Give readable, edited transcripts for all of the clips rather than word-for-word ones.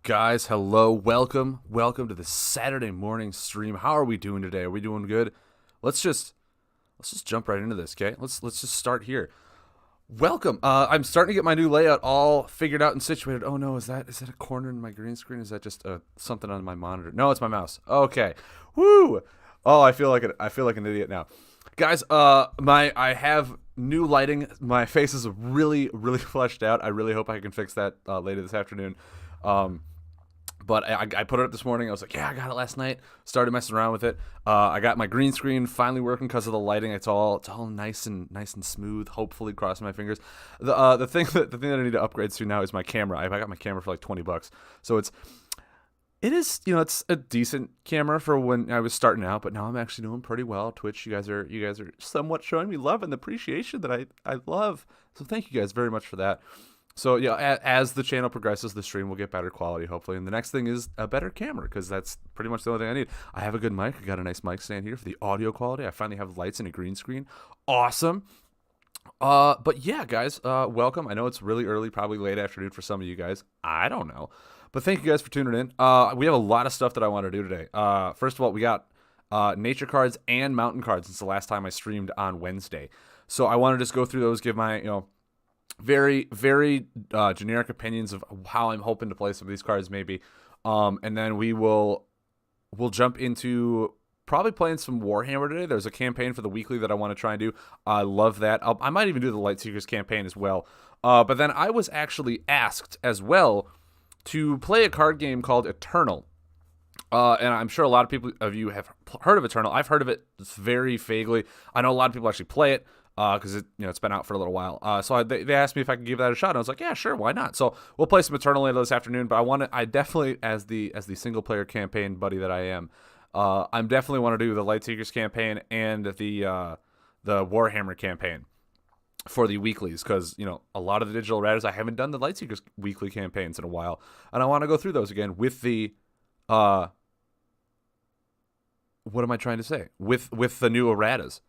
Guys, hello, welcome to the Saturday morning stream. How are we doing today? Are we doing good? Let's just jump right into this, okay? Let's just start here. Welcome. I'm starting to get my new layout all figured out and situated. Oh no, is that a corner in my green screen? Is that just something on my monitor? No, it's my mouse. Okay. Woo! Oh, I feel like an idiot now. Guys, I have new lighting. My face is really fleshed out. I really hope I can fix that later this afternoon. Um, but I put it up this morning. I was like, yeah, I got it last night. Started messing around with it. I got my green screen finally working because of the lighting. It's all nice and smooth. Hopefully, crossing my fingers. The thing that I need to upgrade to now is my camera. I got my camera for like $20, so it's a decent camera for when I was starting out. But now I'm actually doing pretty well. Twitch, you guys are somewhat showing me love and appreciation that I love. So thank you guys very much for that. So yeah, as the channel progresses, the stream will get better quality, hopefully. And the next thing is a better camera, because that's pretty much the only thing I need. I have a good mic. I got a nice mic stand here for the audio quality. I finally have lights and a green screen. Awesome. But yeah, guys, welcome. I know it's really early, probably late afternoon for some of you guys. I don't know. But thank you guys for tuning in. We have a lot of stuff that I want to do today. First of all, we got nature cards and mountain cards since the last time I streamed on Wednesday. So I want to just go through those, give my, very generic opinions of how I'm hoping to play some of these cards, maybe, and then we'll jump into probably playing some Warhammer today. There's a campaign for the weekly that I want to try and do. I love that. I might even do the Lightseekers campaign as well. But then I was actually asked as well to play a card game called Eternal. And I'm sure a lot of you have heard of Eternal. I've heard of it very vaguely. I know a lot of people actually play it, because it's been out for a little while. So they asked me if I could give that a shot, and I was like, yeah, sure, why not? So we'll play some Eternal later this afternoon. But I definitely, as the single player campaign buddy that I am, I'm definitely want to do the Lightseekers campaign and the Warhammer campaign for the weeklies, because a lot of the digital ratters, I haven't done the Lightseekers weekly campaigns in a while, and I want to go through those again with the what am I trying to say, with the new erratas.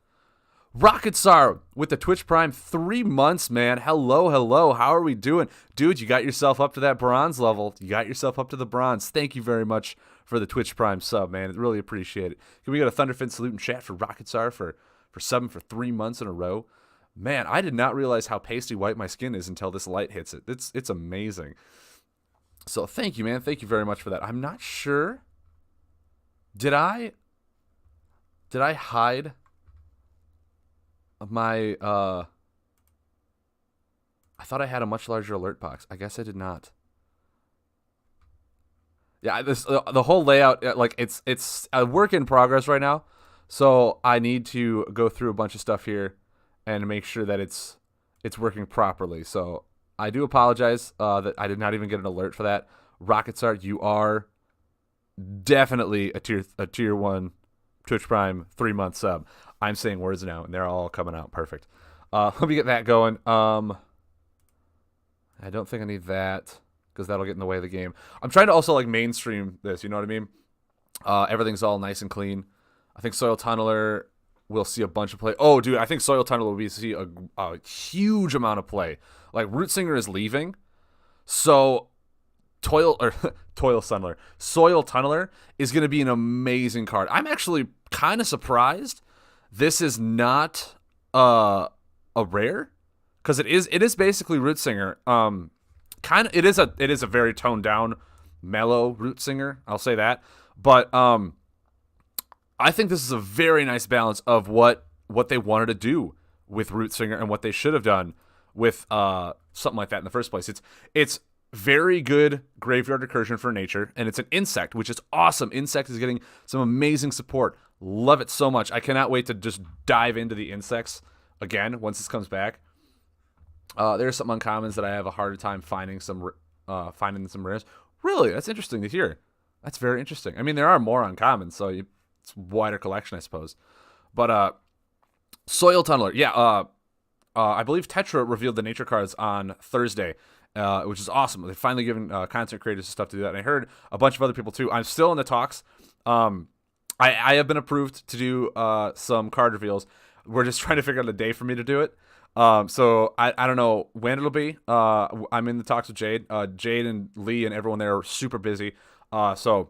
Rocket Sar with the Twitch Prime 3 months, man. Hello. How are we doing? Dude, you got yourself up to that bronze level. You got yourself up to the bronze. Thank you very much for the Twitch Prime sub, man. Really appreciate it. Can we get a Thunderfin salute in chat for Rocket Sar for subbing for 3 months in a row? Man, I did not realize how pasty white my skin is until this light hits it. It's amazing. So thank you, man. Thank you very much for that. I'm not sure. Did I hide my I thought I had a much larger alert box. I guess I did not. Yeah, the whole layout, like, it's a work in progress right now. So I need to go through a bunch of stuff here and make sure that it's working properly. So I do apologize that I did not even get an alert for that. Rocket Start, you are definitely a tier 1 Twitch Prime 3 month sub. I'm saying words now, and they're all coming out perfect. Let me get that going. I don't think I need that, because that'll get in the way of the game. I'm trying to also mainstream this, you know what I mean? Everything's all nice and clean. I think Soil Tunneler will see a bunch of play. Oh, dude, I think Soil Tunneler will see a huge amount of play. Like, Rootsinger is leaving, so Soil Tunneler is going to be an amazing card. I'm actually kind of surprised this is not a rare, because it is basically Rootsinger. It is a very toned down, mellow Rootsinger. I'll say that, but I think this is a very nice balance of what they wanted to do with Rootsinger and what they should have done with something like that in the first place. It's very good graveyard recursion for nature, and it's an insect, which is awesome. Insect is getting some amazing support. Love it so much. I cannot wait to just dive into the insects again once this comes back. There's some uncommons that I have a harder time finding some rares. Really, that's interesting to hear. That's very interesting. I mean, there are more uncommons, so it's a wider collection, I suppose. But Soil Tunneler, yeah. I believe Tetra revealed the nature cards on Thursday, which is awesome. They're finally giving content creators stuff to do that. And I heard a bunch of other people too. I'm still in the talks. I have been approved to do some card reveals. We're just trying to figure out a day for me to do it. So I don't know when it'll be. I'm in the talks with Jade. Jade and Lee and everyone there are super busy. So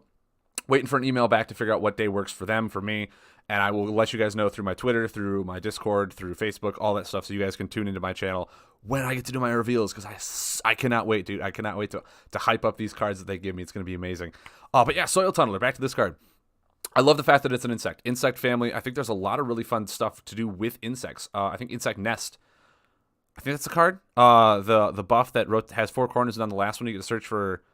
waiting for an email back to figure out what day works for them, for me. And I will let you guys know through my Twitter, through my Discord, through Facebook, all that stuff, so you guys can tune into my channel when I get to do my reveals, because I cannot wait, dude. I cannot wait to hype up these cards that they give me. It's going to be amazing. But yeah, Soil Tunneler, back to this card. I love the fact that it's an insect family. I think there's a lot of really fun stuff to do with insects. I think Insect Nest, I think that's the card. The buff that has 4 corners, and on the last one you get to search for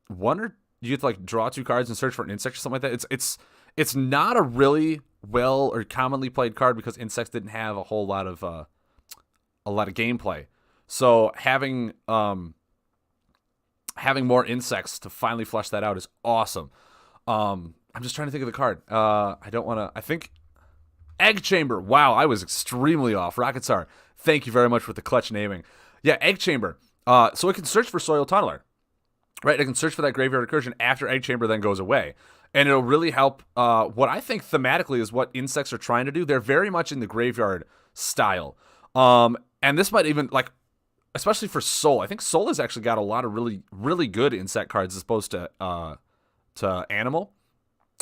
one, or you get to like draw 2 cards and search for an insect or something like that. It's not a really well or commonly played card because insects didn't have a whole lot of gameplay. So having more insects to finally flesh that out is awesome. I'm just trying to think of the card. I don't want to. I think Egg Chamber. Wow, I was extremely off. Rocketsar, thank you very much with the clutch naming. Yeah, Egg Chamber. So it can search for Soil Tunneler, right? It can search for that Graveyard Recursion after Egg Chamber then goes away. And it'll really help what I think thematically is what insects are trying to do. They're very much in the graveyard style. And this might even, like, especially for Soul. I think Soul has actually got a lot of really, really good insect cards as opposed to Animal,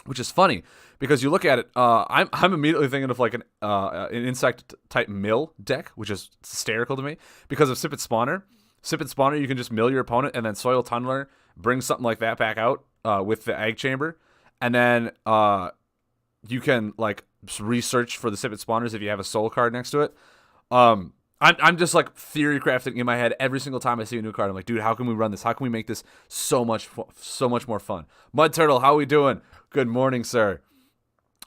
which is funny because you look at it. I'm immediately thinking of like an insect type mill deck, which is hysterical to me because of Sip It Spawner. Sip It Spawner, you can just mill your opponent, and then Soil Tunneler brings something like that back out with the Egg Chamber, and then you can like research for the Sip It Spawners if you have a Soul card next to it. I'm just like theory crafting in my head every single time I see a new card. I'm like, dude, how can we run this? How can we make this so much more fun? Mud Turtle, how we doing? Good morning, sir.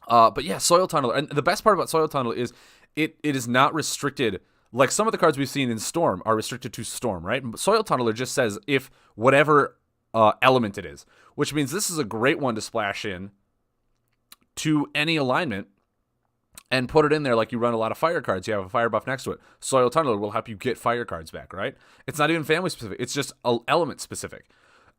But yeah, Soil Tunneler. And the best part about Soil Tunneler is it is not restricted. Like some of the cards we've seen in Storm are restricted to Storm, right? Soil Tunneler just says if whatever element it is, which means this is a great one to splash in to any alignment and put it in there like you run a lot of fire cards. You have a fire buff next to it. Soil Tunneler will help you get fire cards back, right? It's not even family specific. It's just element specific.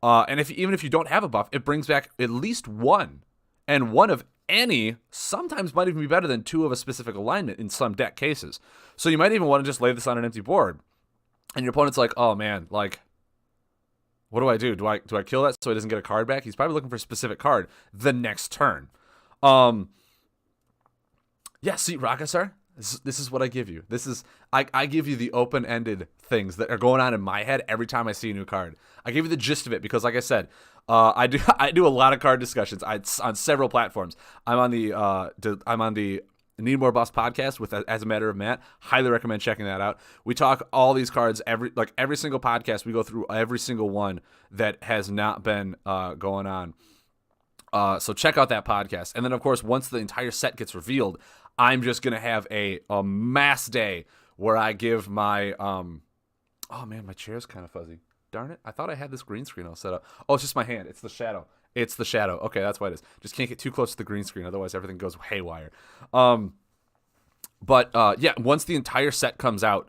And even if you don't have a buff, it brings back at least one. And one of any sometimes might even be better than 2 of a specific alignment in some deck cases. So you might even want to just lay this on an empty board. And your opponent's like, oh man, like, what do I do? Do I kill that so he doesn't get a card back? He's probably looking for a specific card the next turn. Yeah, see, Rockasar, this is what I give you. I give you the open-ended things that are going on in my head every time I see a new card. I give you the gist of it because, like I said, I do a lot of card discussions on several platforms. I'm on the Need More Boss podcast with As a Matter of Matt. Highly recommend checking that out. We talk all these cards every single podcast. We go through every single one that has not been going on. So check out that podcast. And then, of course, once the entire set gets revealed, I'm just going to have a mass day where I give my... oh, man, my chair's kind of fuzzy. Darn it. I thought I had this green screen all set up. Oh, it's just my hand. It's the shadow. It's the shadow. Okay, that's why it is. Just can't get too close to the green screen. Otherwise, everything goes haywire. But yeah, once the entire set comes out,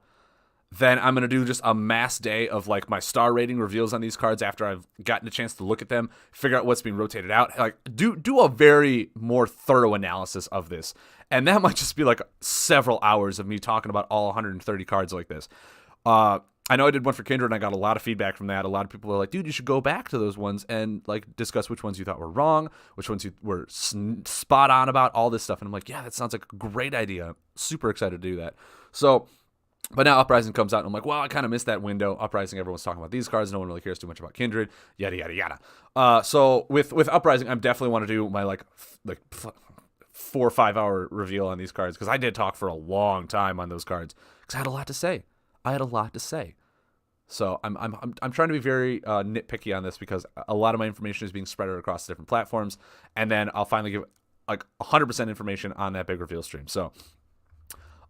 then I'm going to do just a mass day of like my star rating reveals on these cards after I've gotten a chance to look at them, figure out what's being rotated out, like do a very more thorough analysis of this. And that might just be like several hours of me talking about all 130 cards like this. I know I did one for Kindred and I got a lot of feedback from that. A lot of people were like, dude, you should go back to those ones and like discuss which ones you thought were wrong, which ones you were spot on about, all this stuff. And I'm like, yeah, that sounds like a great idea. I'm super excited to do that. So, but now Uprising comes out and I'm like, well, I kind of missed that window. Uprising, everyone's talking about these cards. No one really cares too much about Kindred, yada, yada, yada. So with Uprising, I definitely want to do my like 4 or 5 hour reveal on these cards because I did talk for a long time on those cards because I had a lot to say. So I'm trying to be very nitpicky on this because a lot of my information is being spread across different platforms, and then I'll finally give like 100% information on that big reveal stream. So,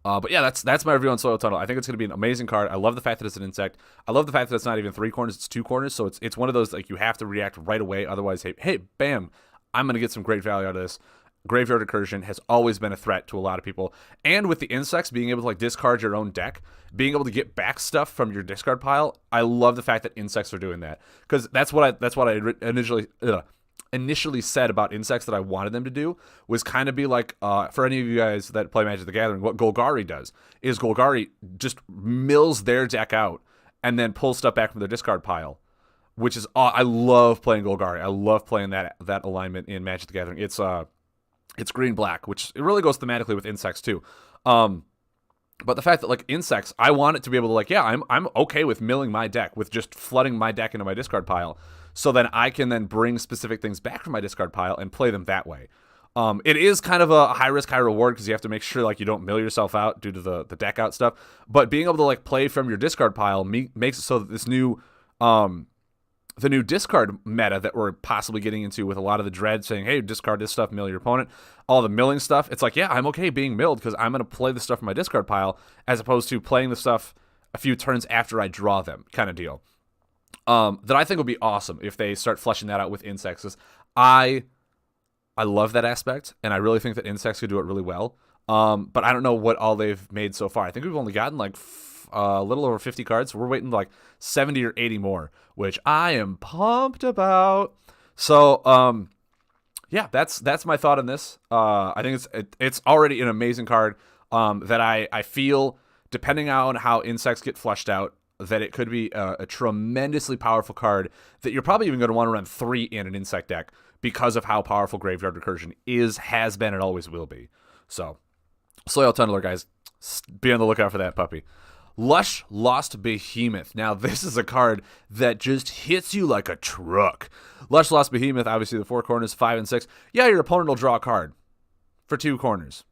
but yeah, that's my review on Soil Tunnel. I think it's going to be an amazing card. I love the fact that it's an insect. I love the fact that it's not even 3 corners; it's 2 corners. So it's one of those like you have to react right away. Otherwise, hey, bam, I'm going to get some great value out of this. Graveyard Recursion has always been a threat to a lot of people. And with the insects, being able to like discard your own deck, being able to get back stuff from your discard pile, I love the fact that insects are doing that. Because that's what I initially initially said about insects that I wanted them to do was kind of be like, for any of you guys that play Magic the Gathering, what Golgari does is Golgari just mills their deck out and then pulls stuff back from their discard pile, which is, I love playing Golgari. I love playing that alignment in Magic the Gathering. It's green-black, which it really goes thematically with insects too. But the fact that, like, insects, I want it to be able to, like, yeah, I'm okay with milling my deck, with just flooding my deck into my discard pile, so then I can then bring specific things back from my discard pile and play them that way. It is kind of a high risk, high reward, because you have to make sure, like, you don't mill yourself out due to the deck out stuff. But being able to, like, play from your discard pile makes it so that this new the new discard meta that we're possibly getting into with a lot of the dread saying, hey, discard this stuff, mill your opponent, all the milling stuff, it's like, yeah, I'm okay being milled because I'm going to play the stuff in my discard pile as opposed to playing the stuff a few turns after I draw them, kind of deal. That I think would be awesome if they start fleshing that out with insects. I love that aspect, and I really think that insects could do it really well. But I don't know what all they've made so far. I think we've only gotten like a little over 50 cards. We're waiting like 70 or 80 more, which I am pumped about. So, yeah, that's my thought on this. I think it's already an amazing card that I feel, depending on how insects get fleshed out, that it could be a tremendously powerful card that you're probably even going to want to run 3 in an insect deck because of how powerful Graveyard Recursion has been, and always will be. So, Soil Tunneler, guys, be on the lookout for that puppy. Lush Lost Behemoth. Now, this is a card that just hits you like a truck. Lush Lost Behemoth, obviously the 4 corners, 5 and 6. Yeah, your opponent will draw a card for 2 corners.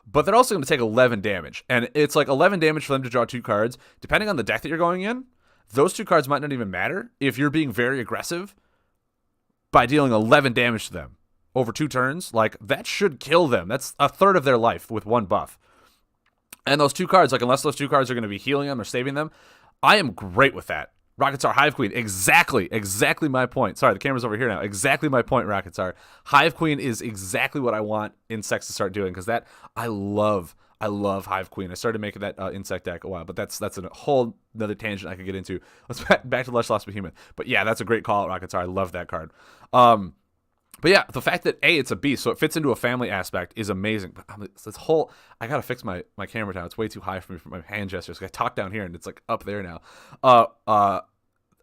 But they're also going to take 11 damage. And it's like 11 damage for them to draw 2 cards. Depending on the deck that you're going in, those 2 cards might not even matter if you're being very aggressive by dealing 11 damage to them over 2 turns. Like, that should kill them. That's a third of their life with 1 buff. And those 2 cards, like, unless those 2 cards are going to be healing them or saving them, I am great with that. Rocketstar, Hive Queen, exactly my point. Sorry, the camera's over here now. Exactly my point, Rocketstar. Hive Queen is exactly what I want insects to start doing, because that, I love Hive Queen. I started making that insect deck a while, but that's a whole another tangent I could get into. Let's back to Lush Lost Behemoth. But yeah, that's a great call out, Rocketstar. I love that card. But yeah, the fact that it's a beast, so it fits into a family aspect, is amazing. But this whole, I gotta fix my camera now. It's way too high for me for my hand gestures. I talk down here and it's like up there now.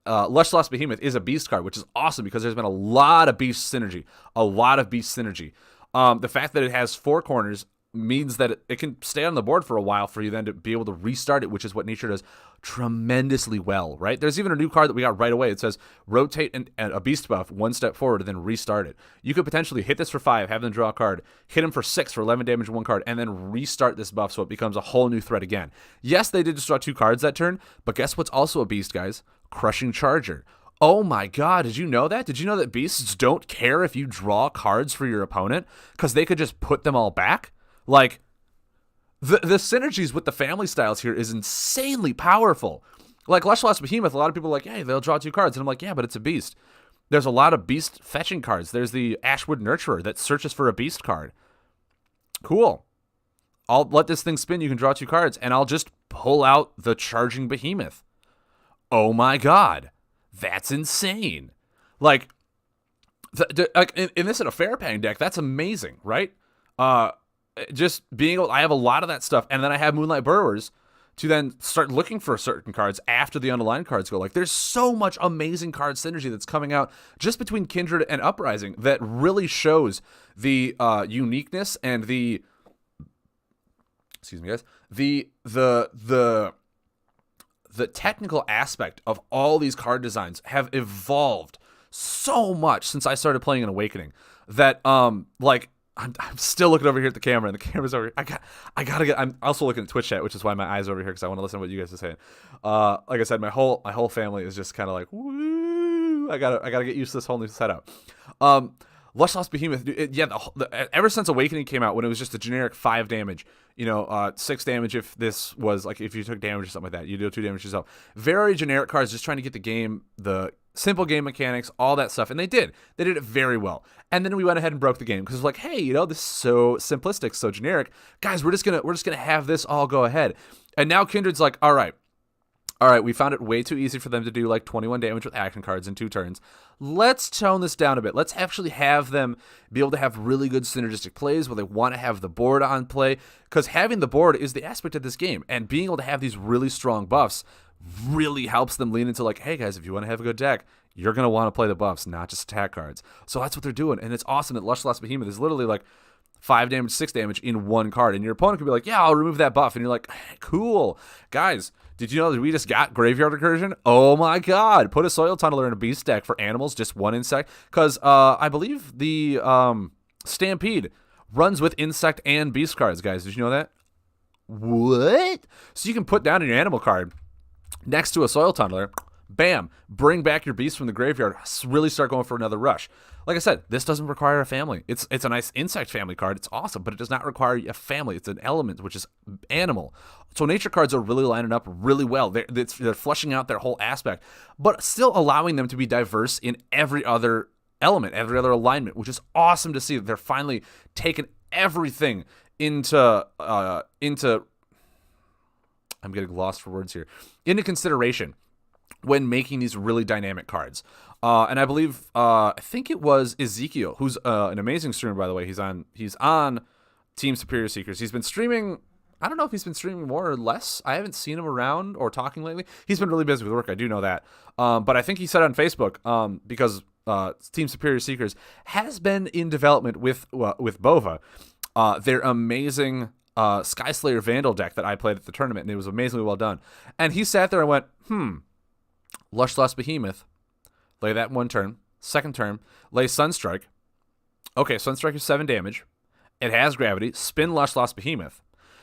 Lush Lost Behemoth is a beast card, which is awesome because there's been a lot of beast synergy. The fact that it has 4 corners means that it can stay on the board for a while for you then to be able to restart it, which is what nature does tremendously well, right? There's even a new card that we got right away. It says rotate and a beast buff 1 step forward and then restart it. You could potentially hit this for 5, have them draw a card, hit him for 6 for 11 damage 1 card, and then restart this buff so it becomes a whole new threat again. Yes, they did just draw 2 cards that turn, but guess what's also a beast, guys? Crushing Charger. Oh my god, did you know that? Did you know that beasts don't care if you draw cards for your opponent because they could just put them all back? Like, the synergies with the family styles here is insanely powerful. Like, Lush Lost Behemoth, a lot of people are like, hey, they'll draw 2 cards. And I'm like, yeah, but it's a beast. There's a lot of beast fetching cards. There's the Ashwood Nurturer that searches for a beast card. Cool. I'll let this thing spin. You can draw 2 cards, and I'll just pull out the Charging Behemoth. Oh my god. That's insane. Like, in this in a Fair Pang deck, that's amazing, right? Just being able, I have a lot of that stuff, and then I have Moonlight Burrowers to then start looking for certain cards after the underlined cards go. Like, there's so much amazing card synergy that's coming out just between Kindred and Uprising that really shows the uniqueness and the, excuse me, guys, the technical aspect of all these card designs have evolved so much since I started playing in Awakening that like, I'm still looking over here at the camera, and the camera's over here. I gotta get. I'm also looking at Twitch chat, which is why my eyes are over here, because I want to listen to what you guys are saying. Like I said, my whole family is just kind of like, woo. I gotta get used to this whole new setup. Lush Lost Behemoth, ever since Awakening came out, when it was just a generic 5 damage, 6 damage if this was like if you took damage or something like that, you do 2 damage yourself. Very generic cards, just trying to get the game, the simple game mechanics, all that stuff, and they did it very well. And then we went ahead and broke the game because it's like, hey, this is so simplistic, so generic, guys. We're just gonna have this all go ahead. And now Kindred's like, all right, All right, we found it way too easy for them to do like 21 damage with action cards in 2 turns. Let's tone this down a bit. Let's actually have them be able to have really good synergistic plays where they want to have the board on play, because having the board is the aspect of this game, and being able to have these really strong buffs really helps them lean into like, hey guys, if you want to have a good deck, you're going to want to play the buffs, not just attack cards. So that's what they're doing, and it's awesome that Lush Lost Behemoth is literally like 5 damage, 6 damage in 1 card, and your opponent could be like, yeah, I'll remove that buff, and you're like, cool. Guys, did you know that we just got Graveyard Recursion? Oh my god. Put a Soil Tunneler in a beast deck for animals, just 1 insect, because I believe the Stampede runs with insect and beast cards, guys. Did you know that? What? So you can put down your animal card next to a Soil Tunneler, bam, bring back your beast from the graveyard, really start going for another rush. Like I said, this doesn't require a family. It's a nice insect family card. It's awesome, but it does not require a family. It's an element, which is animal. So nature cards are really lining up really well. They're fleshing out their whole aspect, but still allowing them to be diverse in every other element, every other alignment, which is awesome to see that they're finally taking everything into I'm getting lost for words here, into consideration when making these really dynamic cards. And I believe, I think it was Ezekiel, who's an amazing streamer, by the way. He's on Team Superior Seekers. He's been streaming. I don't know if he's been streaming more or less. I haven't seen him around or talking lately. He's been really busy with work. I do know that. But I think he said on Facebook, because Team Superior Seekers has been in development with Bova, their amazing Sky Slayer Vandal deck that I played at the tournament, and it was amazingly well done. And he sat there and went, Lush Lost Behemoth, lay that in 1 turn. 2nd turn, lay Sunstrike. Okay, Sunstrike is 7 damage. It has gravity. Spin Lush Lost Behemoth.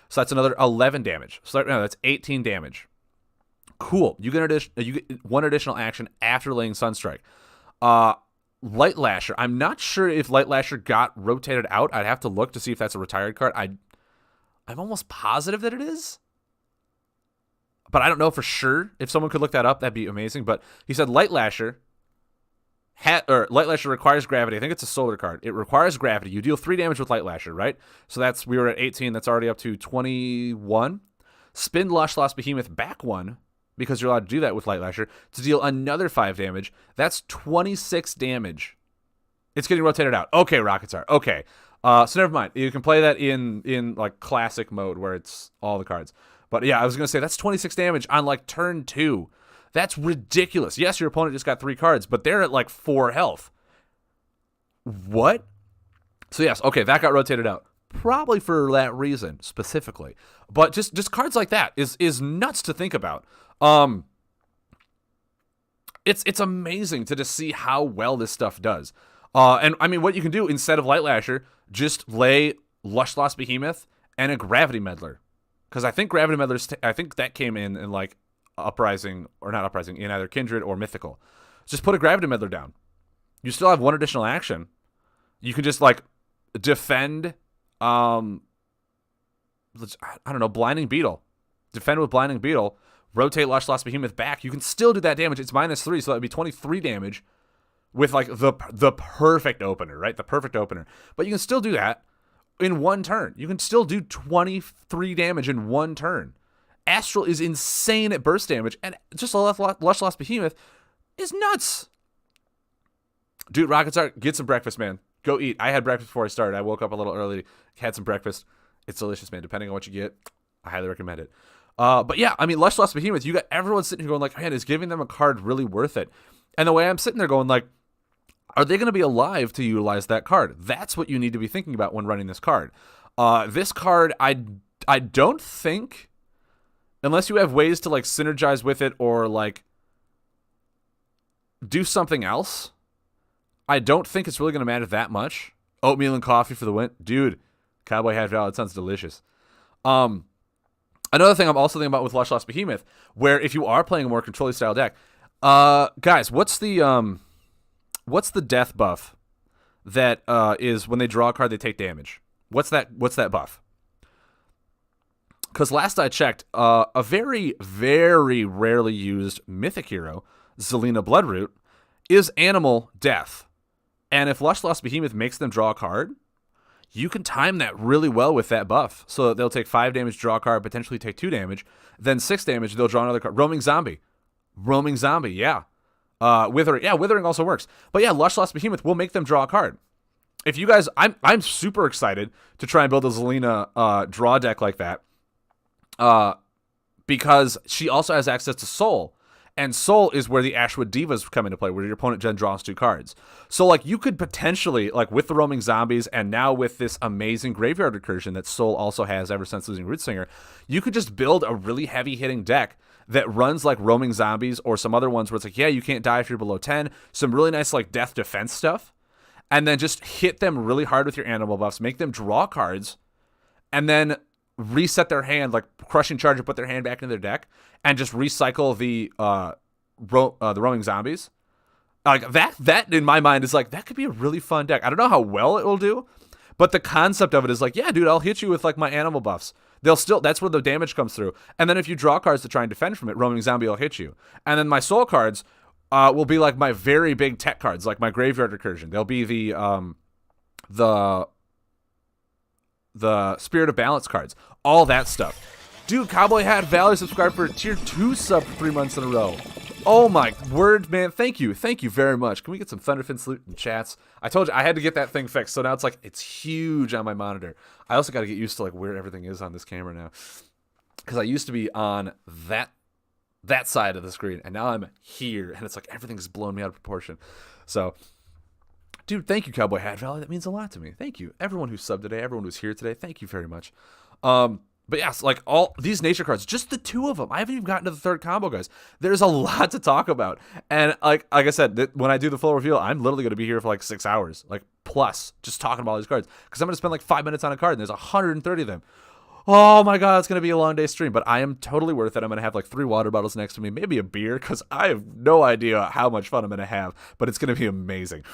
So that's another 11 damage. So that's 18 damage. Cool. You get 1 additional action after laying Sunstrike. Light Lasher. I'm not sure if Light Lasher got rotated out. I'd have to look to see if that's a retired card. I'm almost positive that it is, but I don't know for sure. If someone could look that up, that'd be amazing. But he said Light Lasher Light Lasher requires gravity. I think it's a solar card. It requires gravity. You deal 3 damage with Light Lasher, right? So we were at 18. That's already up to 21. Spin Lush Lost Behemoth back 1, because you're allowed to do that with Light Lasher, to deal another 5 damage. That's 26 damage. It's getting rotated out. Okay, Rocket Star. Okay. So never mind. You can play that in like classic mode where it's all the cards. But yeah, I was going to say that's 26 damage on like turn 2. That's ridiculous. Yes, your opponent just got 3 cards, but they're at like 4 health. What? So yes, okay, that got rotated out. Probably for that reason specifically. But just cards like that is nuts to think about. It's amazing to just see how well this stuff does. And I mean, what you can do instead of Light Lasher, just lay Lush Lost Behemoth and a Gravity Meddler. Because I think Gravity Meddlers, I think that came in like Uprising, or not Uprising, in either Kindred or Mythical. Just put a Gravity Meddler down. You still have 1 additional action. You can just like defend, I don't know, Blinding Beetle. Defend with Blinding Beetle. Rotate Lush Lost Behemoth back. You can still do that damage. It's -3, so that would be 23 damage with like the perfect opener, right? The perfect opener. But you can still do that in 1 turn. You can still do 23 damage in 1 turn. Astral is insane at burst damage, and just a Lush Lost Behemoth is nuts. Dude, Rocket Star, get some breakfast, man. Go eat. I had breakfast before I started. I woke up a little early, had some breakfast. It's delicious, man. Depending on what you get, I highly recommend it. But yeah, I mean, Lush Lost Behemoth, you got everyone sitting here going like, man, is giving them a card really worth it? And the way I'm sitting there going like, are they going to be alive to utilize that card? That's what you need to be thinking about when running this card. This card, I don't think, unless you have ways to like synergize with it or like do something else, I don't think it's really going to matter that much. Oatmeal and coffee for the win. Dude, Cowboy Hat Valid sounds delicious. Another thing I'm also thinking about with Lush Lost Behemoth, where if you are playing a more controlling style deck, guys, what's the death buff that is when they draw a card they take damage? What's that buff? Because last I checked, a very, very rarely used mythic hero, Zelina Bloodroot, is animal death. And if Lush Lost Behemoth makes them draw a card, you can time that really well with that buff. So they'll take 5 damage, draw a card, potentially take 2 damage, then 6 damage, they'll draw another card. Roaming Zombie, yeah. Withering also works. But yeah, Lushless Behemoth will make them draw a card. If you guys, I'm super excited to try and build a Zelina draw deck like that, because she also has access to Soul. And Soul is where the Ashwood Divas come into play, where your opponent then draws 2 cards. So, like, you could potentially, like, with the Roaming Zombies and now with this amazing Graveyard Recursion that Soul also has ever since losing Rootsinger, you could just build a really heavy-hitting deck that runs like Roaming Zombies or some other ones where it's like, yeah, you can't die if you're below 10. Some really nice, like, death defense stuff. And then just hit them really hard with your animal buffs, make them draw cards, and then reset their hand, like Crushing Charge, and put their hand back into their deck, and just recycle the Roaming Zombies. Like that in my mind is like, that could be a really fun deck. I don't know how well it will do, but the concept of it is like, yeah, dude, I'll hit you with like my animal buffs. That's where the damage comes through. And then if you draw cards to try and defend from it, Roaming Zombie will hit you. And then my soul cards will be like my very big tech cards, like my Graveyard Recursion. They'll be the Spirit of Balance cards, all that stuff. Dude, Cowboy Hat Valor subscribed for tier 2 sub for 3 months in a row. Oh my word, man. Thank you very much. Can we get some Thunderfin salute in chats? I told you I had to get that thing fixed, so now it's like, it's huge on my monitor. I also got to get used to like where everything is on this camera now, because I used to be on that side of the screen, and now I'm here, and it's like everything's blown me out of proportion. So, dude, thank you, Cowboy Hat Valley. That means a lot to me. Thank you. Everyone who subbed today, everyone who's here today, thank you very much. But yes, like all these nature cards, just the 2 of them. I haven't even gotten to the 3rd combo, guys. There's a lot to talk about. And like I said, when I do the full reveal, I'm literally going to be here for like 6 hours, like plus, just talking about all these cards. Because I'm going to spend like 5 minutes on a card, and there's 130 of them. Oh my god, it's going to be a long day stream, but I am totally worth it. I'm going to have like 3 water bottles next to me, maybe a beer, because I have no idea how much fun I'm going to have, but it's going to be amazing.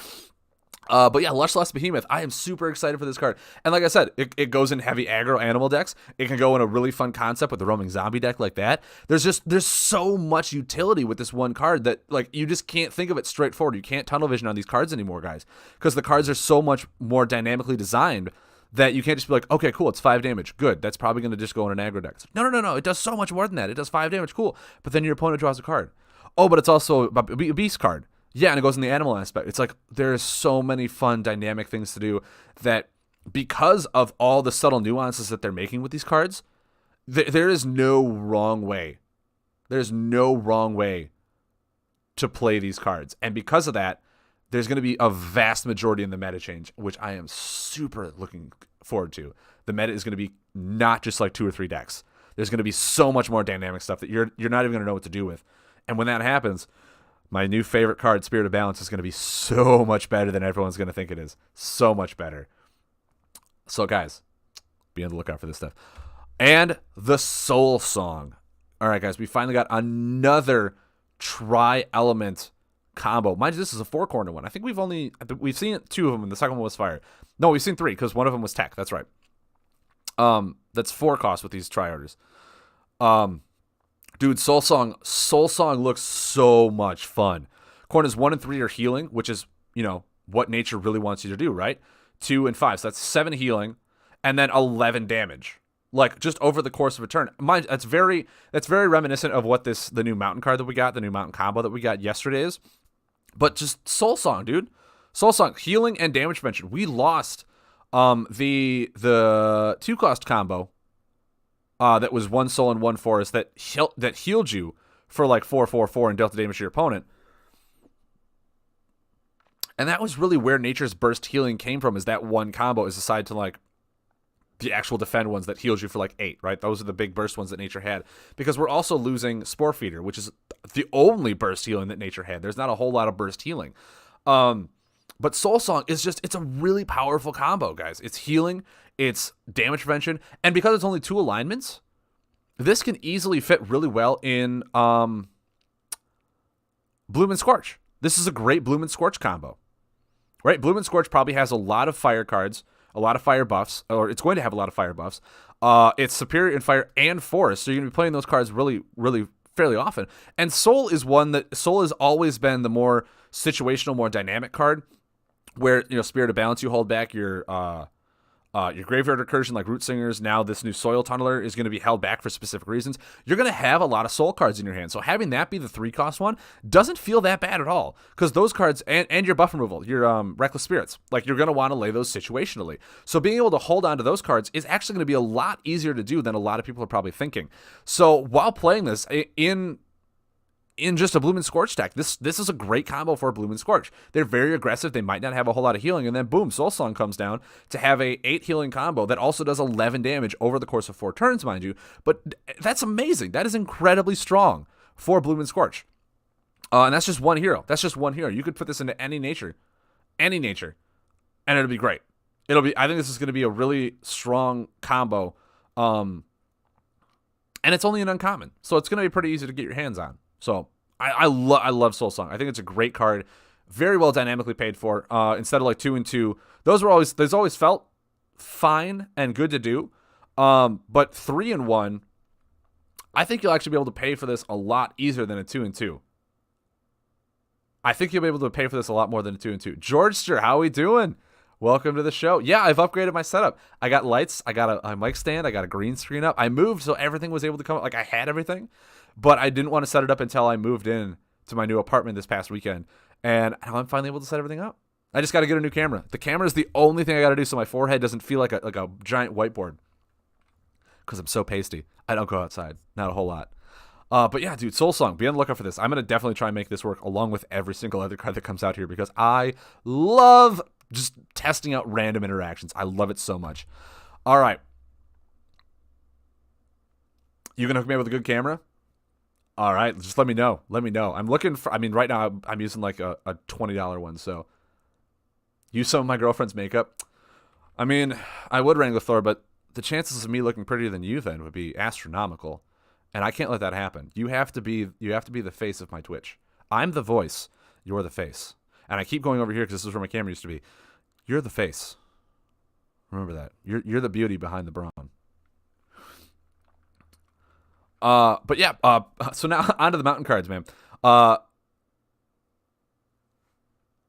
But yeah, Lushless Behemoth, I am super excited for this card. And like I said, it goes in heavy aggro animal decks. It can go in a really fun concept with the Roaming Zombie deck like that. There's so much utility with this one card that like you just can't think of it straightforward. You can't tunnel vision on these cards anymore, guys, because the cards are so much more dynamically designed that you can't just be like, okay, cool, it's 5 damage. Good. That's probably going to just go in an aggro deck. Like, no. It does so much more than that. It does 5 damage. Cool. But then your opponent draws a card. Oh, but it's also a beast card. Yeah, and it goes in the animal aspect. It's like there's so many fun dynamic things to do that because of all the subtle nuances that they're making with these cards, there is no wrong way. There's no wrong way to play these cards. And because of that, there's going to be a vast majority in the meta change, which I am super looking forward to. The meta is going to be not just like 2 or 3 decks. There's going to be so much more dynamic stuff that you're not even going to know what to do with. And when that happens, my new favorite card, Spirit of Balance, is going to be so much better than everyone's going to think it is. So much better. So, guys, be on the lookout for this stuff. And the Soul Song. All right, guys, we finally got another tri-element combo. Mind you, this is a 4-corner one. I think we've seen 2 of them, and the second one was fire. No, we've seen 3, because one of them was tech. That's right. That's 4 costs with these tri-orders. Dude, Soul Song looks so much fun. Corners 1 and 3 are healing, which is, what nature really wants you to do, right? 2 and 5, so that's 7 healing, and then 11 damage. Like, just over the course of a turn. Mind, that's very reminiscent of what the new mountain card that we got, the new mountain combo that we got yesterday is. But just Soul Song, dude. Soul Song, healing and damage prevention. We lost the 2-cost combo. That was 1 soul and 1 forest that healed you for like 4/4/4 and dealt the damage to your opponent. And that was really where Nature's Burst healing came from, is that one combo is aside to like the actual defend ones that heals you for like 8, right? Those are the big burst ones that Nature had. Because we're also losing Spore Feeder, which is the only burst healing that Nature had. There's not a whole lot of burst healing. But Soul Song is it's a really powerful combo, guys. It's healing, it's damage prevention, and because it's only 2 alignments, this can easily fit really well in Bloom and Scorch. This is a great Bloom and Scorch combo, right? Bloom and Scorch probably has a lot of fire cards, a lot of fire buffs, or it's going to have a lot of fire buffs. It's superior in fire and forest, so you're going to be playing those cards really, really fairly often. And Soul is one that Soul has always been the more situational, more dynamic card, where Spirit of Balance, you hold back your Your Graveyard Recursion, like Root Singers, now this new Soil Tunneler is going to be held back for specific reasons. You're going to have a lot of soul cards in your hand. So having that be the 3-cost one doesn't feel that bad at all. Because those cards, and your buff removal, your Reckless Spirits, like you're going to want to lay those situationally. So being able to hold on to those cards is actually going to be a lot easier to do than a lot of people are probably thinking. So while playing this in just a Bloom and Scorch deck, this is a great combo for Bloom and Scorch. They're very aggressive. They might not have a whole lot of healing, and then boom, Soul Song comes down to have a 8 healing combo that also does 11 damage over the course of 4 turns, mind you. But that's amazing. That is incredibly strong for Bloom and Scorch. And that's just one hero. You could put this into any nature, and it'll be great. I think this is going to be a really strong combo. And it's only an uncommon, so it's going to be pretty easy to get your hands on. So I love Soul Song. I think it's a great card, very well dynamically paid for. Instead of like 2 and 2, those always felt fine and good to do. But 3 and 1, I think you'll actually be able to pay for this a lot easier than a 2 and 2. I think you'll be able to pay for this a lot more than a 2 and 2. Georgester, how we doing? Welcome to the show. Yeah, I've upgraded my setup. I got lights. I got a mic stand. I got a green screen up. I moved so everything was able to come. Like I had everything, but I didn't want to set it up until I moved in to my new apartment this past weekend. And now I'm finally able to set everything up. I just got to get a new camera. The camera is the only thing I got to do so my forehead doesn't feel like a giant whiteboard. Because I'm so pasty. I don't go outside. Not a whole lot. But yeah, dude, Soul Song, be on the lookout for this. I'm going to definitely try and make this work along with every single other card that comes out here because I love just testing out random interactions. I love it so much. All right. You going to hook me up with a good camera? All right, just let me know. I'm looking for, right now I'm using like a $20 one, so use some of my girlfriend's makeup. I would wrangle Thor, but the chances of me looking prettier than you then would be astronomical. And I can't let that happen. You have to be the face of my Twitch. I'm the voice. You're the face. And I keep going over here because this is where my camera used to be. You're the face. Remember that. You're the beauty behind the brawn. But yeah. So now onto the mountain cards, man.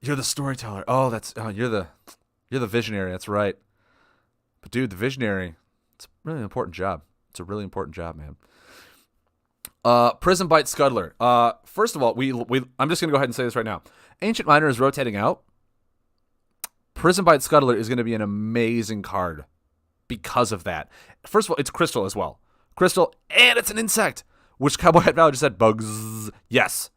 You're the storyteller. Oh, you're the visionary. That's right. But dude, the visionary. It's a really important job. It's a really important job, man. Prison Bite Scuddler. First of all, I'm just gonna go ahead and say this right now. Ancient Miner is rotating out. Prison Bite Scuddler is gonna be an amazing card because of that. First of all, it's crystal as well. Crystal, and it's an insect. Which Cowboy Hat Valor just said bugs. Yes.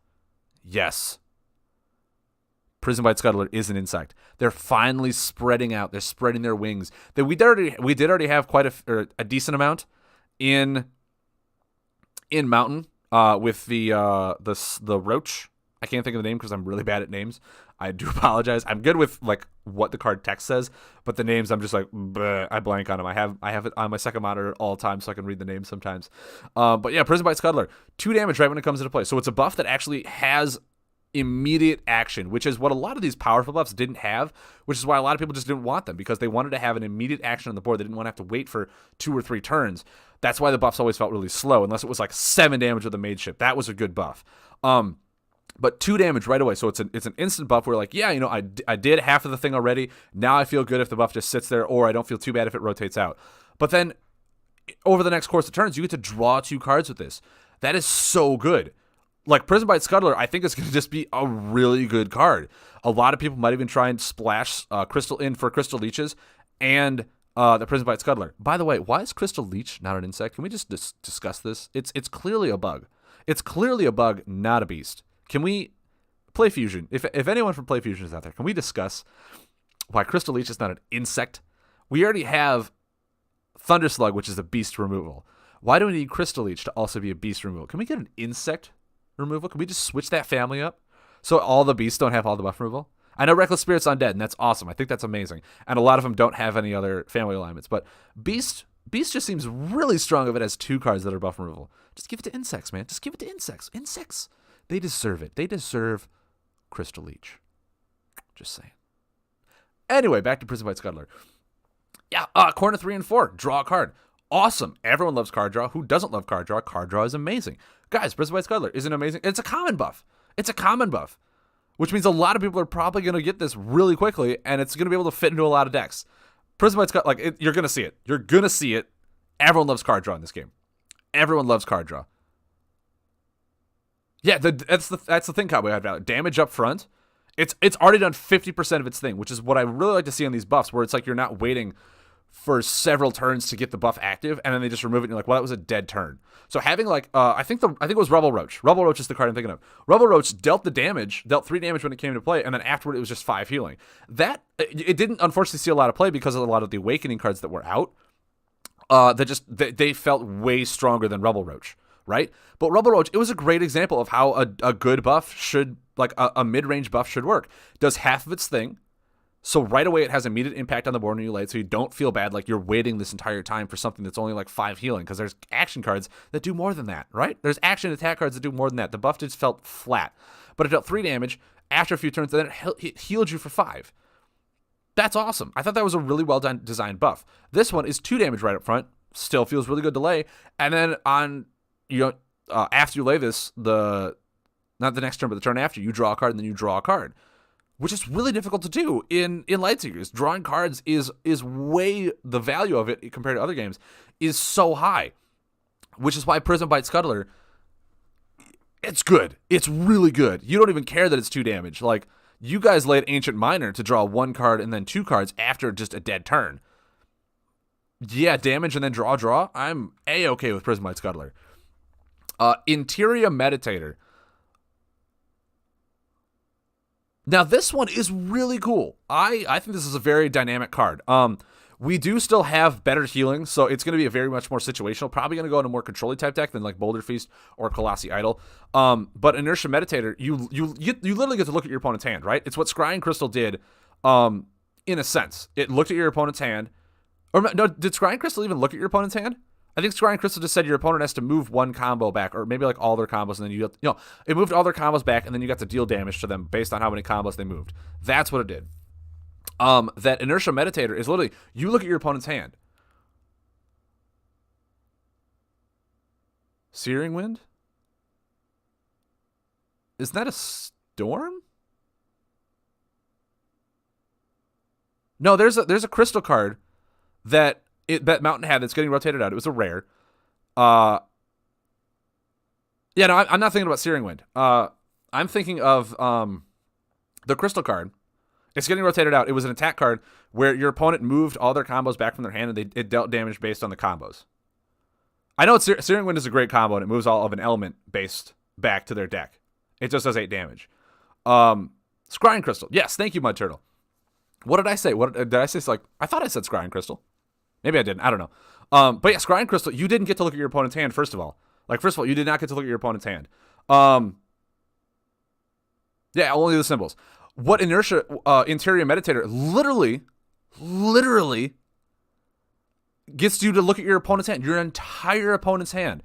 Prison Bite Scuddler is an insect. They're finally spreading out. They're spreading their wings. We did already have quite a decent amount in Mountain with the roach. I can't think of the name because I'm really bad at names. I do apologize. I'm good with like what the card text says, but the names I'm just like bleh, I blank on them. I have it on my second monitor at all times so I can read the names sometimes. But yeah, Prison Bite Scuddler, 2 damage right when it comes into play. So it's a buff that actually has immediate action, which is what a lot of these powerful buffs didn't have, which is why a lot of people just didn't want them because they wanted to have an immediate action on the board. They didn't want to have to wait for 2 or 3 turns. That's why the buffs always felt really slow, unless it was like 7 damage with a mage ship. That was a good buff. But 2 damage right away, so it's an instant buff where like, yeah, I did half of the thing already. Now I feel good if the buff just sits there, or I don't feel too bad if it rotates out. But then over the next course of turns, you get to draw 2 cards with this. That is so good. Like Prison Bite Scuddler, I think it's going to just be a really good card. A lot of people might even try and splash Crystal in for Crystal Leeches and the Prison Bite Scuddler. By the way, why is Crystal Leech not an insect? Can we just discuss this? It's clearly a bug. It's clearly a bug, not a beast. Can we Play Fusion? If anyone from Play Fusion is out there, can we discuss why Crystal Leech is not an insect? We already have Thunder Slug, which is a beast removal. Why do we need Crystal Leech to also be a beast removal? Can we get an insect removal? Can we just switch that family up so all the beasts don't have all the buff removal? I know Reckless Spirit's undead, and that's awesome. I think that's amazing. And a lot of them don't have any other family alignments. But Beast just seems really strong if it has 2 cards that are buff removal. Just give it to insects, man. Just give it to insects. Insects. They deserve it. They deserve Crystal Leech. Just saying. Anyway, back to Prison Bite Scuddler. Yeah, corner 3 and 4. Draw a card. Awesome. Everyone loves card draw. Who doesn't love card draw? Card draw is amazing. Guys, Prison Bite Scuddler isn't amazing. It's a common buff. Which means a lot of people are probably going to get this really quickly, and it's going to be able to fit into a lot of decks. Prismite's got, like, you're going to see it. You're going to see it. Everyone loves card draw in this game. Everyone loves card draw. Yeah, that's the thing Cowboy had value. Damage up front. It's already done 50% of its thing, which is what I really like to see on these buffs, where it's like you're not waiting for several turns to get the buff active, and then they just remove it, and you're like, well, that was a dead turn. So having, like, I think it was Rebel Roach. Rebel Roach is the card I'm thinking of. Rebel Roach dealt 3 damage when it came to play, and then afterward it was just 5 healing. That, it didn't unfortunately see a lot of play because of a lot of the Awakening cards that were out. They felt way stronger than Rebel Roach, right? But Rebel Roach, it was a great example of how a good buff should, like a mid-range buff should work. Does half of its thing, so right away it has immediate impact on the board when you lay it, so you don't feel bad like you're waiting this entire time for something that's only like 5 healing, because there's action cards that do more than that, right? There's action attack cards that do more than that. The buff just felt flat. But it dealt 3 damage after a few turns, and then it healed you for 5. That's awesome. I thought that was a really well designed buff. This one is 2 damage right up front. Still feels really good to lay. And then after you lay this, not the next turn, but the turn after, you draw a card, and then you draw a card, which is really difficult to do in Lightseekers. Drawing cards is way, the value of it compared to other games is so high, which is why Prism Bite Scuttler, it's good. It's really good. You don't even care that it's 2 damage. Like, you guys laid Ancient Miner to draw 1 card and then 2 cards after just a dead turn. Yeah, damage and then draw. I'm A-okay with Prism Bite Scuttler. Interior Meditator. Now, this one is really cool. I think this is a very dynamic card. We do still have better healing, so it's going to be a very much more situational. Probably going to go into more control type deck than like Boulder Feast or Colossi Idol. But Inertia Meditator, you literally get to look at your opponent's hand, right? It's what Scrying Crystal did, in a sense. It looked at your opponent's hand. Or no, did Scrying Crystal even look at your opponent's hand? I think Scrying Crystal just said your opponent has to move 1 combo back, or maybe like all their combos, and then it moved all their combos back, and then you got to deal damage to them based on how many combos they moved. That's what it did. That Inertia Meditator is literally, you look at your opponent's hand. Searing Wind? Isn't that a storm? No, there's a crystal card that Mountain had that's getting rotated out. It was a rare. I'm not thinking about Searing Wind. I'm thinking of the crystal card. It's getting rotated out. It was an attack card where your opponent moved all their combos back from their hand, and it dealt damage based on the combos. I know Searing Wind is a great combo, and it moves all of an element based back to their deck. It just does 8 damage. Scrying Crystal. Yes, thank you, Mud Turtle. What did I say? What did I say? It's like, I thought I said Scrying Crystal. Maybe I didn't. I don't know. But yeah, Scrying Crystal, you didn't get to look at your opponent's hand, first of all. First of all, you did not get to look at your opponent's hand. Yeah, only the symbols. What Inertia Interior Meditator literally gets you to look at your opponent's hand, your entire opponent's hand.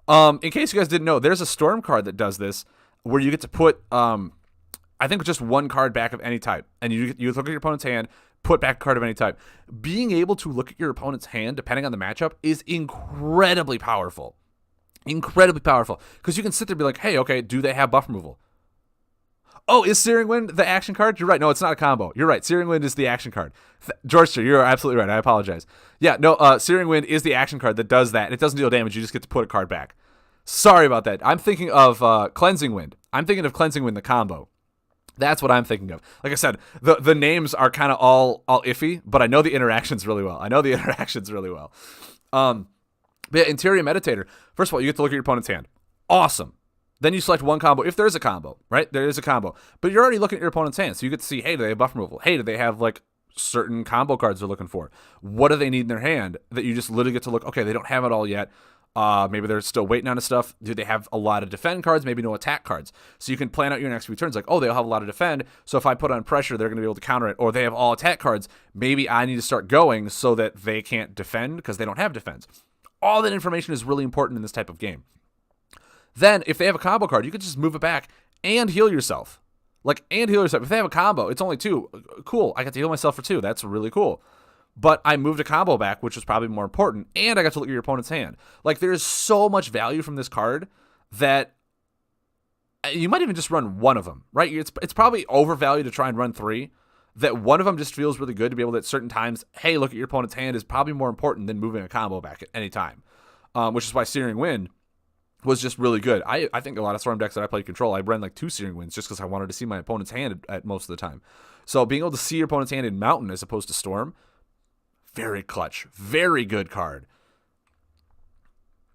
In case you guys didn't know, there's a Storm card that does this, where you get to put, I think just 1 card back of any type, and you look at your opponent's hand, put back a card of any type. Being able to look at your opponent's hand, depending on the matchup, is incredibly powerful. Incredibly powerful. Because you can sit there and be like, hey, okay, do they have buff removal? Oh, is Searing Wind the action card? You're right. No, it's not a combo. You're right. Searing Wind is the action card. George, you're absolutely right. I apologize. Yeah, no, Searing Wind is the action card that does that. It doesn't deal damage. You just get to put a card back. Sorry about that. I'm thinking of Cleansing Wind. I'm thinking of Cleansing Wind, the combo. That's what I'm thinking of. Like I said, the names are kind of all iffy, but I know the interactions really well. But yeah, Interior Meditator. First of all, you get to look at your opponent's hand. Awesome. Then you select 1 combo, if there is a combo, right? There is a combo. But you're already looking at your opponent's hand, so you get to see, hey, do they have buff removal? Hey, do they have, like, certain combo cards they're looking for? What do they need in their hand that you just literally get to look, okay, they don't have it all yet. Maybe they're still waiting on stuff. Do they have a lot of defend cards? Maybe no attack cards. So you can plan out your next few turns, like, oh, they'll have a lot of defend, so if I put on pressure, they're going to be able to counter it. Or they have all attack cards. Maybe I need to start going so that they can't defend because they don't have defense. All that information is really important in this type of game. Then, if they have a combo card, you can just move it back and heal yourself. If they have a combo, it's only 2. Cool. I got to heal myself for 2. That's really cool. But I moved a combo back, which was probably more important, and I got to look at your opponent's hand. There's so much value from this card that you might even just run 1 of them, right? It's probably overvalued to try and run 3. that one of them just feels really good to be able to at certain times, hey, look at your opponent's hand is probably more important than moving a combo back at any time, which is why Searing Wind was just really good. I think a lot of Storm decks that I played Control, I ran like 2 Searing Winds just because I wanted to see my opponent's hand at most of the time. So being able to see your opponent's hand in Mountain as opposed to Storm, very clutch. Very good card.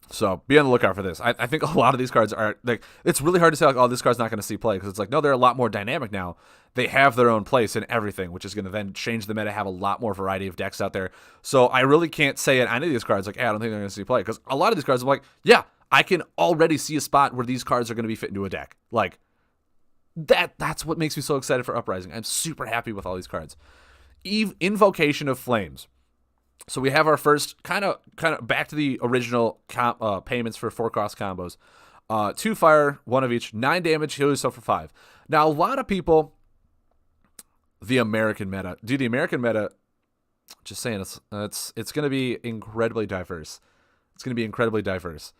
So be on the lookout for this. I think a lot of these cards are like, it's really hard to say like, oh, this card's not going to see play, because it's like, no, they're a lot more dynamic now. They have their own place in everything, which is going to then change the meta, have a lot more variety of decks out there. So I really can't say at any of these cards like, hey, I don't think they're going to see play, because a lot of these cards I'm like, yeah, I can already see a spot where these cards are going to be fit into a deck. Like that's what makes me so excited for Uprising. I'm super happy with all these cards. Invocation of Flames. So we have our first kind of back to the original payments for 4-cost combos. 2 fire, 1 of each, 9 damage, heal yourself for 5. Now, a lot of people, the American meta, the American meta, just saying, it's going to be incredibly diverse. It's going to be incredibly diverse.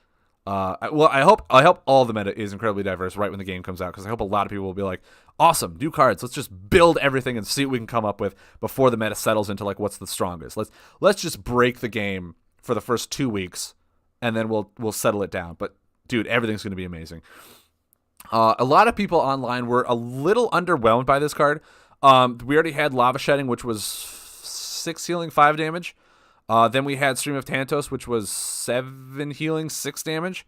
I hope all the meta is incredibly diverse right when the game comes out, because I hope a lot of people will be like, awesome, new cards, let's just build everything and see what we can come up with before the meta settles into like what's the strongest. Let's just break the game for the first 2 weeks and then we'll settle it down. But dude, everything's going to be amazing. A lot of people online were a little underwhelmed by this card. We already had Lava Shedding, which was 6 healing, 5 damage. Then we had Stream of Tantos, which was 7 healing, 6 damage.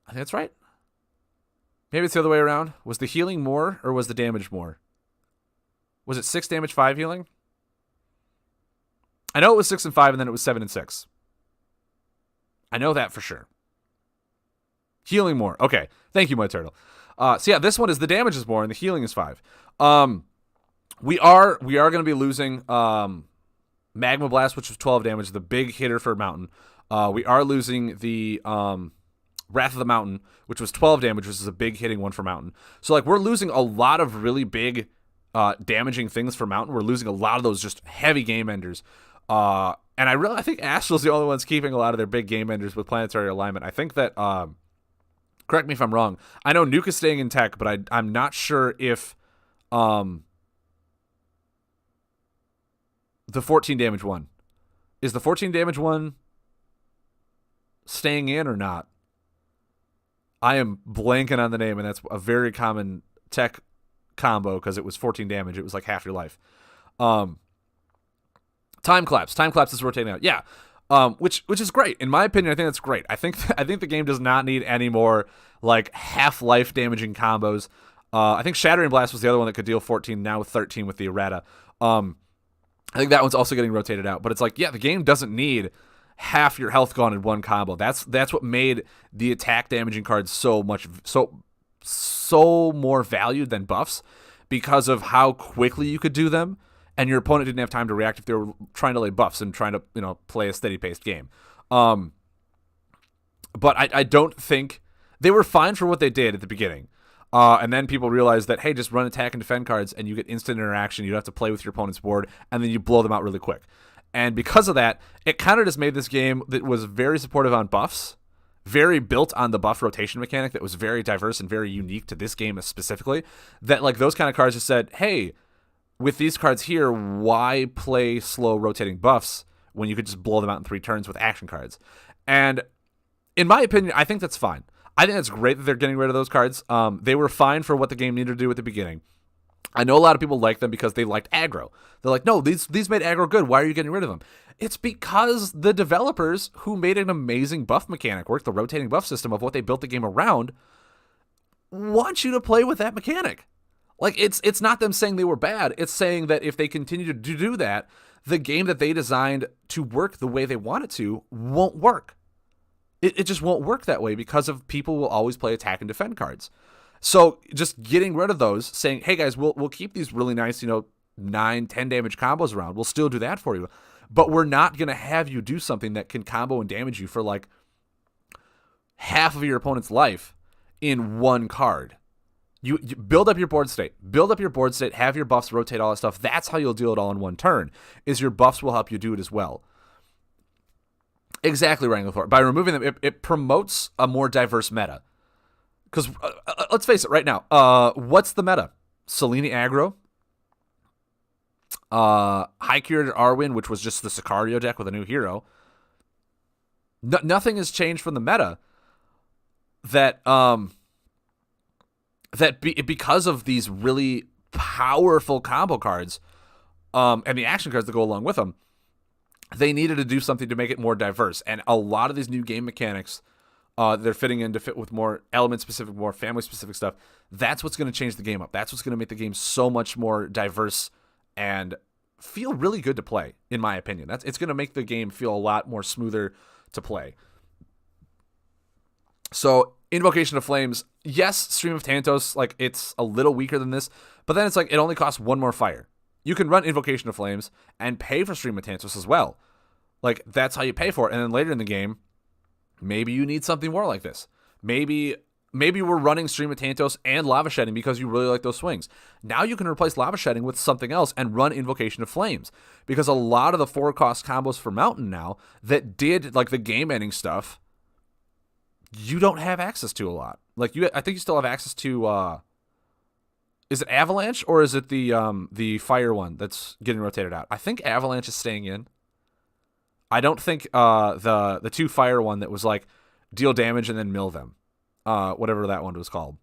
I think that's right. Maybe it's the other way around. Was the healing more or was the damage more? Was it 6 damage, 5 healing? I know it was 6 and 5, and then it was 7 and 6. I know that for sure. Healing more. Okay. Thank you, my turtle. So yeah, this one is the damage is more and the healing is 5. We are going to be losing Magma Blast, which was 12 damage, the big hitter for Mountain. We are losing the Wrath of the Mountain, which was 12 damage, which is a big hitting one for Mountain. So like we're losing a lot of really big damaging things for Mountain. We're losing a lot of those just heavy game enders. And I think Astral's the only ones keeping a lot of their big game enders with planetary alignment. I think that correct me if I'm wrong. I know Nuke is staying in tech, but I'm not sure if the 14 damage one. Is the 14 damage one staying in or not? I am blanking on the name, and that's a very common tech combo because it was 14 damage. It was like half your life. Time Collapse. Time Collapse is rotating out. Yeah. Which is great. In my opinion, I think that's great. I think the game does not need any more like half-life damaging combos. I think Shattering Blast was the other one that could deal 14, now with 13 with the errata. I think that one's also getting rotated out. But it's like, yeah, the game doesn't need half your health gone in one combo. That's what made the attack damaging cards so more valued than buffs, because of how quickly you could do them, and your opponent didn't have time to react if they were trying to lay buffs and trying to play a steady paced game. But I don't think they were fine for what they did at the beginning. And then people realized that, hey, just run attack and defend cards and you get instant interaction. You don't have to play with your opponent's board, and then you blow them out really quick. And because of that, it kind of just made this game that was very supportive on buffs, very built on the buff rotation mechanic that was very diverse and very unique to this game specifically, that like those kind of cards just said, hey, with these cards here, why play slow rotating buffs when you could just blow them out in 3 turns with action cards? And in my opinion, I think that's fine. I think that's great that they're getting rid of those cards. They were fine for what the game needed to do at the beginning. I know a lot of people like them because they liked aggro. They're like, no, these made aggro good. Why are you getting rid of them? It's because the developers who made an amazing buff mechanic work, the rotating buff system of what they built the game around, want you to play with that mechanic. Like, it's not them saying they were bad. It's saying that if they continue to do that, the game that they designed to work the way they want it to won't work. It just won't work that way because of people will always play attack and defend cards. So just getting rid of those, saying, hey guys, we'll keep these really nice, 9, 10 damage combos around. We'll still do that for you. But we're not going to have you do something that can combo and damage you for like half of your opponent's life in one card. You build up your board state. Have your buffs rotate, all that stuff. That's how you'll deal it all in one turn, is your buffs will help you do it as well. Exactly, Wranglethor. By removing them, it promotes a more diverse meta. Because let's face it right now, what's the meta? Selene aggro, high curated Arwen, which was just the Sicario deck with a new hero. Nothing has changed from the meta because of these really powerful combo cards and the action cards that go along with them, they needed to do something to make it more diverse. And a lot of these new game mechanics they're fitting in to fit with more element-specific, more family-specific stuff. That's what's going to change the game up. That's what's going to make the game so much more diverse and feel really good to play, in my opinion. It's going to make the game feel a lot more smoother to play. So, Invocation of Flames, yes, Stream of Tantos, like, it's a little weaker than this, but then it's like, it only costs one more fire. You can run Invocation of Flames and pay for Stream of Tantos as well. Like, that's how you pay for it. And then later in the game, maybe you need something more like this. Maybe we're running Stream of Tantos and Lava Shedding because you really like those swings. Now you can replace Lava Shedding with something else and run Invocation of Flames. Because a lot of the 4-cost combos for Mountain now that did, like, the game-ending stuff, you don't have access to a lot. Like, I think you still have access to, is it Avalanche or is it the Fire one that's getting rotated out? I think Avalanche is staying in. I don't think the 2 Fire one that was like deal damage and then mill them, whatever that one was called.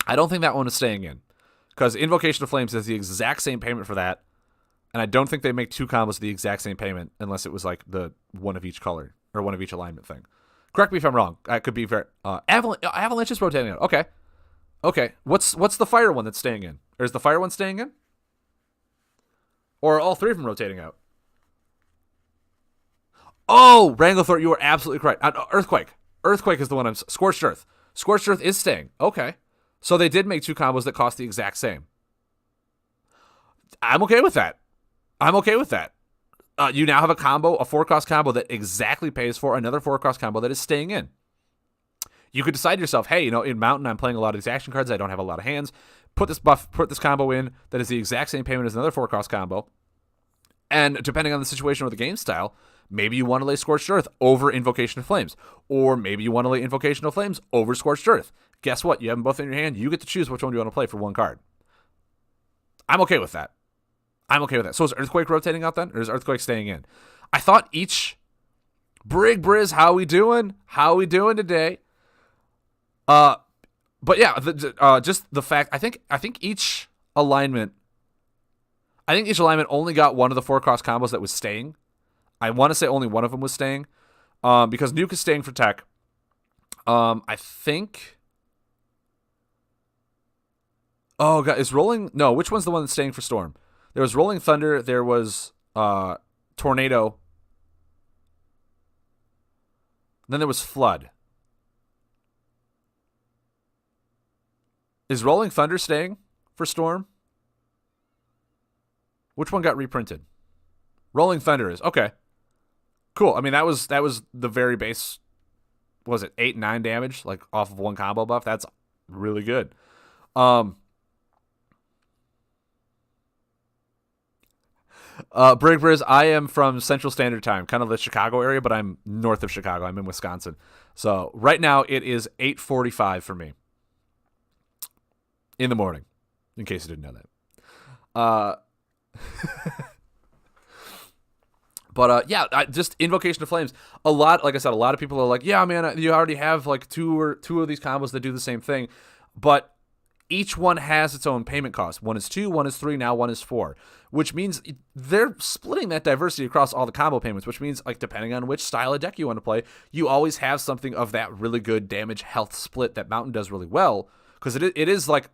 I don't think that one is staying in because Invocation of Flames has the exact same payment for that, and I don't think they make 2 combos the exact same payment unless it was like the one of each color or one of each alignment thing. Correct me if I'm wrong. I could be very Avalanche is rotating out. Okay. What's the Fire one that's staying in? Or is the Fire one staying in? Or are all 3 of them rotating out? Oh, Wranglethorpe, you are absolutely correct. Earthquake. Earthquake is the one Scorched Earth. Scorched Earth is staying. Okay. So they did make 2 combos that cost the exact same. I'm okay with that. You now have a combo, a 4-cost combo that exactly pays for another 4-cost combo that is staying in. You could decide to yourself, hey, in Mountain, I'm playing a lot of these action cards. I don't have a lot of hands. Put this combo in that is the exact same payment as another 4-cost combo. And depending on the situation or the game style, maybe you want to lay Scorched Earth over Invocation of Flames. Or maybe you want to lay Invocation of Flames over Scorched Earth. Guess what? You have them both in your hand. You get to choose which one you want to play for 1 card. I'm okay with that. So is Earthquake rotating out then? Or is Earthquake staying in? I thought each... Brig Briz, how we doing? Today? But yeah, just the fact... I think each alignment only got one of the 4-cost combos that was staying. I want to say only one of them was staying. Because Nuke is staying for tech. I think... Oh, God, is Rolling... No, which one's the one that's staying for Storm? There was Rolling Thunder. There was Tornado. Then there was Flood. Is Rolling Thunder staying for Storm? Which one got reprinted? Rolling Thunder is. Okay. Cool. I mean, that was the very base, was it 8-9 damage, like off of 1 combo buff? That's really good. Brig Briz, I am from Central Standard Time, kind of the Chicago area, but I'm north of Chicago. I'm in Wisconsin. So right now it is 8:45 for me in the morning, in case you didn't know that. But yeah, just Invocation of Flames. Like I said, a lot of people are like, yeah, man, you already have like two of these combos that do the same thing. But each one has its own payment cost. One is 2, one is 3, now one is 4. Which means they're splitting that diversity across all the combo payments, which means, like, depending on which style of deck you want to play, you always have something of that really good damage health split that Mountain does really well. Because it is like,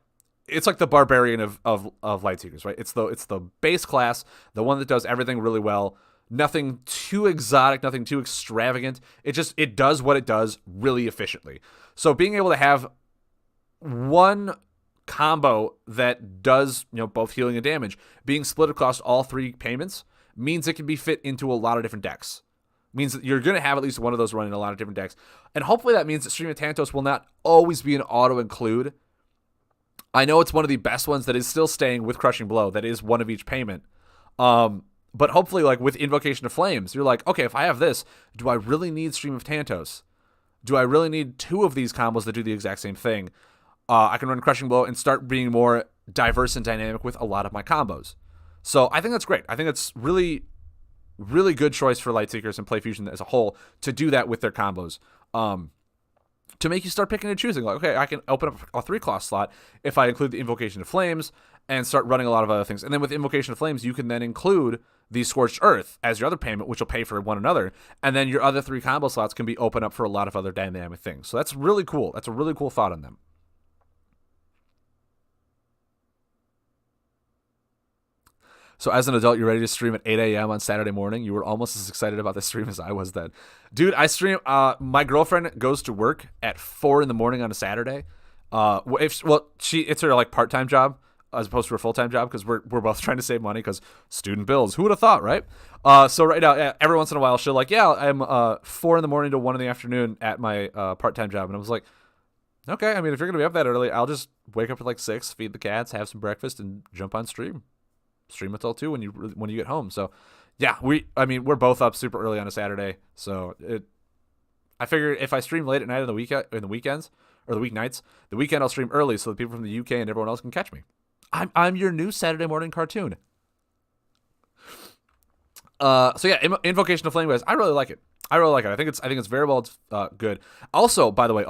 it's like the Barbarian of Lightseekers, right? It's the base class, the one that does everything really well. Nothing too exotic, nothing too extravagant. It does what it does really efficiently. So being able to have one combo that does, both healing and damage being split across all 3 payments means it can be fit into a lot of different decks. Means that you're going to have at least one of those running a lot of different decks. And hopefully that means that Stream of Tantos will not always be an auto-include. I know it's one of the best ones that is still staying with Crushing Blow. That is one of each payment. But hopefully, like with Invocation of Flames, you're like, okay, if I have this, do I really need Stream of Tantos? Do I really need 2 of these combos that do the exact same thing? I can run Crushing Blow and start being more diverse and dynamic with a lot of my combos. So I think that's great. I think it's really, really good choice for Lightseekers and Play Fusion as a whole to do that with their combos. To make you start picking and choosing. Like, okay, I can open up a 3-claw slot if I include the Invocation of Flames and start running a lot of other things. And then with Invocation of Flames, you can then include the Scorched Earth as your other payment, which will pay for one another. And then your other 3 combo slots can be open up for a lot of other dynamic things. So that's really cool. That's a really cool thought on them. So as an adult, you're ready to stream at 8 a.m. on Saturday morning. You were almost as excited about the stream as I was then. Dude, I stream, my girlfriend goes to work at 4 in the morning on a Saturday. It's her like part-time job as opposed to her full-time job because we're both trying to save money because student bills. Who would have thought, right? So right now, every once in a while, she'll like, yeah, I'm 4 in the morning to 1 in the afternoon at my part-time job. And I was like, okay, I mean, if you're going to be up that early, I'll just wake up at like 6, feed the cats, have some breakfast, and jump on stream until 2 when you get home. So yeah, we're both up super early on a Saturday. So I figure if I stream late at night on the weekends or the weeknights, the weekend I'll stream early so the people from the UK and everyone else can catch me. I'm your new Saturday morning cartoon. So yeah, Invocation of Flame guys, I really like it. I think it's very well good. Also, by the way,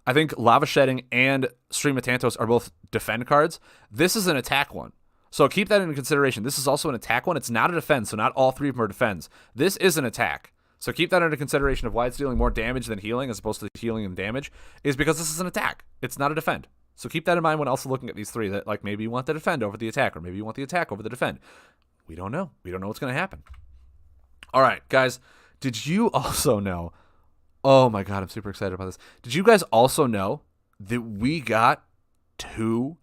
I think Lava Shedding and Stream of Tantos are both defend cards. This is an attack one. So keep that into consideration. This is also an attack one. It's not a defense, so not all 3 of them are defends. This is an attack. So keep that into consideration of why it's dealing more damage than healing as opposed to healing and damage is because this is an attack. It's not a defend. So keep that in mind when also looking at these 3 that like maybe you want the defend over the attack or maybe you want the attack over the defend. We don't know. We don't know what's going to happen. All right, guys, did you also know? Oh my God, I'm super excited about this. Did you guys also know that we got 2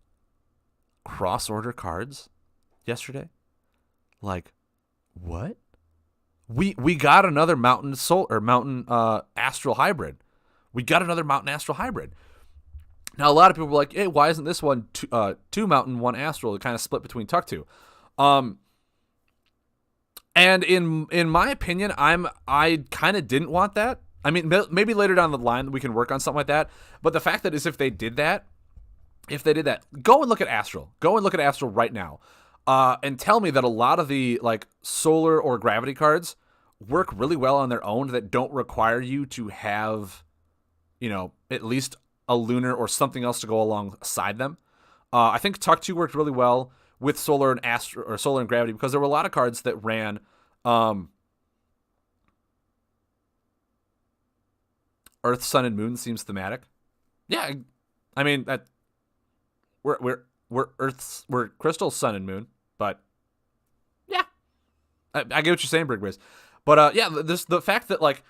cross-order cards yesterday? Like, what? We got another Mountain Astral hybrid. We got another Mountain Astral hybrid. Now, a lot of people were like, hey, why isn't this one 2 Mountain, 1 Astral? It kind of split between Tuck 2. And in my opinion, I kind of didn't want that. I mean, maybe later down the line we can work on something like that. But the fact that is if they did that, go and look at Astral. Go and look at Astral right now. And tell me that a lot of the like solar or gravity cards work really well on their own that don't require you to have, at least a lunar or something else to go alongside them. I think Tuck 2 worked really well with solar and Astral or solar and gravity because there were a lot of cards that ran Earth, Sun, and Moon seems thematic. Yeah, I mean that. We're Crystal, Sun, and Moon, but yeah, I get what you're saying, Brigwiz. But yeah, the fact that like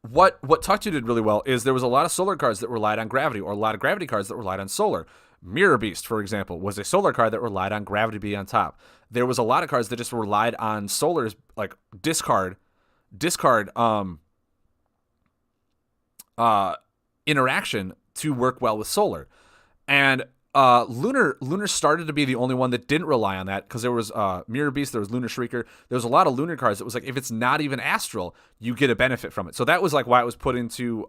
what Tuck 2 did really well is there was a lot of solar cards that relied on gravity, or a lot of gravity cards that relied on solar. Mirror Beast, for example, was a solar card that relied on gravity being on top. There was a lot of cards that just relied on solar's like discard interaction to work well with solar. And Lunar started to be the only one that didn't rely on that because there was Mirror Beast, there was Lunar Shrieker. There was a lot of Lunar cards that was like, if it's not even Astral, you get a benefit from it. So that was like why it was put into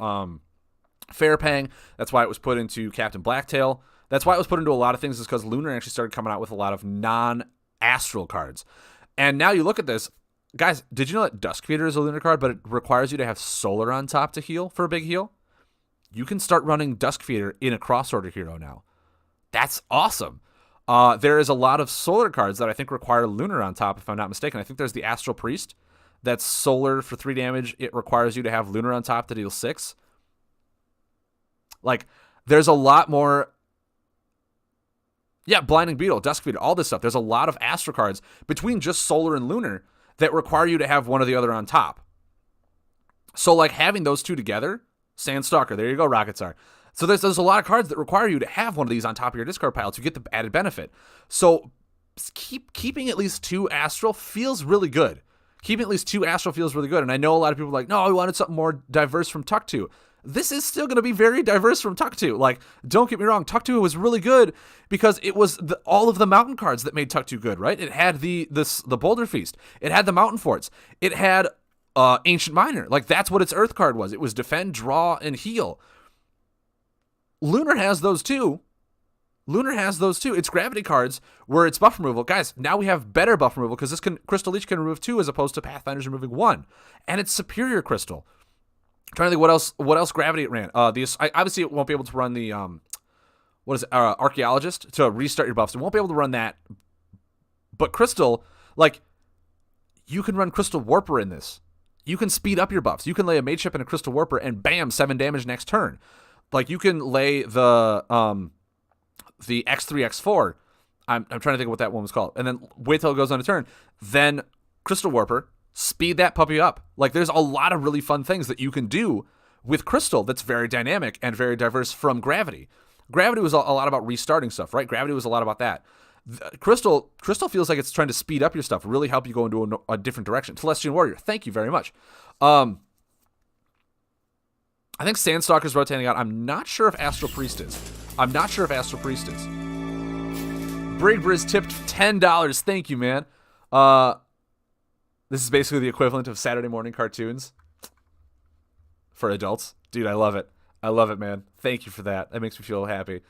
Fairpang. That's why it was put into Captain Blacktail. That's why it was put into a lot of things is because Lunar actually started coming out with a lot of non-Astral cards. And now you look at this. Guys, did you know that Dusk Feeder is a Lunar card, but it requires you to have Solar on top to heal for a big heal? You can start running Dusk Feeder in a cross-order hero now. That's awesome. There is a lot of solar cards that I think require Lunar on top, if I'm not mistaken. I think there's the Astral Priest. That's solar for 3 damage. It requires you to have Lunar on top to deal 6. Like, there's a lot more... Yeah, Blinding Beetle, Dusk Feeder, all this stuff. There's a lot of Astral cards between just solar and Lunar that require you to have one or the other on top. So, like, having those 2 together... Sandstalker, there you go, Rocket Star. So there's a lot of cards that require you to have one of these on top of your discard pile to get the added benefit. So keeping at least 2 Astral feels really good. Keeping at least 2 Astral feels really good. And I know a lot of people are like, no, I wanted something more diverse from Tuck 2. This is still going to be very diverse from Tuck 2. Like, don't get me wrong, Tuck 2 was really good because it was all of the mountain cards that made Tuck 2 good, right? It had the Boulder Feast. It had the Mountain Forts. It had Ancient Miner. Like, that's what its Earth card was. It was defend, draw, and heal. Lunar has those too. Lunar has those too. It's gravity cards where it's buff removal. Guys, now we have better buff removal because Crystal Leech can remove 2 as opposed to Pathfinder's removing 1. And it's superior crystal. I'm trying to think what else gravity it ran. Obviously it won't be able to run the Archaeologist to restart your buffs. It won't be able to run that. But crystal, like, you can run Crystal Warper in this. You can speed up your buffs. You can lay a Mage Ship and a Crystal Warper and bam, 7 damage next turn. Like, you can lay the X3, X4. I'm trying to think of what that one was called. And then wait till it goes on a turn. Then Crystal Warper, speed that puppy up. Like, there's a lot of really fun things that you can do with Crystal that's very dynamic and very diverse from Gravity. Gravity was a lot about restarting stuff, right? Gravity was a lot about that. Crystal feels like it's trying to speed up your stuff, really help you go into a different direction. Celestian Warrior, thank you very much. I think Sandstalker's rotating out. I'm not sure if Astral Priest is. Brig Briz tipped $10. Thank you, man. This is basically the equivalent of Saturday morning cartoons for adults. Dude, I love it. I love it, man. Thank you for that. That makes me feel happy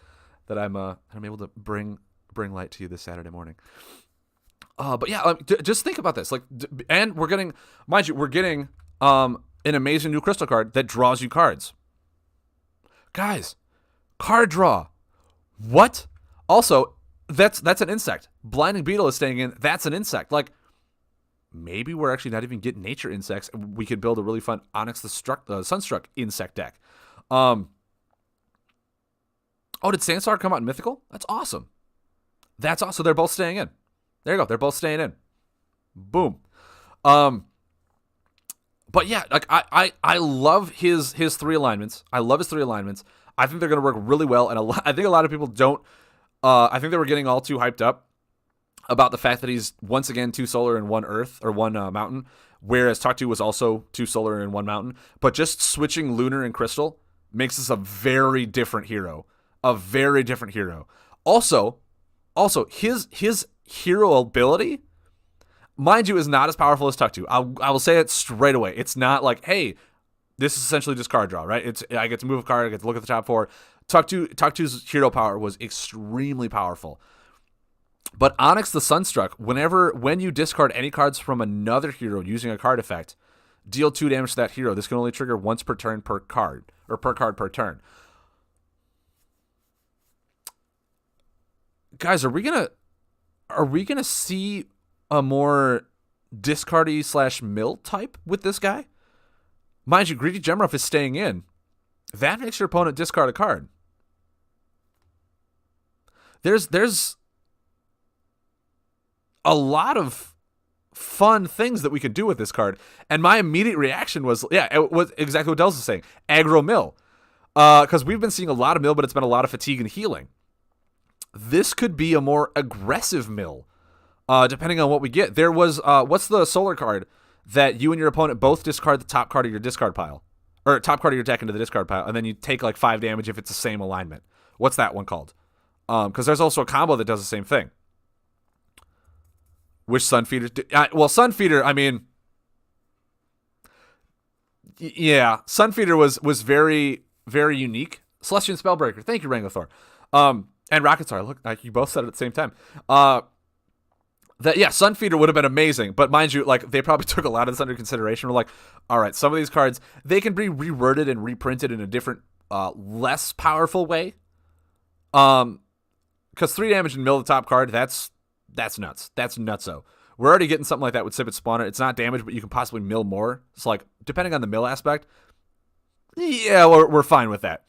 that I'm able to bring light to you this Saturday morning. But yeah, just think about this. Like, and we're getting, mind you, an amazing new crystal card that draws you cards. Guys, card draw. What? Also, that's an insect. Blinding Beetle is staying in. That's an insect. Like, maybe we're actually not even getting nature insects. We could build a really fun Onyx the Sunstruck insect deck. Oh, did Sandstar come out in Mythical? That's awesome. That's awesome. They're both staying in. There you go. They're both staying in. Boom. But yeah, like I love his 3 alignments. I think they're going to work really well. And I think a lot of people don't. I think they were getting all too hyped up about the fact that he's once again 2 solar and 1 earth or 1 mountain, whereas Talk 2 was also 2 solar and 1 mountain. But just switching lunar and crystal makes this a very different hero. Also, his hero ability, mind you, is not as powerful as Tuck 2. I will say it straight away. It's not like, hey, this is essentially just card draw, right? I get to move a card, I get to look at the top 4. Tuck 2's hero power was extremely powerful. But Onyx the Sunstruck, when you discard any cards from another hero using a card effect, deal 2 damage to that hero. This can only trigger once per turn per card, or per card per turn. Guys, are we gonna see a more discardy / mill type with this guy? Mind you, Greedy Gemruff is staying in. That makes your opponent discard a card. There's a lot of fun things that we could do with this card, and my immediate reaction was, yeah, it was exactly what Dels is saying, aggro mill, because we've been seeing a lot of mill, but it's been a lot of fatigue and healing. This could be a more aggressive mill, depending on what we get. There was, what's the solar card that you and your opponent both discard the top card of your discard pile, or top card of your deck into the discard pile, and then you take like 5 damage if it's the same alignment. What's that one called? Because there's also a combo that does the same thing. Which Sunfeeder? Well, Sunfeeder, I mean, yeah, Sunfeeder was very, very unique. Celestian Spellbreaker, thank you, Rangothor. And Rocket Star, look, you both said it at the same time. Sunfeeder would have been amazing, but mind you, like, they probably took a lot of this under consideration. We're like, all right, some of these cards, they can be reworded and reprinted in a different, less powerful way. Because 3 damage and mill the top card, that's nuts. That's nutso. We're already getting something like that with Sipit Spawner. It's not damage, but you can possibly mill more. It's like, depending on the mill aspect, yeah, we're fine with that.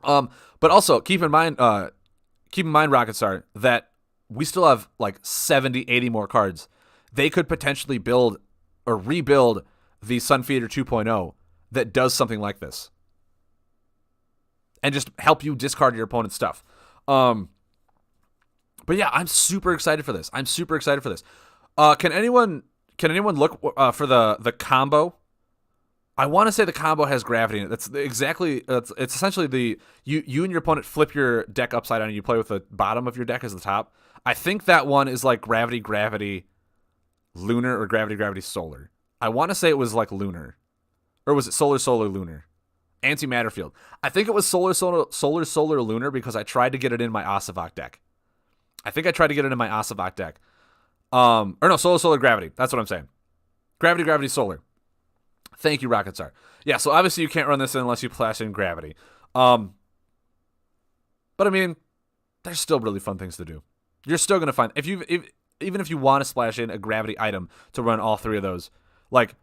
But also keep in mind, Rocket Star, that we still have like 70, 80 more cards. They could potentially build or rebuild the Sunfeeder 2.0 that does something like this, and just help you discard your opponent's stuff. But yeah, I'm super excited for this. Can anyone look for the combo? I want to say the combo has gravity in it. It's essentially you and your opponent flip your deck upside down and you play with the bottom of your deck as the top. I think that one is like gravity, lunar, or gravity, solar. I want to say it was like lunar. Or was it solar, lunar? Antimatter Field. I think it was Solar, Lunar because I tried to get it in my Asavak deck. Or no, Solar, Gravity. That's what I'm saying. Gravity, Solar. Thank you, Rocket Star. Yeah, so obviously you can't run this unless you flash in Gravity. But I mean, there's still really fun things to do. You're still going to find, even if you want to splash in a Gravity item to run all three of those, like,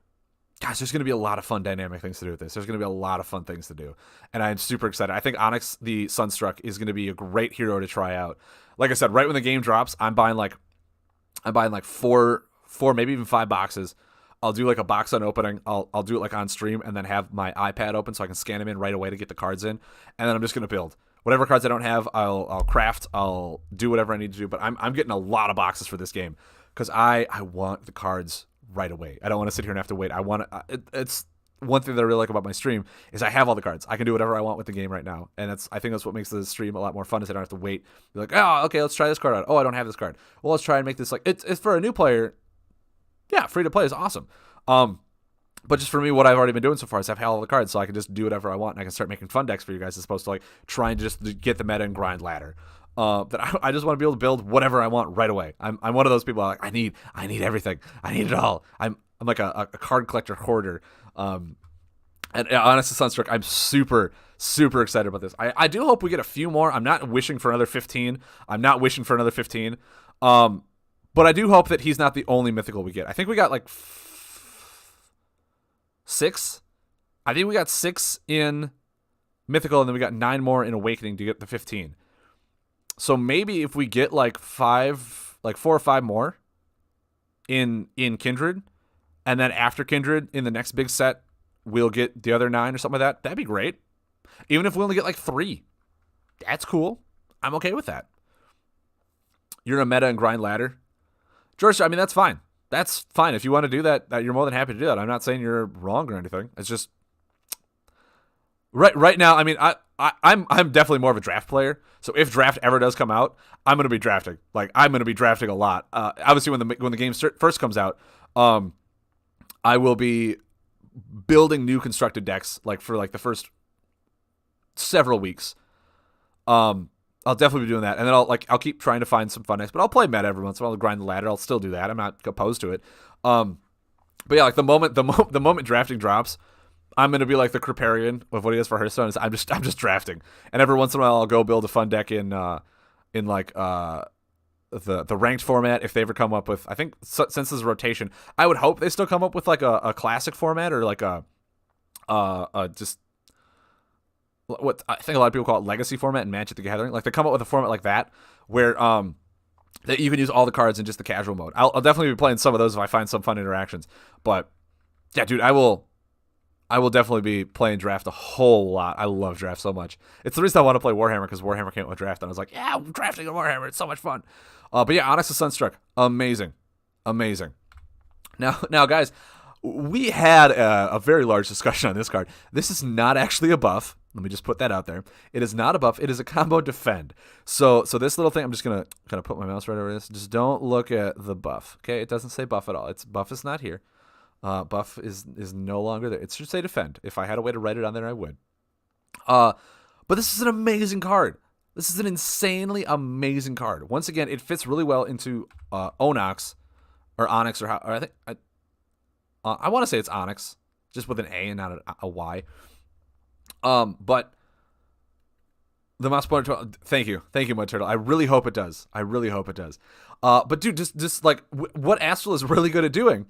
gosh, there's going to be a lot of fun dynamic things to do with this. There's going to be a lot of fun things to do. And I'm super excited. I think Onyx the Sunstruck is going to be a great hero to try out. Like I said, right when the game drops, I'm buying like four, maybe even 5 boxes. I'll do like a box unopening. I'll do it like on stream and then have my iPad open so I can scan them in right away to get the cards in. And then I'm just going to build. Whatever cards I don't have, I'll craft. I'll do whatever I need to do. But I'm getting a lot of boxes for this game because I want the cards right away. I don't want to sit here and have to wait. It's one thing that I really like about my stream is I have all the cards. I can do whatever I want with the game right now. And I think that's what makes the stream a lot more fun is I don't have to wait. Be like, oh, okay, let's try this card out. Oh, I don't have this card. Well, let's try and make this like, it's for a new player. Yeah, free to play is awesome. But just for me, what I've already been doing so far is I've had all the cards, so I can just do whatever I want, and I can start making fun decks for you guys as opposed to like trying to just get the meta and grind ladder. I just want to be able to build whatever I want right away. I'm one of those people like I need everything. I need it all. I'm like a card collector hoarder. And honestly, Sunstruck, I'm super excited about this. I do hope we get a few more. I'm not wishing for another 15. But I do hope that he's not the only mythical we get. I think we got like 6. I think we got 6 in mythical, and then we got 9 more in awakening to get the 15. So maybe if we get like 4 or 5 more in Kindred, and then after Kindred in the next big set, we'll get the other 9 or something like that. That'd be great. Even if we only get like 3, that's cool. I'm okay with that. You're a meta and grind ladder, George. I mean, that's fine. That's fine. If you want to do that, you're more than happy to do that. I'm not saying you're wrong or anything. It's just right now. I mean, I'm definitely more of a draft player. So if draft ever does come out, I'm going to be drafting. Like I'm going to be drafting a lot. Obviously, when the game first comes out, I will be building new constructed decks like for like the first several weeks. I'll definitely be doing that, and then I'll keep trying to find some fun decks, but I'll play meta every once in a while. I'll grind the ladder. I'll still do that. I'm not opposed to it. But yeah, like the moment drafting drops, I'm gonna be like the Kriparian with what he does for Hearthstone. I'm just drafting, and every once in a while I'll go build a fun deck in like the ranked format if they ever come up with. I think since this is rotation, I would hope they still come up with like a classic format or like a just. What I think a lot of people call it legacy format in Magic the Gathering. Like they come up with a format like that where that you can use all the cards in just the casual mode. I'll definitely be playing some of those if I find some fun interactions. But yeah, dude, I will definitely be playing draft a whole lot. I love draft so much. It's the reason I want to play Warhammer because Warhammer came out with draft, and I was like, yeah, I'm drafting a Warhammer. It's so much fun. But yeah, Onyx the Sunstruck, amazing. Now, guys, we had a very large discussion on this card. This is not actually a buff. Let me just put that out there. It is not a buff. It is a combo defend. So this little thing, I'm just gonna kind of put my mouse right over this. Just don't look at the buff. Okay, it doesn't say buff at all. Buff is not here. Buff is no longer there. It should say defend. If I had a way to write it on there, I would. But this is an amazing card. This is an insanely amazing card. Once again, it fits really well into Onyx, or I think I want to say it's Onyx, just with an A and not a Y. But the mouse pointer. Thank you, Mud Turtle. I really hope it does. But dude, just like what Astral is really good at doing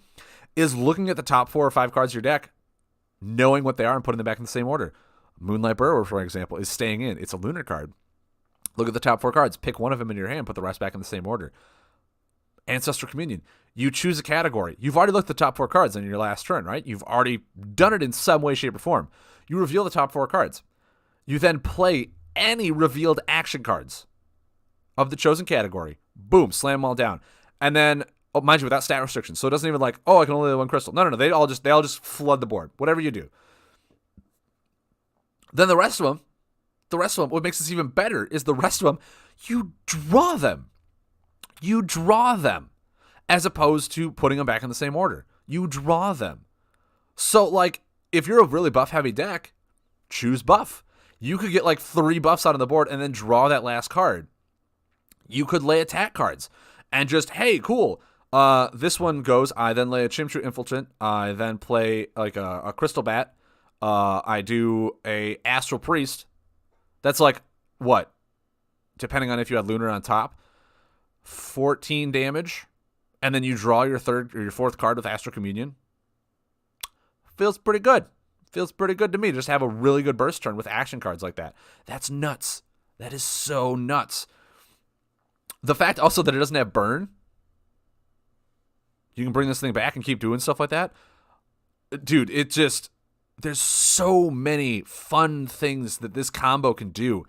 is looking at the top 4 or 5 cards of your deck, knowing what they are and putting them back in the same order. Moonlight Burrower, for example, is staying in. It's a lunar card. Look at the top 4 cards. Pick one of them in your hand. Put the rest back in the same order. Ancestral Communion. You choose a category. You've already looked at the top 4 cards in your last turn, right? You've already done it in some way, shape, or form. You reveal the top 4 cards. You then play any revealed action cards of the chosen category. Boom, slam them all down. And then, oh, mind you, without stat restrictions. So it doesn't even like, oh, I can only have 1 crystal. No. They all just flood the board. Whatever you do. Then the rest of them, what makes this even better is the rest of them, you draw them. As opposed to putting them back in the same order. You draw them. So, like, if you're a really buff-heavy deck, choose buff. You could get like 3 buffs out on the board and then draw that last card. You could lay attack cards and just, hey, cool. This one goes, I then lay a Chimchar Infiltrant. I then play like a Crystal Bat. I do a Astral Priest. That's like, what? Depending on if you had Lunar on top. 14 damage. And then you draw your 3rd or your 4th card with Astral Communion. Feels pretty good. Feels pretty good to me. Just have a really good burst turn with action cards like that. That's nuts. That is so nuts. The fact also that it doesn't have burn. You can bring this thing back and keep doing stuff like that. Dude, it just... There's so many fun things that this combo can do.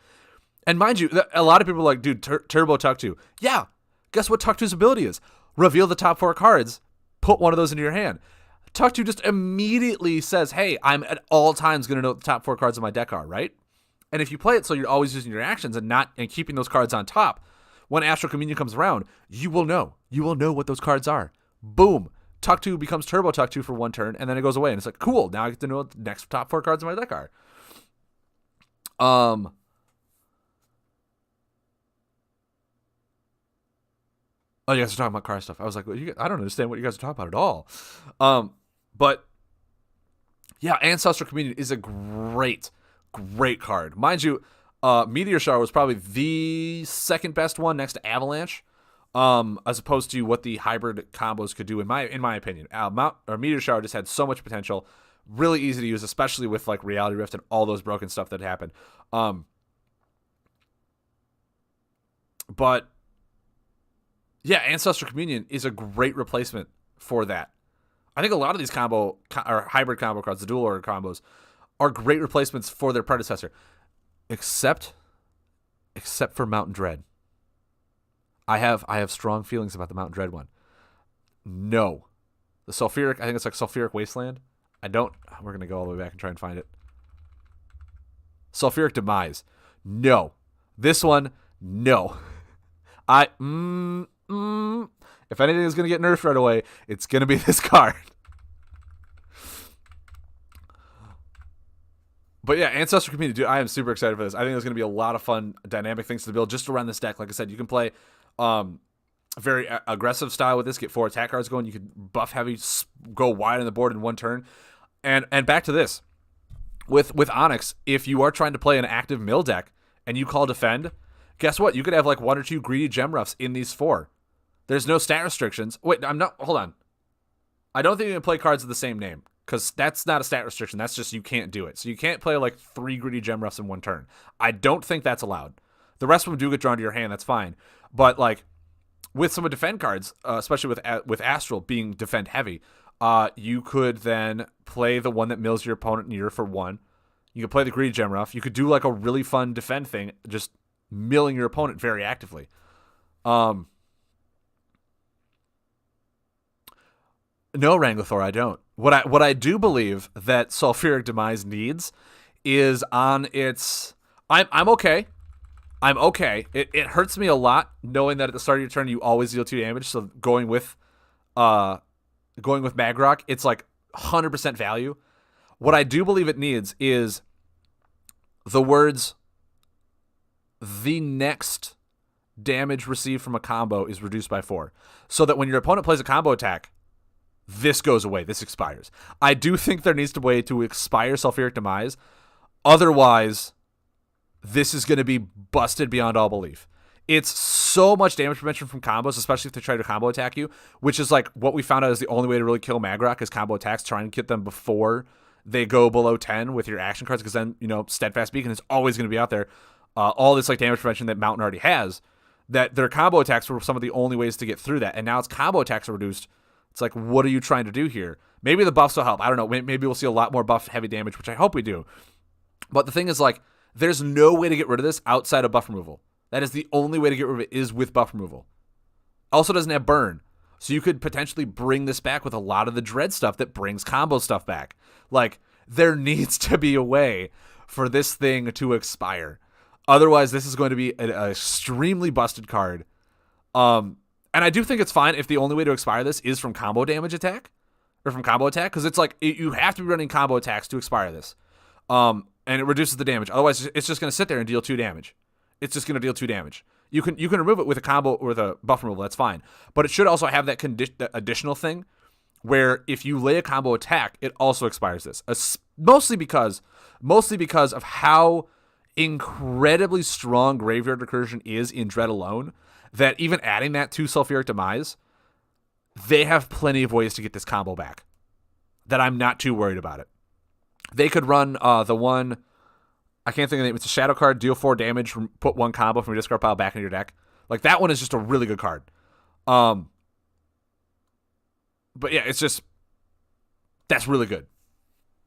And mind you, a lot of people are like, dude, Turbo Tuck-2. Yeah, guess what Tuck-2's ability is? Reveal the top 4 cards, put one of those into your hand. Tuck-2 just immediately says, hey, I'm at all times going to know what the top 4 cards of my deck are, right? And if you play it so you're always using your actions and keeping those cards on top, when Astral Communion comes around, you will know. You will know what those cards are. Boom. Tuck-2 becomes Turbo Tuck-2 for 1 turn, and then it goes away. And it's like, cool, now I get to know what the next top 4 cards of my deck are. Oh, you guys are talking about card stuff. I was like, I don't understand what you guys are talking about at all. But, yeah, Ancestral Communion is a great card. Mind you, Meteor Shower was probably the 2nd best one next to Avalanche. As opposed to what the hybrid combos could do, in my opinion. Meteor Shower just had so much potential, really easy to use, especially with like Reality Rift and all those broken stuff that happened. But yeah, Ancestral Communion is a great replacement for that. I think a lot of these hybrid combo cards, the dual order combos, are great replacements for their predecessor, except for Mountain Dread. I have strong feelings about the Mountain Dread one. No. The Sulfuric, I think it's like Sulfuric Wasteland. We're going to go all the way back and try and find it. Sulfuric Demise. No. This one, no. If anything is going to get nerfed right away, it's going to be this card. But yeah, Ancestral Community, dude, I am super excited for this. I think there's going to be a lot of fun, dynamic things to build just around this deck. Like I said, you can play very aggressive style with this, get 4 attack cards going. You could buff heavy, go wide on the board in 1 turn. And back to this. With Onyx, if you are trying to play an active mill deck and you call defend, guess what? You could have like 1 or 2 greedy gem roughs in these 4. There's no stat restrictions. Wait, hold on. I don't think you can play cards of the same name, because that's not a stat restriction. That's just you can't do it. So you can't play like 3 greedy gem roughs in 1 turn. I don't think that's allowed. The rest of them do get drawn to your hand. That's fine. But like with some of defend cards, especially with Astral being defend heavy, you could then play the one that mills your opponent near for 1. You could play the greedy gem rough. You could do like a really fun defend thing, just milling your opponent very actively. No, Wrangler, I don't. What I do believe that Sulfuric Demise needs is on its... I'm okay. I'm okay. It hurts me a lot knowing that at the start of your turn you always deal 2 damage. So going with Magrock, it's like 100% value. What I do believe it needs is the words, the next damage received from a combo is reduced by 4. So that when your opponent plays a combo attack, this goes away. This expires. I do think there needs to be a way to expire Sulfuric Demise. Otherwise, this is going to be busted beyond all belief. It's so much damage prevention from combos, especially if they try to combo attack you, which is like what we found out is the only way to really kill Magrock is combo attacks, trying to get them before they go below 10 with your action cards, because then, Steadfast Beacon is always going to be out there. All this like damage prevention that Mountain already has, that their combo attacks were some of the only ways to get through that. And now its combo attacks are reduced. It's like, what are you trying to do here? Maybe the buffs will help. I don't know. Maybe we'll see a lot more buff heavy damage, which I hope we do. But the thing is, like, there's no way to get rid of this outside of buff removal. That is the only way to get rid of it, is with buff removal. Also doesn't have burn. So you could potentially bring this back with a lot of the dread stuff that brings combo stuff back. Like, there needs to be a way for this thing to expire. Otherwise, this is going to be an extremely busted card. And I do think it's fine if the only way to expire this is from combo damage attack, or from combo attack, because it's like you have to be running combo attacks to expire this. and it reduces the damage. Otherwise, it's just going to sit there and deal 2 damage. It's just going to deal 2 damage. You can remove it with a combo or with a buff removal. That's fine. But it should also have that additional thing where if you lay a combo attack, it also expires this. Mostly because of how incredibly strong Graveyard Recursion is in Dread alone, that even adding that to Sulfuric Demise, they have plenty of ways to get this combo back. That I'm not too worried about it. They could run the one, I can't think of the name. It's a shadow card, deal 4 damage, put 1 combo from your discard pile back into your deck. Like, that one is just a really good card. But yeah, it's just, that's really good.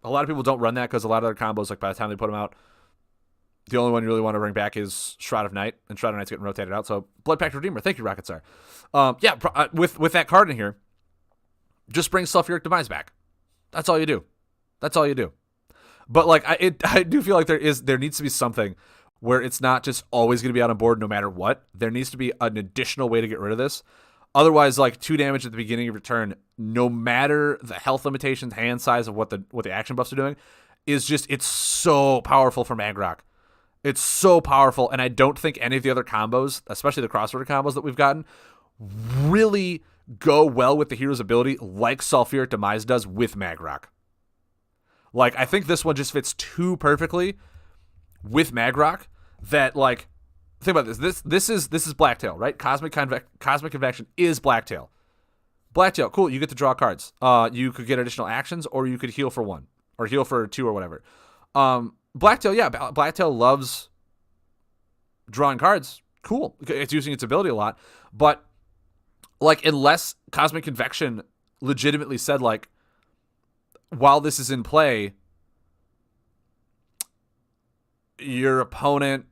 A lot of people don't run that because a lot of their combos, like by the time they put them out, the only one you really want to bring back is Shroud of Night, and Shroud of Night's getting rotated out. So Blood Pact Redeemer, thank you, Rocket Star. With that card in here, just bring Sulfuric Demise back. That's all you do. But like I do feel like there needs to be something where it's not just always going to be out on board no matter what. There needs to be an additional way to get rid of this. Otherwise, like 2 damage at the beginning of your turn, no matter the health limitations, hand size of what the action buffs are doing, it's so powerful for Magrock. It's so powerful, and I don't think any of the other combos, especially the crossover combos that we've gotten, really go well with the hero's ability like Sulfuric Demise does with Magrock. Like, I think this one just fits too perfectly with Magrock that, like, think about this. This is Blacktail, right? Cosmic Convection is Blacktail. Blacktail, cool. You get to draw cards. You could get additional actions, or you could heal for 1, or heal for 2, or whatever. Blacktail, yeah, Blacktail loves drawing cards. Cool. It's using its ability a lot. But, like, unless Cosmic Convection legitimately said, like, while this is in play, your opponent,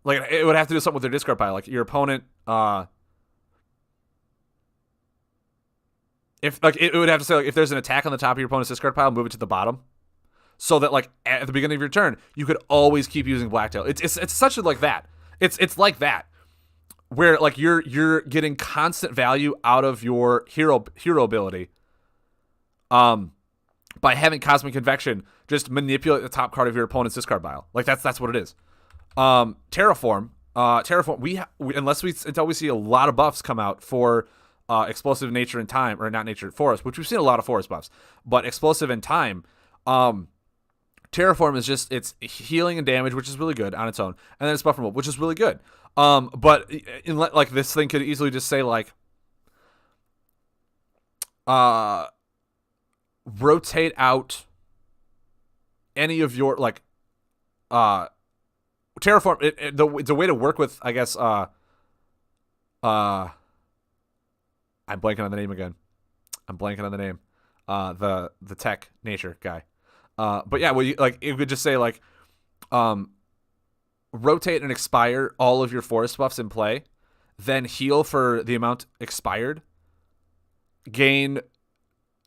like, it would have to do something with their discard pile. Like, your opponent, it would have to say, like, if there's an attack on the top of your opponent's discard pile, move it to the bottom. So that, like, at the beginning of your turn, you could always keep using Blacktail. It's such like that. It's like that, where, like, you're getting constant value out of your hero ability, by having Cosmic Convection just manipulate the top card of your opponent's discard pile. Like, that's what it is. Terraform, until we see a lot of buffs come out for Explosive Nature and Time, or not Nature, Forest, which we've seen a lot of Forest buffs, but Explosive and Time, Terraform is just, it's healing and damage, which is really good on its own, and then it's buff removal, which is really good. But like, this thing could easily just say, like, rotate out any of your, like, Terraform. The way to work with, I guess, I'm blanking on the name again. The tech nature guy. But yeah, well, it could just say, like, rotate and expire all of your forest buffs in play, then heal for the amount expired, gain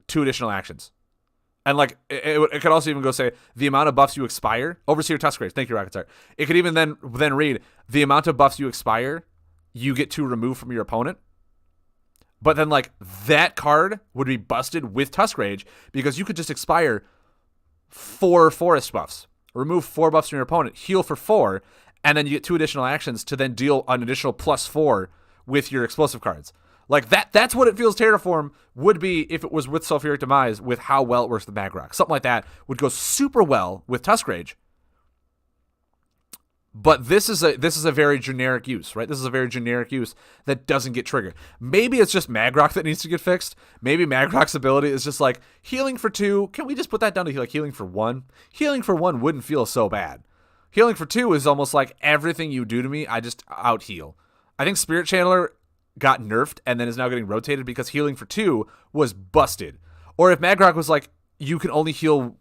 2 additional actions. And, like, it could also even go say the amount of buffs you expire. Overseer Tuskrage, thank you, Rocketstar. It could even then read the amount of buffs you expire, you get to remove from your opponent. But then, like, that card would be busted with Tuskrage because you could just expire 4 forest buffs, remove 4 buffs from your opponent, heal for 4, and then you get 2 additional actions to then deal an additional +4 with your explosive cards. Like, that's what it feels Terraform would be if it was with Sulfuric Demise, with how well it works with Magrock. Something like that would go super well with Tuskrage. But this is a very generic use, right? This is a very generic use that doesn't get triggered. Maybe it's just Magrock that needs to get fixed. Maybe Magrock's ability is just like, healing for 2. Can we just put that down to, like, healing for 1? Healing for 1 wouldn't feel so bad. Healing for 2 is almost like everything you do to me, I just out heal. I think Spirit Channeler got nerfed and then is now getting rotated because healing for 2 was busted. Or if Magrock was like, you can only heal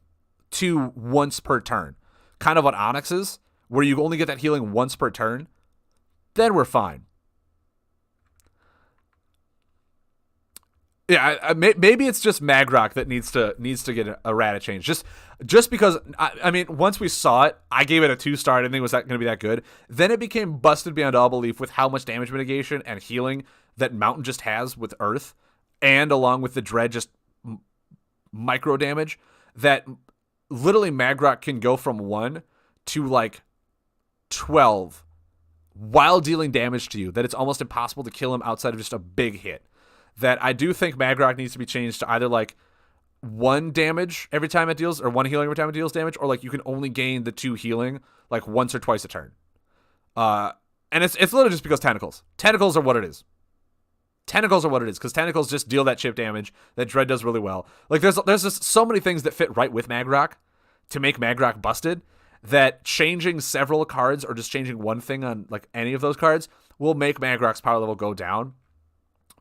2 once per turn, kind of what Onyx is, where you only get that healing once per turn, then we're fine. Yeah, maybe it's just Magrock that needs to get a rata change. Just because, I mean, once we saw it, I gave it a 2-star. I didn't think it was going to be that good. Then it became busted beyond all belief with how much damage mitigation and healing that Mountain just has with Earth, and along with the Dread just micro damage, that literally Magrock can go from 1 to like 12 while dealing damage to you that it's almost impossible to kill him outside of just a big hit. That I do think Magrock needs to be changed to either like 1 damage every time it deals, or 1 healing every time it deals damage, or like you can only gain the 2 healing like once or twice a turn. And it's literally just because tentacles. Tentacles are what it is. Tentacles are what it is, because tentacles just deal that chip damage that Dread does really well. Like there's just so many things that fit right with Magrock to make Magrock busted, that changing several cards or just changing one thing on like any of those cards will make Magrock's power level go down.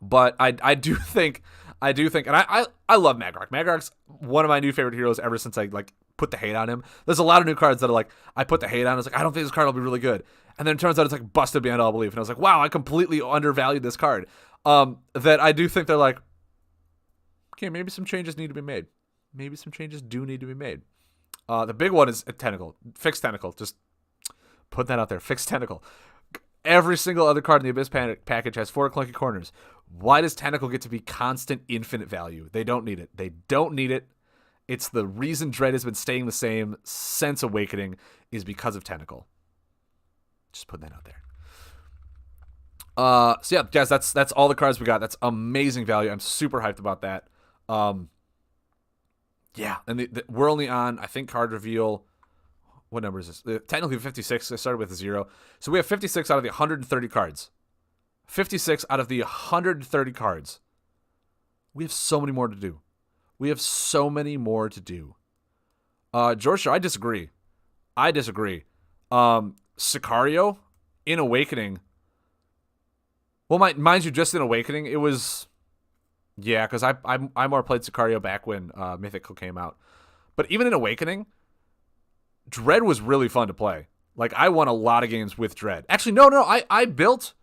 But I do think, and I love Magrock. Magrock's one of my new favorite heroes ever since I like put the hate on him. There's a lot of new cards that are like, I put the hate on. I was like, I don't think this card will be really good. And then it turns out it's like busted beyond all belief. And I was like, wow, I completely undervalued this card. That I do think they're like, okay, maybe some changes need to be made. Maybe some changes do need to be made. The big one is a Tentacle. Fix Tentacle. Just put that out there. Fix Tentacle. Every single other card in the Abyss package has 4 clunky corners. Why does Tentacle get to be constant infinite value? They don't need it. They don't need it. It's the reason Dread has been staying the same since Awakening is because of Tentacle. Just putting that out there. So yeah, guys, that's all the cards we got. That's amazing value. I'm super hyped about that. Yeah, and we're only on, I think, card reveal. What number is this? Technically 56. I started with a 0. So we have 56 out of the 130 cards. 56 out of the 130 cards. We have so many more to do. George Shaw, I disagree. Sicario in Awakening. Well, mind you, just in Awakening, it was... Yeah, because I more played Sicario back when Mythical came out. But even in Awakening, Dread was really fun to play. Like, I won a lot of games with Dread. Actually, no, I built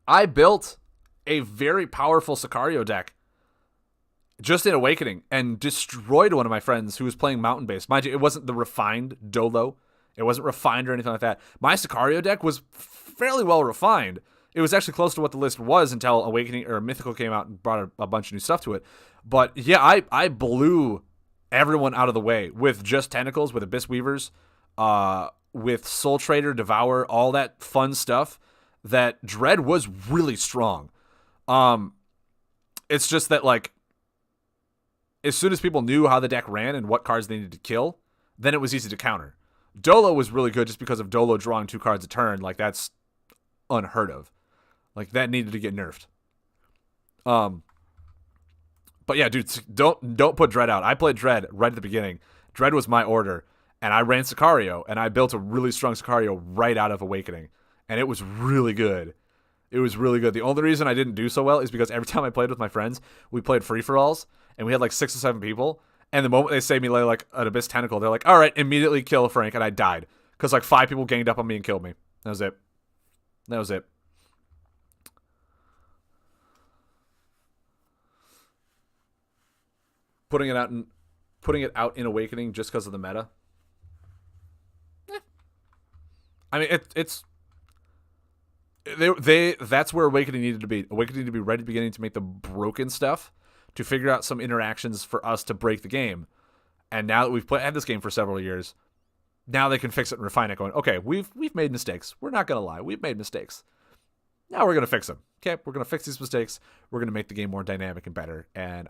a very powerful Sicario deck just in Awakening and destroyed one of my friends who was playing Mountain Base. Mind you, it wasn't the refined Dolo. It wasn't refined or anything like that. My Sicario deck was fairly well refined. It was actually close to what the list was until Awakening or Mythical came out and brought a bunch of new stuff to it. But yeah, I blew everyone out of the way with just Tentacles, with Abyss Weavers, with Soul Trader, Devour, all that fun stuff. That Dread was really strong. It's just that, like, as soon as people knew how the deck ran and what cards they needed to kill, then it was easy to counter. Dolo was really good just because of Dolo drawing 2 cards a turn. Like, that's unheard of. Like, that needed to get nerfed. But yeah, dude, don't put Dread out. I played Dread right at the beginning. Dread was my order, and I ran Sicario, and I built a really strong Sicario right out of Awakening, and it was really good. The only reason I didn't do so well is because every time I played with my friends, we played free-for-alls, and we had like 6 or 7 people, and the moment they say me like an Abyss Tentacle, they're like, all right, immediately kill Frank, and I died. Because like 5 people ganged up on me and killed me. That was it. Putting it out in Awakening just because of the meta. I mean, that's where Awakening needed to be. Awakening needed to be right at the beginning to make the broken stuff, to figure out some interactions for us to break the game. And now that we've had this game for several years, now they can fix it and refine it, going, okay, we've made mistakes. We're not going to lie. We've made mistakes. Now we're going to fix them. Okay, we're going to fix these mistakes. We're going to make the game more dynamic and better. And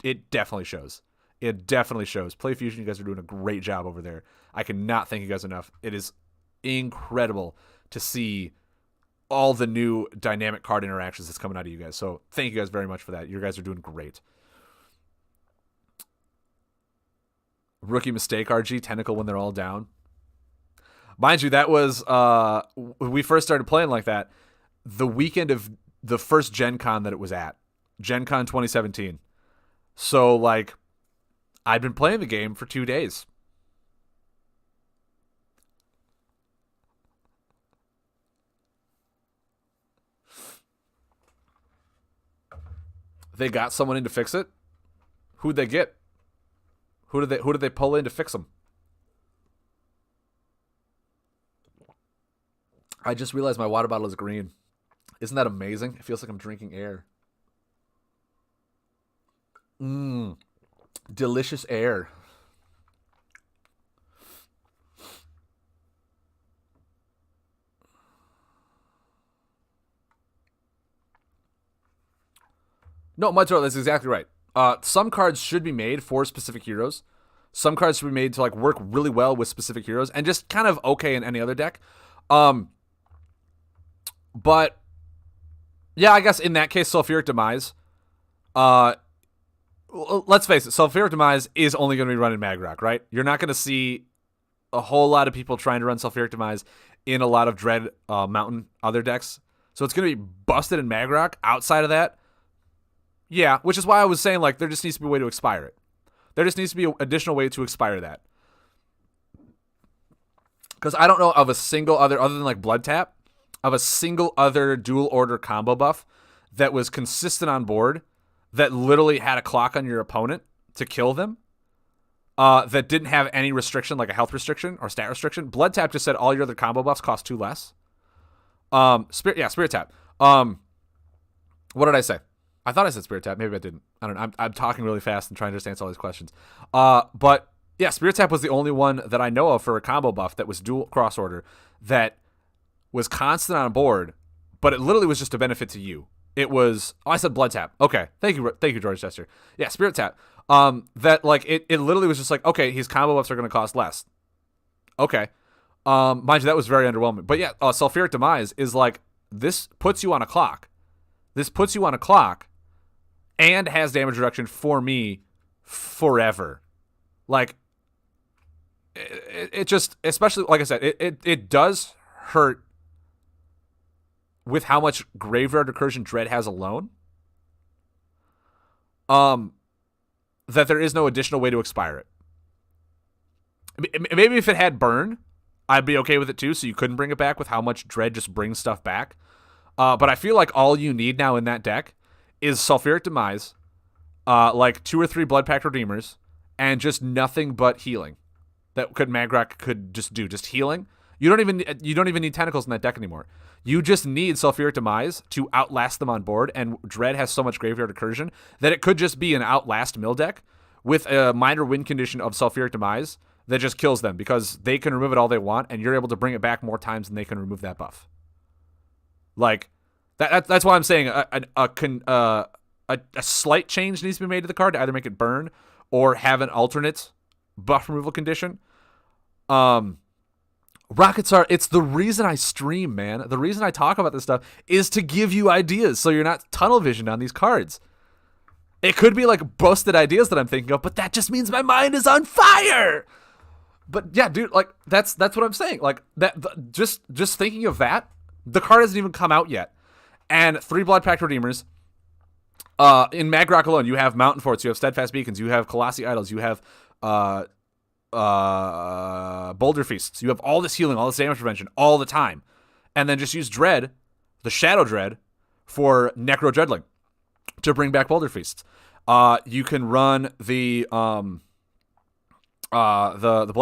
it definitely shows. It definitely shows. Play Fusion, you guys are doing a great job over there. I cannot thank you guys enough. It is incredible to see all the new dynamic card interactions that's coming out of you guys. So thank you guys very much for that. You guys are doing great. Rookie mistake, RG, Tentacle when they're all down. Mind you, that was, when we first started playing like that, the weekend of the first Gen Con that it was at. Gen Con 2017. So, like, I'd been playing the game for 2 days. They got someone in to fix it. Who'd they get? Who did they pull in to fix them? I just realized my water bottle is green. Isn't that amazing? It feels like I'm drinking air. Delicious air. No, much that's exactly right. Some cards should be made for specific heroes. Some cards should be made to like work really well with specific heroes and just kind of okay in any other deck. But yeah, I guess in that case, Sulfuric Demise. Let's face it, Sulfuric Demise is only going to be running Magrock, right? You're not going to see a whole lot of people trying to run Sulfuric Demise in a lot of Dread Mountain other decks. So it's going to be busted in Magrock. Outside of that, yeah, which is why I was saying like there just needs to be a way to expire it. There just needs to be an additional way to expire that. Because I don't know of a single other than like Blood Tap, of a single other dual order combo buff that was consistent on board, that literally had a clock on your opponent to kill them, that didn't have any restriction, like a health restriction or stat restriction. Blood Tap just said all your other combo buffs cost 2 less. Spirit Tap. What did I say? I thought I said Spirit Tap. Maybe I didn't. I don't know. I'm talking really fast and trying to just answer all these questions. But yeah, Spirit Tap was the only one that I know of for a combo buff that was dual cross order that was constant on board, but it literally was just a benefit to you. It was, I said Blood Tap. Okay. Thank you, George Chester. Yeah, Spirit Tap. That like it literally was just like, okay, his combo buffs are going to cost less. Okay. Mind you, that was very underwhelming. But yeah, Sulfuric Demise is like, this puts you on a clock. This puts you on a clock and has damage reduction for me forever. Like, it just, especially, like I said, it does hurt with how much Graveyard Recursion Dread has alone. That there is no additional way to expire it. Maybe if it had Burn, I'd be okay with it too, so you couldn't bring it back with how much Dread just brings stuff back. But I feel like all you need now in that deck is Sulfuric Demise, like 2 or 3 Blood Pact Redeemers, and just nothing but healing. That Magrock could just do, just healing. You don't even need Tentacles in that deck anymore. You just need Sulfuric Demise to outlast them on board, and Dread has so much Graveyard Recursion that it could just be an outlast mill deck with a minor win condition of Sulfuric Demise that just kills them because they can remove it all they want, and you're able to bring it back more times than they can remove that buff. Like, that's why I'm saying a slight change needs to be made to the card to either make it burn or have an alternate buff removal condition. Rockets are, it's the reason I stream, man. The reason I talk about this stuff is to give you ideas so you're not tunnel visioned on these cards. It could be like busted ideas that I'm thinking of, but that just means my mind is on fire. But yeah, dude, like that's what I'm saying. Like that, just thinking of that, the card hasn't even come out yet. And 3 Blood Pact Redeemers. In Magrock alone, you have Mountain Forts, you have Steadfast Beacons, you have Colossi Idols, you have Boulder Feasts. You have all this healing, all this damage prevention all the time. And then just use Dread, the Shadow Dread, for Necro Dreadling to bring back Boulder Feasts. You can run the Blood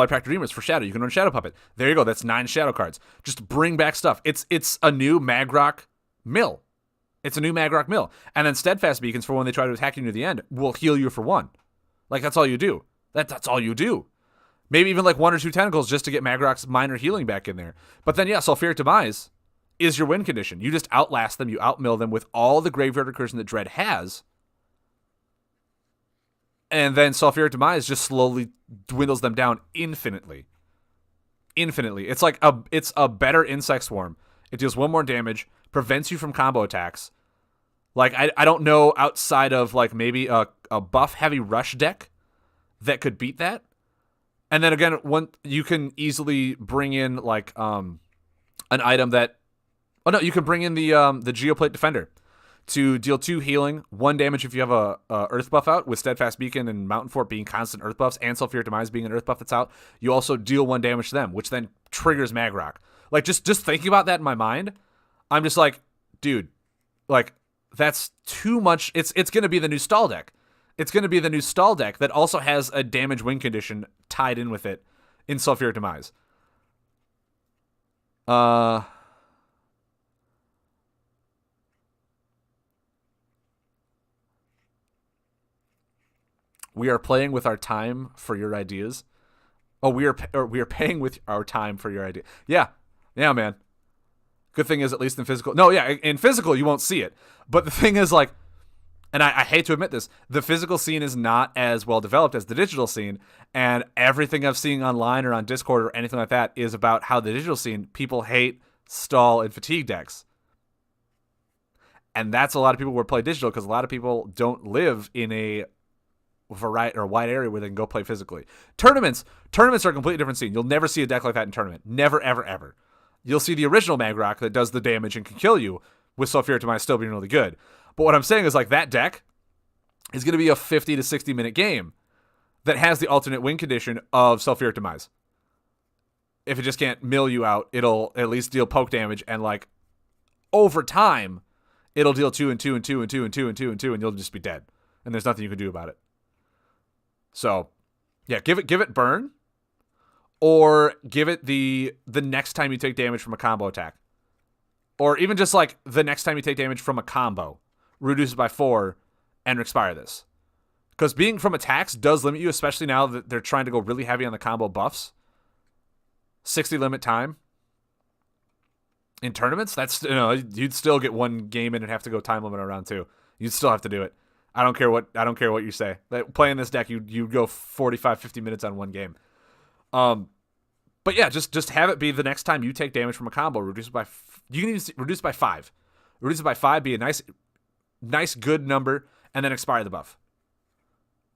Pact Redeemers for Shadow. You can run Shadow Puppet. There you go. That's 9 Shadow cards. Just bring back stuff. It's a new Magrock mill. It's a new Magrock mill. And then Steadfast Beacons for when they try to attack you near the end will heal you for 1. Like, that's all you do. That's all you do. Maybe even like 1 or 2 Tentacles just to get Magrock's minor healing back in there. But then, yeah, Sulfuric Demise is your win condition. You just outlast them. You outmill them with all the Graveyard Recursion that Dread has. And then Sulfuric Demise just slowly dwindles them down infinitely. Infinitely. It's like it's a better Insect Swarm. It deals 1 more damage, prevents you from combo attacks. Like, I don't know outside of like maybe a buff heavy rush deck that could beat that. And then again, you can easily bring in like an item that, you can bring in the Geoplate Defender to deal 2 healing, 1 damage if you have a Earth buff out, with Steadfast Beacon and Mountain Fort being constant Earth buffs, and Sulfuric Demise being an Earth buff that's out. You also deal 1 damage to them, which then triggers Magrock. Like, just thinking about that in my mind, I'm just like, dude, like, that's too much. It's going to be the new stall deck. It's going to be the new stall deck that also has a damage win condition tied in with it in Sulfuric Demise. We are playing with our time for your ideas. Oh, we are paying with our time for your idea. Yeah, man. Good thing is, at least in physical. No, yeah, in physical you won't see it. But the thing is, like, and I hate to admit this, the physical scene is not as well developed as the digital scene, and everything I've seen online or on Discord or anything like that is about how the digital scene, people hate stall and fatigue decks. And that's a lot of people who play digital because a lot of people don't live in a variety or wide area where they can go play physically. Tournaments are a completely different scene. You'll never see a deck like that in tournament. Never, ever, ever. You'll see the original Magrock that does the damage and can kill you with Sulfuric Demise still being really good. But what I'm saying is like that deck is going to be a 50 to 60 minute game that has the alternate win condition of Sulfuric Demise. If it just can't mill you out, it'll at least deal poke damage, and like over time, it'll deal 2 and 2 and 2 and 2 and 2 and 2 and 2, and you'll just be dead. And there's nothing you can do about it. So, yeah, give it burn, or give it the next time you take damage from a combo attack, or even just like the next time you take damage from a combo, reduce it by 4 and expire this. Because being from attacks does limit you, especially now that they're trying to go really heavy on the combo buffs. 60 limit time in tournaments, that's, you'd still get one game in and have to go time limit around 2. You'd still have to do it. I don't care what you say. Playing this deck, you go 45, 50 minutes on one game. But yeah, just have it be the next time you take damage from a combo, reduce it by you can use reduce it by 5. Reduce it by 5, be a nice good number, and then expire the buff.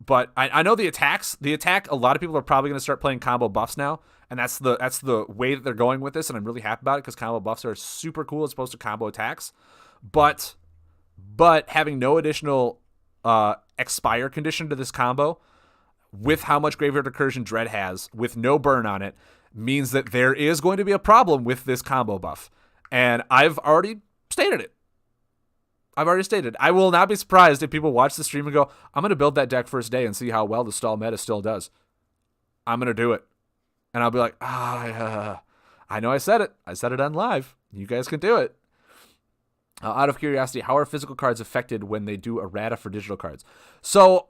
But I know the attack, a lot of people are probably going to start playing combo buffs now, and that's the way that they're going with this, and I'm really happy about it because combo buffs are super cool as opposed to combo attacks. But having no additional expire condition to this combo, with how much Graveyard Recursion Dread has, with no burn on it, means that there is going to be a problem with this combo buff. And I've already stated it. I will not be surprised if people watch the stream and go, I'm going to build that deck first day and see how well the stall meta still does. I'm going to do it. And I'll be like, I know I said it. I said it on live. You guys can do it. Out of curiosity, how are physical cards affected when they do errata for digital cards? So,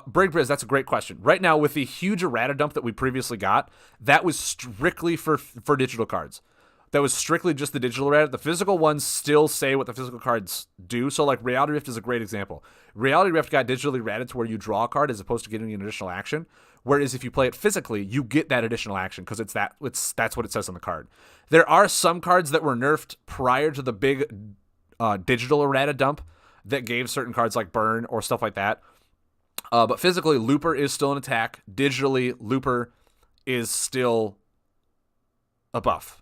Brig Briz, that's a great question. Right now, with the huge errata dump that we previously got, that was strictly for digital cards. That was strictly just the digital errata. The physical ones still say what the physical cards do. So, like, Reality Rift is a great example. Reality Rift got digitally errata to where you draw a card as opposed to getting an additional action. Whereas if you play it physically, you get that additional action because that's what it says on the card. There are some cards that were nerfed prior to the big digital errata dump that gave certain cards like burn or stuff like that. But physically, Looper is still an attack. Digitally, Looper is still a buff.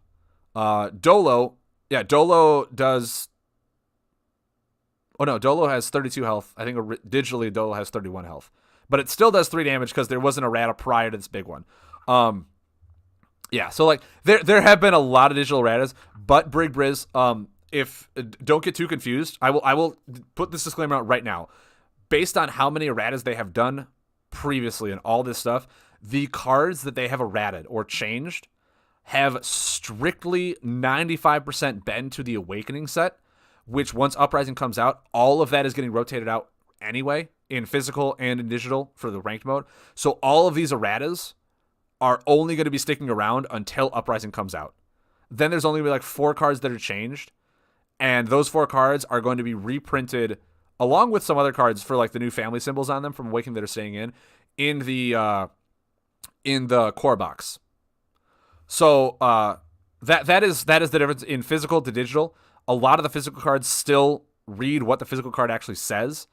Dolo does. Oh no, Dolo has 32 health. I think digitally Dolo has 31 health, but it still does 3 damage because there wasn't a errata prior to this big one. Yeah, so like there have been a lot of digital erratas, but Brig Briz, if don't get too confused, I will put this disclaimer out right now. Based on how many erratas they have done previously and all this stuff, the cards that they have errated or changed have strictly 95% been to the Awakening set, which once Uprising comes out, all of that is getting rotated out anyway in physical and in digital for the ranked mode. So all of these erratas are only going to be sticking around until Uprising comes out. Then there's only like 4 cards that are changed, and those 4 cards are going to be reprinted along with some other cards for like the new family symbols on them from Awakening that are staying in the core box. So that is the difference in physical to digital. A lot of the physical cards still read what the physical card actually says,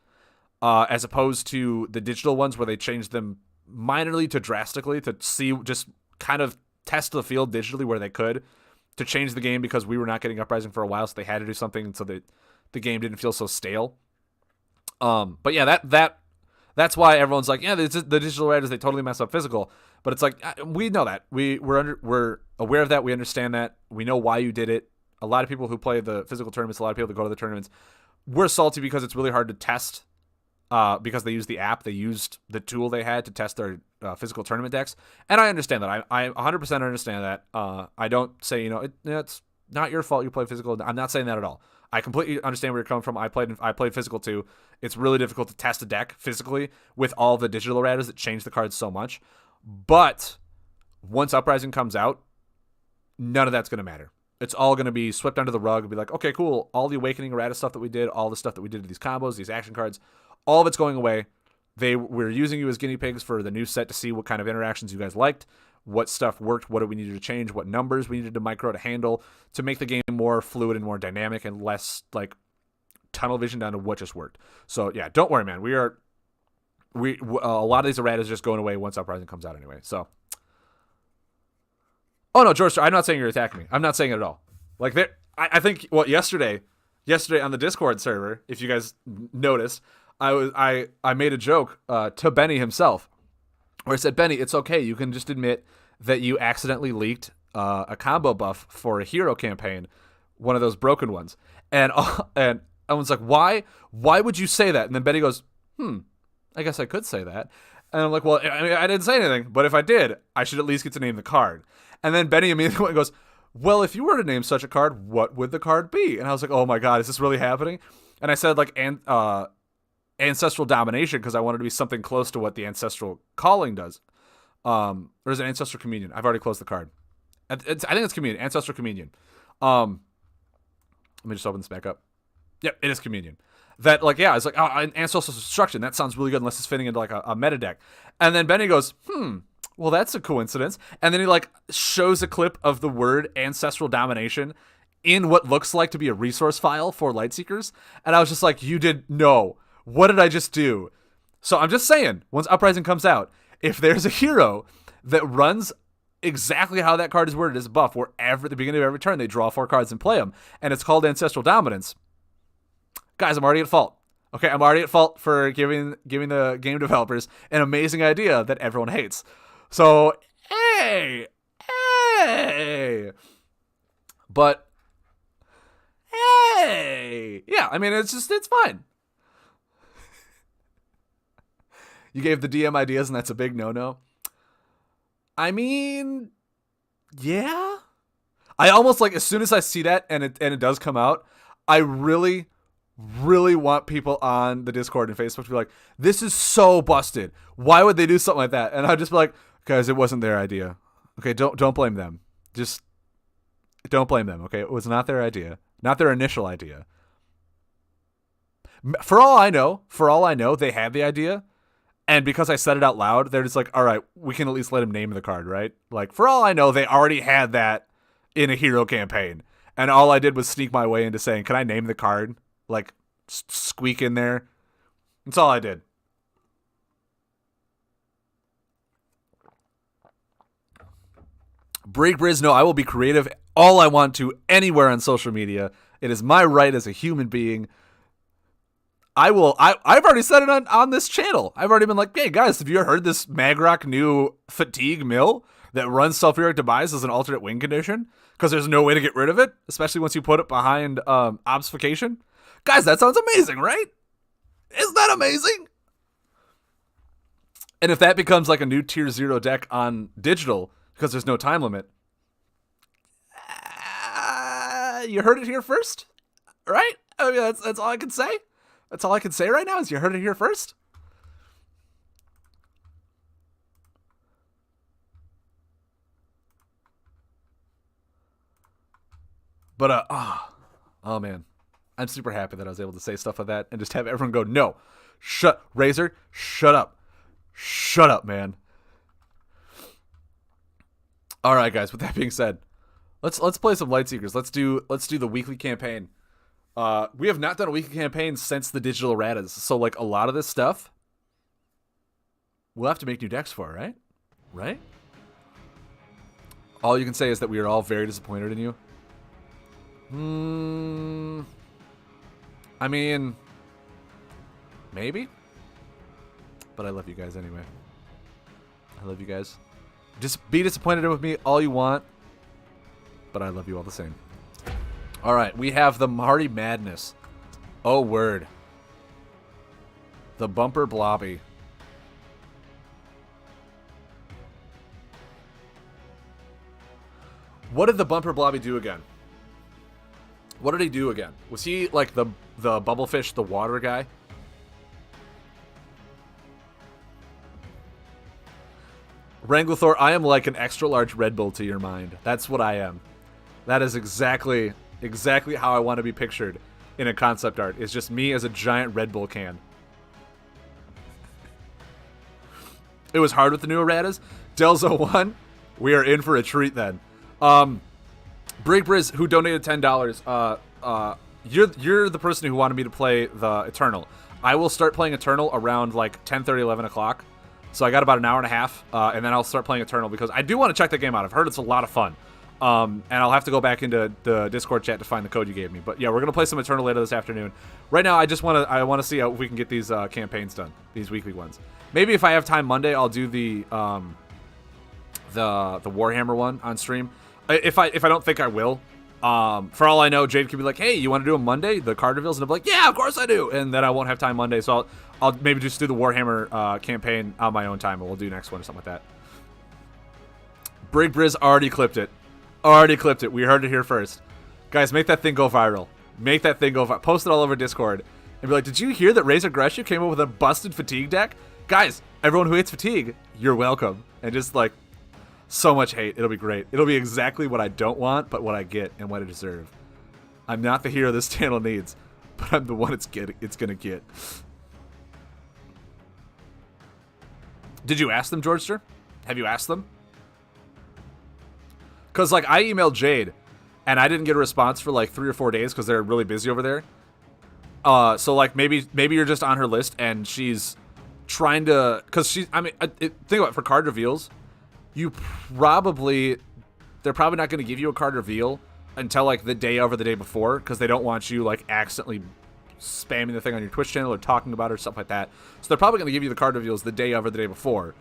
as opposed to the digital ones where they change them minorly to drastically to see, just kind of test the field digitally where they could to change the game because we were not getting Uprising for a while, so they had to do something so that the game didn't feel so stale. But yeah, that's why everyone's like, yeah, the digital erratas, they totally mess up physical. But it's like, we know that. We're aware of that. We understand that. We know why you did it. A lot of people who play the physical tournaments, a lot of people that go to the tournaments, we're salty because it's really hard to test because they used the app. They used the tool they had to test their physical tournament decks. And I understand that. I 100% understand that. I don't say, it's not your fault you play physical. I'm not saying that at all. I completely understand where you're coming from. I played physical too. It's really difficult to test a deck physically with all the digital erratas that change the cards so much. But once Uprising comes out, none of that's going to matter. It's all going to be swept under the rug and be like, okay, cool. All the Awakening errata stuff that we did, all the stuff that we did to these combos, these action cards, all of it's going away. We're using you as guinea pigs for the new set to see what kind of interactions you guys liked, what stuff worked, what do we needed to change, what numbers we needed to micro to handle to make the game more fluid and more dynamic and less like tunnel vision down to what just worked. So yeah, don't worry, man. A lot of these erratas are just going away once Uprising comes out anyway. So, oh no, George, I'm not saying you're attacking me. I'm not saying it at all. Like I think yesterday on the Discord server, if you guys noticed, I made a joke to Benny himself, where I said, Benny, it's okay. You can just admit that you accidentally leaked a combo buff for a hero campaign, one of those broken ones. And everyone's like, why? Why would you say that? And then Benny goes, I guess I could say that. And I'm like, well, I mean, I didn't say anything, but if I did, I should at least get to name the card. And then Benny immediately goes, well, if you were to name such a card, what would the card be? And I was like, oh my God, is this really happening? And I said like Ancestral Domination because I wanted to be something close to what the Ancestral Calling does. Or is it Ancestral Communion? I've already closed the card. I think it's Communion. Ancestral Communion. Let me just open this back up. Yep, it is Communion. That, like, yeah, it's like, Ancestral Destruction. That sounds really good unless it's fitting into, like, a meta deck. And then Benny goes, well, that's a coincidence. And then he, like, shows a clip of the word Ancestral Domination in what looks like to be a resource file for Lightseekers. And I was just like, no. What did I just do? So I'm just saying, once Uprising comes out, if there's a hero that runs exactly how that card is worded as a buff, where at the beginning of every turn they draw 4 cards and play them, and it's called Ancestral Dominance, guys, I'm already at fault. Okay, I'm already at fault for giving the game developers an amazing idea that everyone hates. So, hey. But, hey. Yeah, I mean, it's fine. You gave the DM ideas, and that's a big no-no. I mean, yeah. I almost, like, as soon as I see that and it does come out, I really want people on the Discord and Facebook to be like, this is so busted. Why would they do something like that? And I'd just be like, guys, it wasn't their idea. Okay, don't blame them. Just don't blame them, okay? It was not their idea. Not their initial idea. For all I know, they had the idea. And because I said it out loud, they're just like, all right, we can at least let him name the card, right? Like, for all I know, they already had that in a hero campaign. And all I did was sneak my way into saying, can I name the card? Like, squeak in there. That's all I did. Break Briz, no, I will be creative all I want to anywhere on social media. It is my right as a human being. I've already said it on this channel. I've already been like, hey guys, have you ever heard this Magrock new fatigue mill that runs sulfuric demise as an alternate win condition? Because there's no way to get rid of it, especially once you put it behind obfuscation. Guys, that sounds amazing, right? Isn't that amazing? And if that becomes like a new tier 0 deck on digital, because there's no time limit, you heard it here first, right? I mean, that's all I can say. That's all I can say right now is you heard it here first. But, oh man. I'm super happy that I was able to say stuff like that and just have everyone go, no, Razor, shut up. Shut up, man. All right, guys, with that being said, let's play some Lightseekers. Let's do the weekly campaign. We have not done a weekly campaign since the digital erratas. So, like, a lot of this stuff, we'll have to make new decks for, right? Right? All you can say is that we are all very disappointed in you. I mean, maybe. But I love you guys anyway. I love you guys. Just be disappointed with me all you want. But I love you all the same. Alright, we have the Marty Madness. Oh, word. The Bumper Blobby. What did the Bumper Blobby do again? What did he do again? Was he like the Bubblefish, the water guy? Wrangler, I am like an extra large Red Bull to your mind. That's what I am. That is exactly how I want to be pictured in a concept art. It's just me as a giant Red Bull can. it was hard with the new erratas. Delzo 1, we are in for a treat then. Brig Briz, who donated $10, you're the person who wanted me to play the Eternal. I will start playing Eternal around like 10:30, 11 o'clock. So I got about an hour and a half, and then I'll start playing Eternal because I do want to check that game out. I've heard it's a lot of fun. And I'll have to go back into the Discord chat to find the code you gave me. But yeah, we're gonna play some Eternal later this afternoon. Right now, I want to see how we can get these campaigns done, these weekly ones. Maybe if I have time Monday, I'll do the Warhammer one on stream. If I don't think I will, for all I know, Jade could be like, "Hey, you want to do a Monday, the card reveals?" And I'll be like, "Yeah, of course I do." And then I won't have time Monday, so I'll maybe just do the Warhammer campaign on my own time, and we'll do next one or something like that. Brig Briz already clipped it. We heard it here first. Guys, make that thing go viral. Make that thing go viral. Post it all over Discord. And be like, did you hear that Razor Gresham came up with a busted fatigue deck? Guys, everyone who hates fatigue, you're welcome. And just like, so much hate. It'll be great. It'll be exactly what I don't want, but what I get and what I deserve. I'm not the hero this channel needs, but I'm the one it's gonna get. Did you ask them, Georgester? Have you asked them? Because, like, I emailed Jade, and I didn't get a response for, like, 3 or 4 days because they're really busy over there. So, like, maybe you're just on her list, and she's trying to... Because she's... I mean, think about it. For card reveals, they're probably not going to give you a card reveal until, like, the day of or the day before, because they don't want you, like, accidentally spamming the thing on your Twitch channel or talking about it or stuff like that. So they're probably going to give you the card reveals the day of or the day before.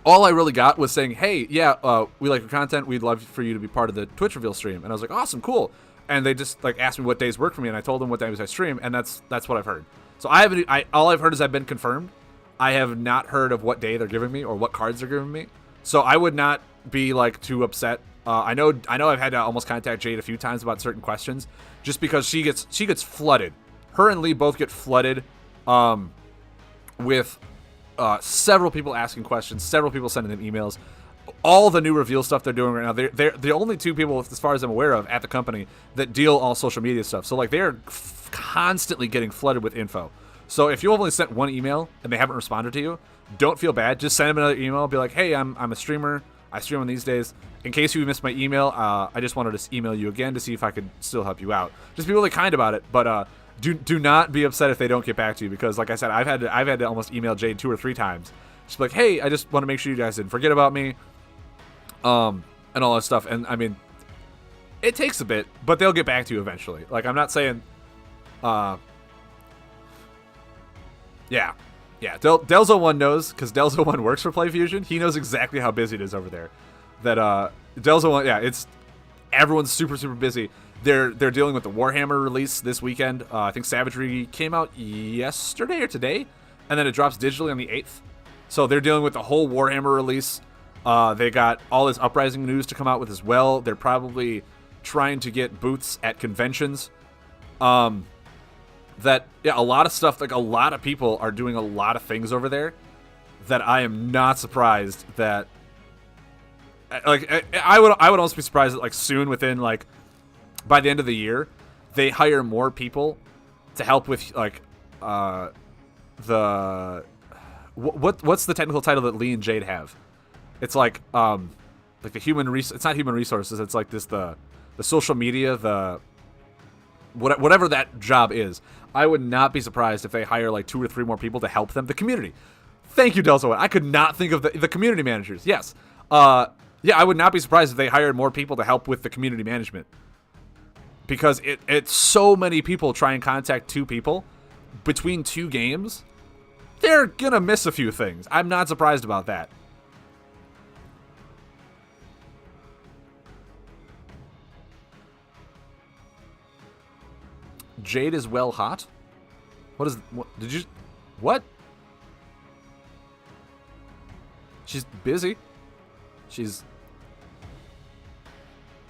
All I really got was saying, hey, yeah, we like your content. We'd love for you to be part of the Twitch reveal stream. And I was like, awesome, cool. And they just like asked me what days work for me, and I told them what days I stream, and that's what I've heard. So all I've heard is I've been confirmed. I have not heard of what day they're giving me or what cards they're giving me. So I would not be like too upset. I know I've had to almost contact Jade a few times about certain questions, just because she gets flooded. Her and Lee both get flooded with several people asking questions, several people sending them emails. All the new reveal stuff they're doing right now, they're the only two people, as far as I'm aware of, at the company that deal all social media stuff. So like they're constantly getting flooded with info. So if you only sent one email and they haven't responded to you, don't feel bad. Just send them another email. Be like, hey, I'm a streamer. I stream on these days. In case you missed my email, I just wanted to email you again to see if I could still help you out. Just be really kind about it. But do not be upset if they don't get back to you, because like I said, I've had to almost email Jade 2 or 3 times. Just be like, hey, I just want to make sure you guys didn't forget about me. And all that stuff. And I mean, it takes a bit, but they'll get back to you eventually. Like, I'm not saying, yeah. Delzo1 knows, because Delzo1 works for PlayFusion. He knows exactly how busy it is over there. That, Delzo1, yeah, everyone's super, super busy. They're dealing with the Warhammer release this weekend. I think Savagery came out yesterday or today, and then it drops digitally on the 8th. So they're dealing with the whole Warhammer release. They got all this Uprising news to come out with as well. They're probably trying to get booths at conventions. A lot of stuff, like a lot of people are doing a lot of things over there that I am not surprised that, like, I would almost be surprised that, like, soon, within, like, by the end of the year, they hire more people to help with, like, what's the technical title that Lee and Jade have? It's like the human it's not human resources. It's like this the social media, whatever that job is. I would not be surprised if they hire like 2 or 3 more people to help them. The community. Thank you, Delzo. I could not think of the community managers. Yes. Yeah, I would not be surprised if they hired more people to help with the community management, because it's so many people try and contact 2 people between 2 games. They're gonna miss a few things. I'm not surprised about that. Jade is well hot? What did you... What? She's busy. She's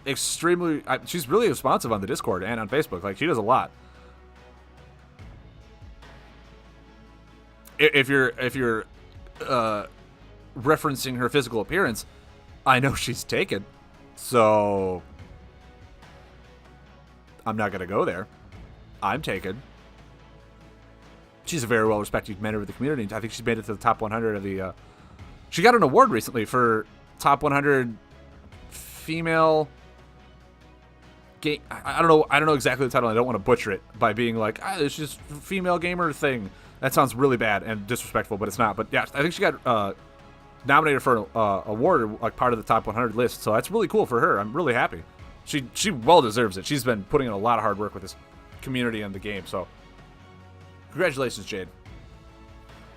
extremely... she's really responsive on the Discord and on Facebook. Like, she does a lot. If you're referencing her physical appearance, I know she's taken. So I'm not going to go there. I'm taken. she's a very well-respected member of the community. I think she's made it to the top 100 of the... she got an award recently for top 100 female... game. I don't know exactly the title. I don't want to butcher it by being like, it's just female gamer thing. That sounds really bad and disrespectful, but it's not. But yeah, I think she got nominated for an award, like part of the top 100 list. So that's really cool for her. I'm really happy. She well deserves it. She's been putting in a lot of hard work with this community and the game. So congratulations, Jade.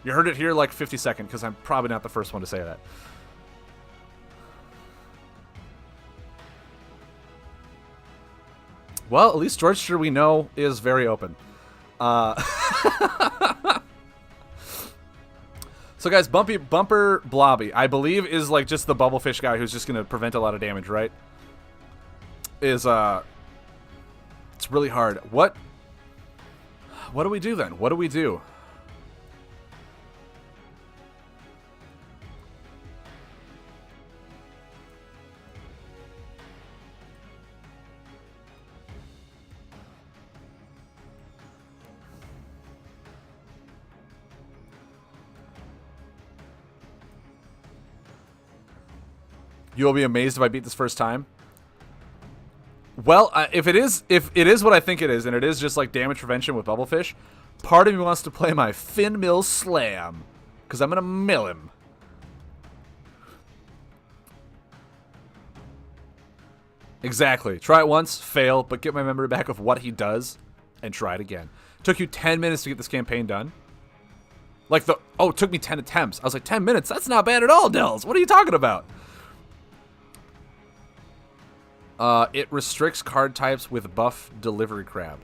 You heard it here like 50-second, because I'm probably not the first one to say that. Well, at least Georgetown we know is very open. So guys, Bumper Blobby, I believe, is like just the bubblefish guy who's just gonna prevent a lot of damage, right? It's really hard. What do we do then? What do we do? You will be amazed if I beat this first time. Well, if it is what I think it is, and it is just like damage prevention with bubblefish, part of me wants to play my Fin Mill Slam, because I'm gonna mill him. Exactly. Try it once, fail, but get my memory back of what he does, and try it again. Took you 10 minutes to get this campaign done. Like it took me 10 attempts. I was like, 10 minutes? That's not bad at all, Dells. What are you talking about? It restricts card types with buff delivery crab.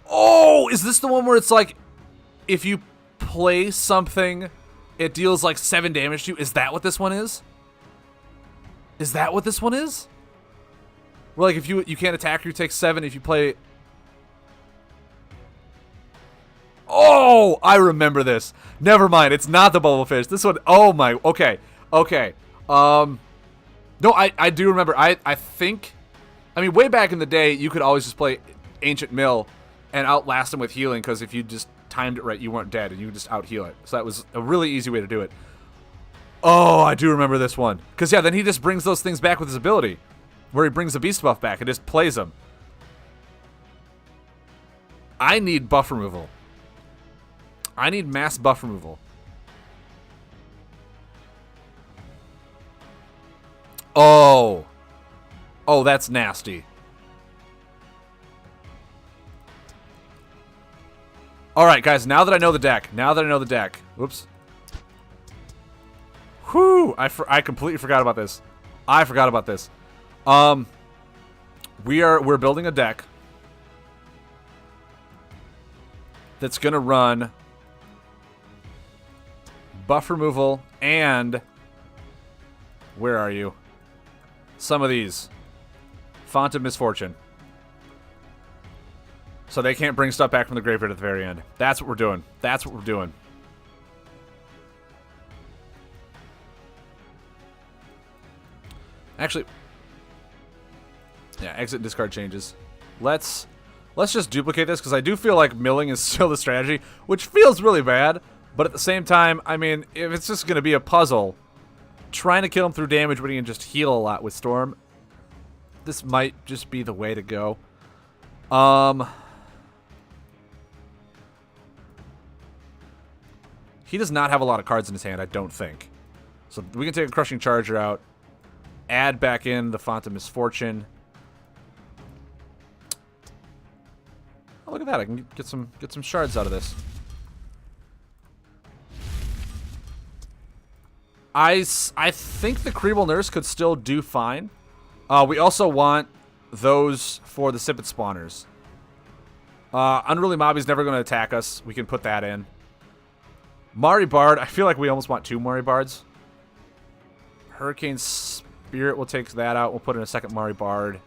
Oh, is this the one where it's like, if you play something, it deals like 7 damage to you? Is that what this one is? Is that what this one is? Where like if you can't attack, you take 7 if you play... Oh, I remember this. Never mind, it's not the bubblefish. This one, oh my, okay. No, I do remember. I think, I mean, way back in the day, you could always just play Ancient Mill and outlast him with healing, because if you just timed it right, you weren't dead, and you could just out-heal it. So that was a really easy way to do it. Oh, I do remember this one. Because, yeah, then he just brings those things back with his ability, where he brings the beast buff back and just plays them. I need buff removal. I need mass buff removal. Oh, that's nasty. All right, guys, now that I know the deck. Whoops. Whew, I completely forgot about this. We're building a deck that's going to run buff removal and... Where are you? Some of these. Font of Misfortune. So they can't bring stuff back from the graveyard at the very end. That's what we're doing. Actually, yeah, exit discard changes. Let's just duplicate this, because I do feel like milling is still the strategy, which feels really bad. But at the same time, I mean, if it's just going to be a puzzle, trying to kill him through damage when he can just heal a lot with Storm, this might just be the way to go. He does not have a lot of cards in his hand, I don't think. So we can take a Crushing Charger out, add back in the Font of Misfortune. Oh, look at that! I can get some shards out of this. I think the Creeble Nurse could still do fine. We also want those for the Sipit spawners. Unruly Mobby's never going to attack us. We can put that in. Mari Bard, I feel like we almost want 2 Mari Bards. Hurricane Spirit, we'll take that out. We'll put in a second Mari Bard.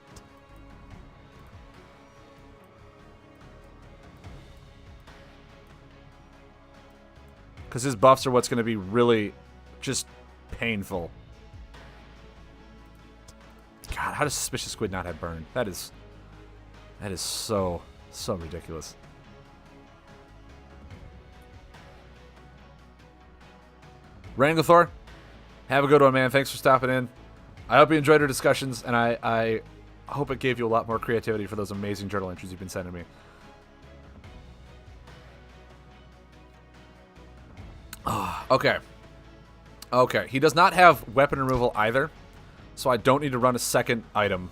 Because his buffs are what's going to be really just painful. God, how does Suspicious Squid not have burn? That is so ridiculous. Wrangler, have a good one, man. Thanks for stopping in. I hope you enjoyed our discussions, and I hope it gave you a lot more creativity for those amazing journal entries you've been sending me. Okay. Okay, he does not have weapon removal either, so I don't need to run a second item.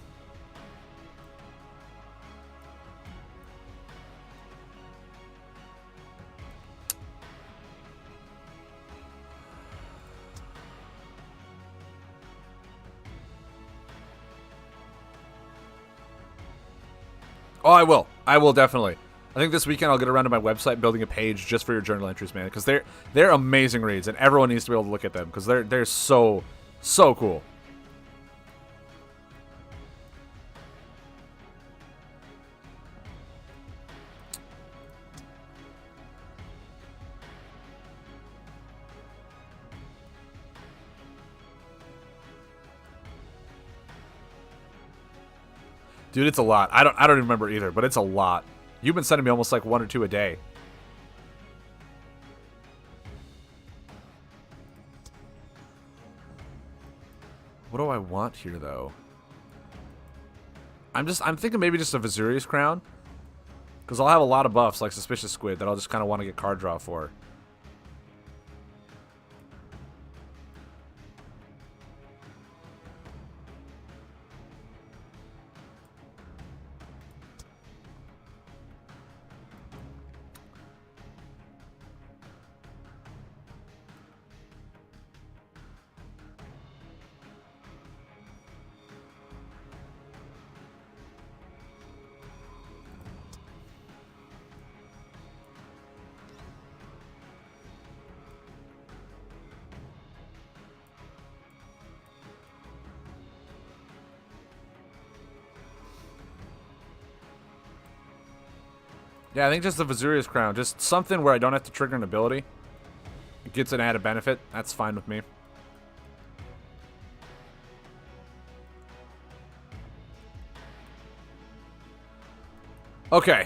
Oh, I will. I will definitely. I think this weekend I'll get around to my website building a page just for your journal entries, man, because they're amazing reads, and everyone needs to be able to look at them because they're so cool. Dude, it's a lot. I don't even remember either, but it's a lot. You've been sending me almost like 1 or 2 a day. What do I want here, though? I'm thinking maybe just a Vesuvius Crown, because I'll have a lot of buffs like Suspicious Squid that I'll just kind of want to get card draw for. Yeah, I think just the Vesuvius Crown. Just something where I don't have to trigger an ability. It gets an added benefit. That's fine with me. Okay.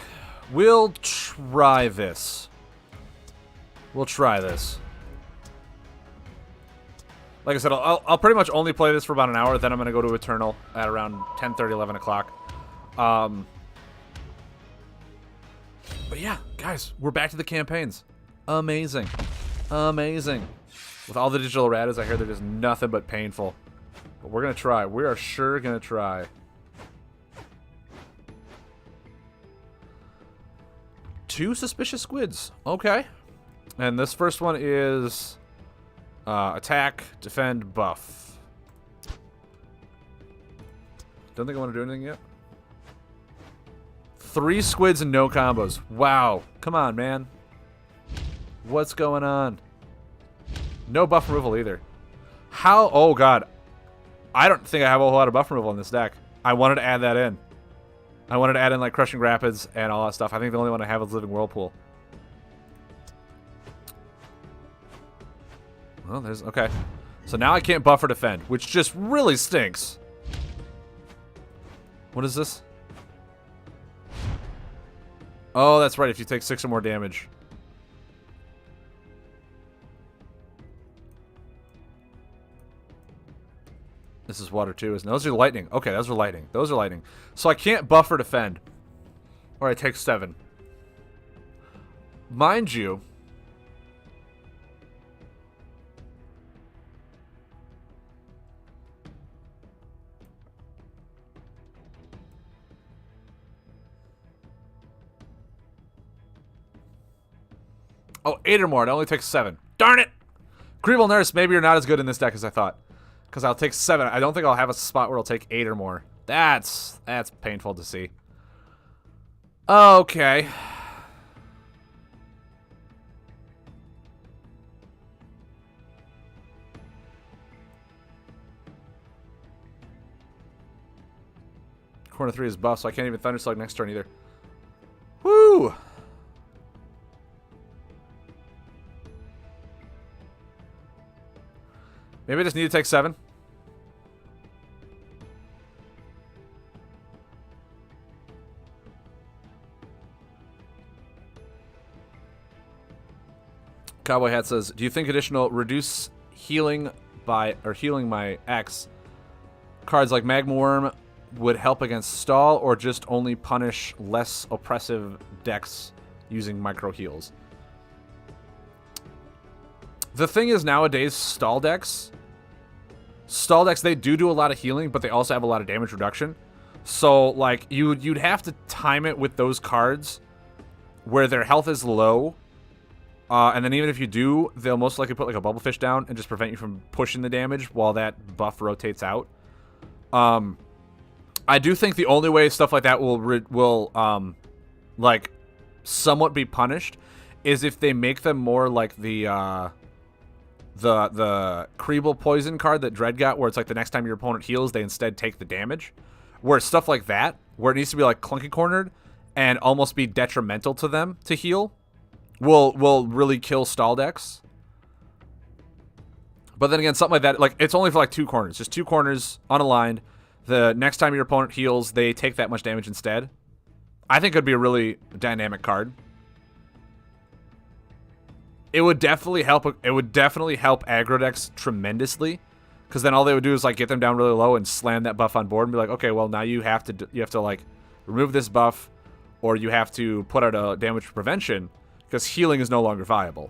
We'll try this. We'll try this. Like I said, I'll pretty much only play this for about an hour. Then I'm going to go to Eternal at around 10:30, 11 o'clock. But yeah, guys, we're back to the campaigns. Amazing. Amazing. With all the digital erratas, I hear they're just nothing but painful. But we're going to try. We are sure going to try. Two Suspicious Squids. Okay. And this first one is attack, defend, buff. Don't think I want to do anything yet. 3 squids and no combos. Wow. Come on, man. What's going on? No buff removal either. How? Oh, God. I don't think I have a whole lot of buff removal in this deck. I wanted to add that in. I wanted to add in, like, Crushing Rapids and all that stuff. I think the only one I have is Living Whirlpool. Well, there's... Okay. So now I can't buff or defend, which just really stinks. What is this? Oh, that's right. If you take 6 or more damage. This is water too, isn't it? Those are lightning. Okay, those are lightning. Those are lightning. So I can't buff or defend. Or I take 7. Mind you... Oh, 8 or more. It only takes 7. Darn it! Creeble Nurse, maybe you're not as good in this deck as I thought. Because I'll take 7. I don't think I'll have a spot where I'll take 8 or more. That's painful to see. Okay. Corner 3 is buff, so I can't even Thunderslug next turn either. Woo! Maybe I just need to take 7. Cowboy Hat says, do you think additional reduce healing my X, cards like Magma Worm would help against stall or just only punish less oppressive decks using micro heals. The thing is, nowadays, stall decks, they do a lot of healing, but they also have a lot of damage reduction. So, like, you'd have to time it with those cards where their health is low, and then even if you do, they'll most likely put, like, a Bubblefish down and just prevent you from pushing the damage while that buff rotates out. I do think the only way stuff like that will like, somewhat be punished is if they make them more like the Creeble Poison card that Dread got, where it's like the next time your opponent heals, they instead take the damage. Where stuff like that, where it needs to be like clunky cornered and almost be detrimental to them to heal, will really kill stall decks. But then again, something like that, like, it's only for like 2 corners, just 2 corners unaligned. The next time your opponent heals, they take that much damage instead. I think it would be a really dynamic card. It would definitely help. It would definitely help aggro decks tremendously, because then all they would do is like get them down really low and slam that buff on board and be like, okay, well now you have to like remove this buff, or you have to put out a damage prevention because healing is no longer viable.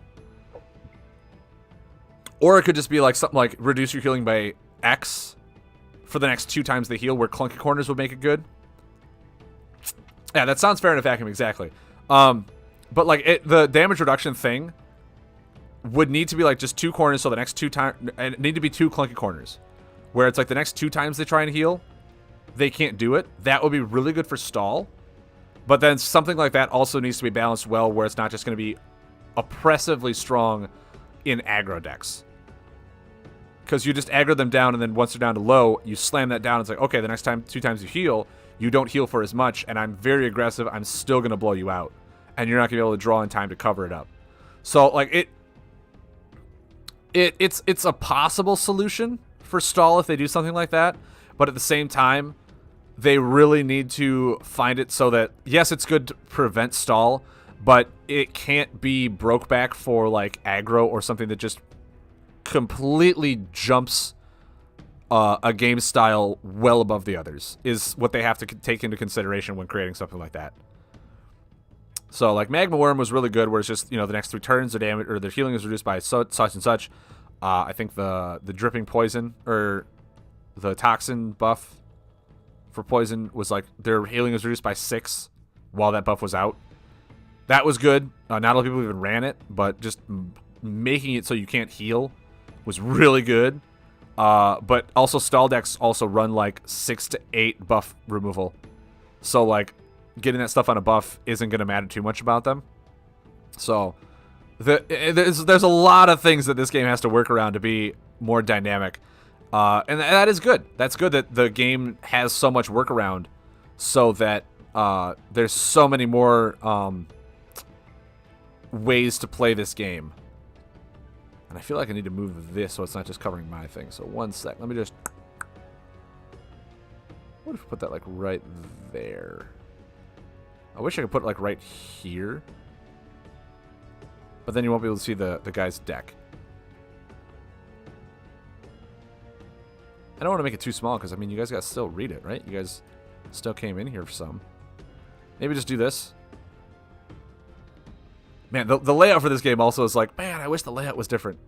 Or it could just be like something like reduce your healing by X for the next 2 times they heal, where clunky corners would make it good. Yeah, that sounds fair in a vacuum, exactly. But like the damage reduction thing would need to be like just 2 corners, so the next 2 times, and it need to be 2 clunky corners, where it's like the next 2 times they try and heal, they can't do it. That would be really good for stall. But then something like that also needs to be balanced well, where it's not just going to be oppressively strong in aggro decks. Because you just aggro them down, and then once they're down to low, you slam that down. It's like, okay, the next time, 2 times you heal, you don't heal for as much, and I'm very aggressive. I'm still going to blow you out, and you're not going to be able to draw in time to cover it up. So, like, it's a possible solution for stall if they do something like that, but at the same time, they really need to find it so that, yes, it's good to prevent stall, but it can't be broke back for, like, aggro or something that just completely jumps a game style well above the others, is what they have to take into consideration when creating something like that. So, like, Magma Worm was really good, where it's just, you know, the next 3 turns, the damage or the healing is reduced by such and such. I think the dripping poison or the toxin buff for poison was like their healing was reduced by 6 while that buff was out. That was good. Not a lot of people even ran it, but just making it so you can't heal was really good. But also stall decks also run like 6 to 8 buff removal. So like getting that stuff on a buff isn't going to matter too much about them. So there's a lot of things that this game has to work around to be more dynamic. And that is good. That's good that the game has so much workaround so that there's so many more ways to play this game. And I feel like I need to move this so it's not just covering my thing. So one sec. Let me just... What if we put that like right there? I wish I could put it like right here. But then you won't be able to see the guy's deck. I don't want to make it too small because, I mean, you guys got to still read it, right? You guys still came in here for some. Maybe just do this. Man, the layout for this game also is like, man, I wish the layout was different.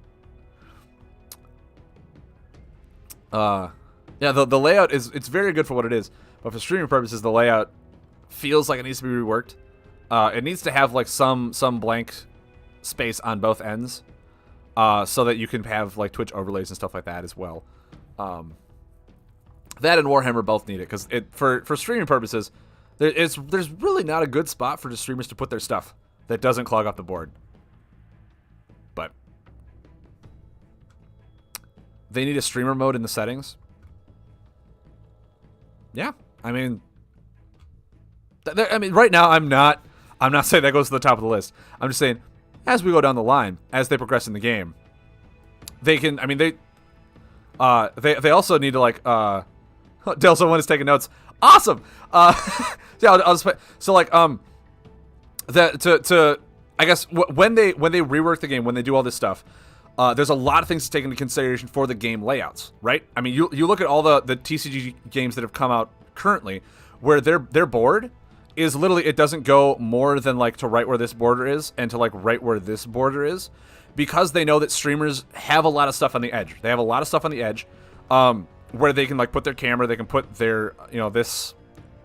Yeah, the layout it's very good for what it is, but for streaming purposes, the layout feels like it needs to be reworked. It needs to have like some blank space on both ends, so that you can have like Twitch overlays and stuff like that as well. That and Warhammer both need it because for streaming purposes, there's really not a good spot for the streamers to put their stuff that doesn't clog up the board. But they need a streamer mode in the settings. Yeah, I mean, right now I'm not saying that goes to the top of the list. I'm just saying, as we go down the line, as they progress in the game, they can. I mean, they also need to like. Delso one is taking notes. Awesome. Yeah, I'll just put, so like I guess when they rework the game, when they do all this stuff, There's a lot of things to take into consideration for the game layouts, right? I mean, you look at all the TCG games that have come out currently, where their board is literally, it doesn't go more than like to right where this border is and to like right where this border is, because they know that streamers have a lot of stuff on the edge. They have a lot of stuff on the edge, where they can like put their camera, they can put their, you know, this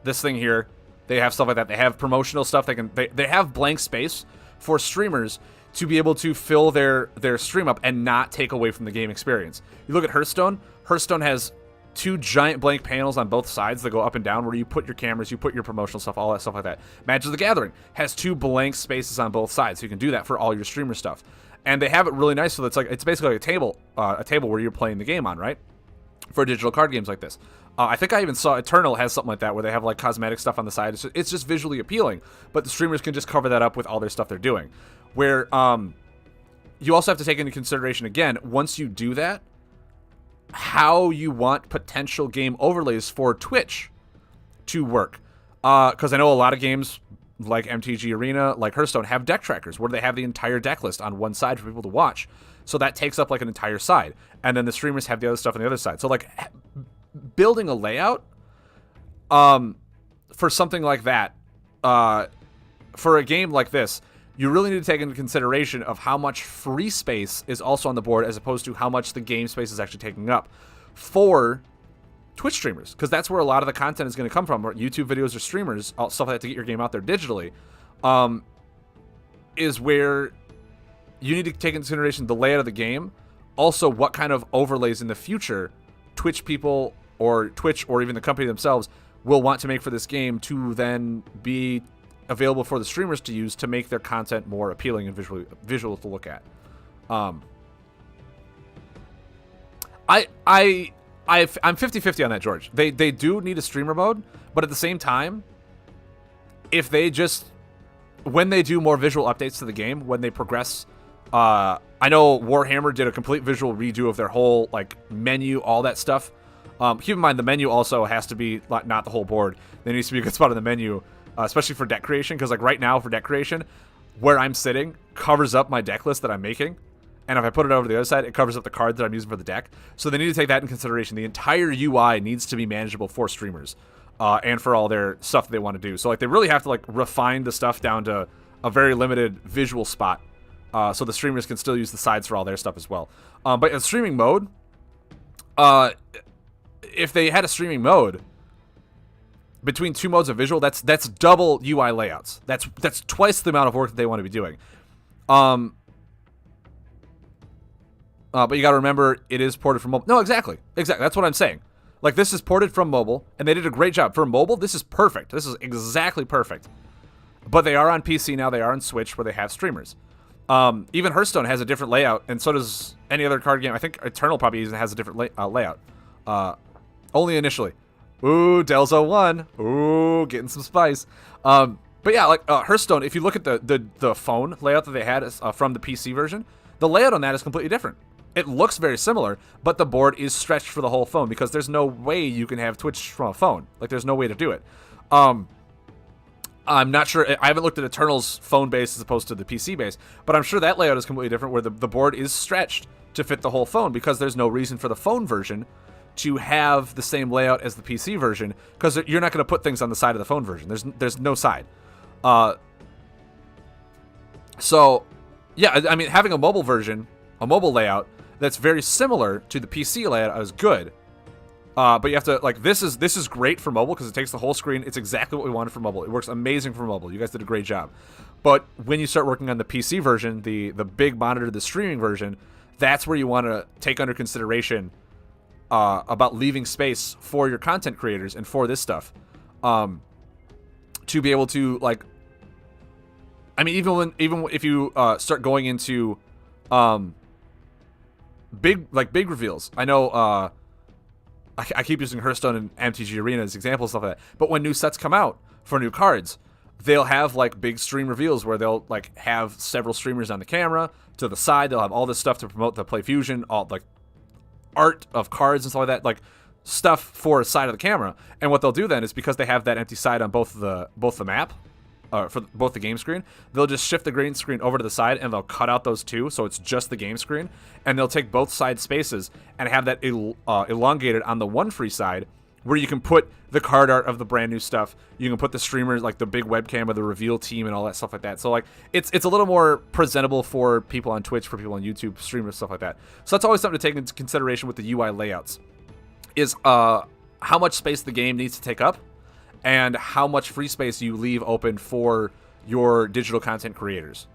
thing here. They have stuff like that. They have promotional stuff. They have blank space for streamers to be able to fill their stream up and not take away from the game experience. You look at Hearthstone. Hearthstone has 2 giant blank panels on both sides that go up and down where you put your cameras, you put your promotional stuff, all that stuff like that. Magic the Gathering has 2 blank spaces on both sides, so you can do that for all your streamer stuff. And they have it really nice, so it's basically like a table where you're playing the game on, right? For digital card games like this. I think I even saw Eternal has something like that where they have like cosmetic stuff on the side. It's just visually appealing, but the streamers can just cover that up with all their stuff they're doing. Where you also have to take into consideration, again, once you do that, how you want potential game overlays for Twitch to work. Because I know a lot of games like MTG Arena, like Hearthstone, have deck trackers where they have the entire deck list on one side for people to watch. So that takes up like an entire side. And then the streamers have the other stuff on the other side. So like building a layout for something like that, for a game like this, you really need to take into consideration of how much free space is also on the board as opposed to how much the game space is actually taking up for Twitch streamers, because that's where a lot of the content is going to come from, or YouTube videos or streamers, stuff like that to get your game out there digitally, is where you need to take into consideration the layout of the game, also what kind of overlays in the future Twitch people or Twitch or even the company themselves will want to make for this game to then be available for the streamers to use to make their content more appealing and visual to look at. I'm 50-50 on that, George. They do need a streamer mode, but at the same time, if they just, when they do more visual updates to the game, when they progress, I know Warhammer did a complete visual redo of their whole like menu, all that stuff. Keep in mind the menu also has to be not the whole board. There needs to be a good spot on the menu, especially for deck creation, because like right now for deck creation, where I'm sitting covers up my deck list that I'm making. And if I put it over to the other side, it covers up the cards that I'm using for the deck. So they need to take that in consideration. The entire UI needs to be manageable for streamers and for all their stuff that they want to do. So like they really have to like refine the stuff down to a very limited visual spot so the streamers can still use the sides for all their stuff as well. But in streaming mode, if they had a streaming mode, between 2 modes of visual, that's double UI layouts. That's twice the amount of work that they want to be doing. But you got to remember, it is ported from mobile. No, exactly. That's what I'm saying. Like, this is ported from mobile, and they did a great job. For mobile, this is perfect. This is exactly perfect. But they are on PC now. They are on Switch, where they have streamers. Even Hearthstone has a different layout, and so does any other card game. I think Eternal probably even has a different layout. Only initially. Ooh, Delzo won. Ooh, getting some spice. But yeah, like Hearthstone, if you look at the phone layout that they had from the PC version, the layout on that is completely different. It looks very similar, but the board is stretched for the whole phone because there's no way you can have Twitch from a phone. Like, there's no way to do it. I'm not sure. I haven't looked at Eternal's phone base as opposed to the PC base, but I'm sure that layout is completely different where the board is stretched to fit the whole phone because there's no reason for the phone version to have the same layout as the PC version, because you're not going to put things on the side of the phone version. There's no side. So, yeah, I mean, having a mobile version, a mobile layout that's very similar to the PC layout is good. But you have to, like, this is great for mobile because it takes the whole screen. It's exactly what we wanted for mobile. It works amazing for mobile. You guys did a great job. But when you start working on the PC version, the big monitor, the streaming version, that's where you want to take under consideration about leaving space for your content creators and for this stuff, to be able to, like, I mean, even if you start going into big reveals. I know I keep using Hearthstone and MTG Arena as examples of that, but when new sets come out for new cards, they'll have like big stream reveals where they'll like have several streamers on the camera to the side. They'll have all this stuff to promote the Play Fusion, all like art of cards and stuff like that, like stuff for a side of the camera. And what they'll do then is, because they have that empty side on both the map, for both the game screen, they'll just shift the green screen over to the side and they'll cut out those two, so it's just the game screen, and they'll take both side spaces and have that elongated on the one free side, where you can put the card art of the brand new stuff. You can put the streamers, like the big webcam of the reveal team and all that stuff like that. So like it's a little more presentable for people on Twitch, for people on YouTube, streamers, stuff like that. So that's always something to take into consideration with the UI layouts, is how much space the game needs to take up and how much free space you leave open for your digital content creators.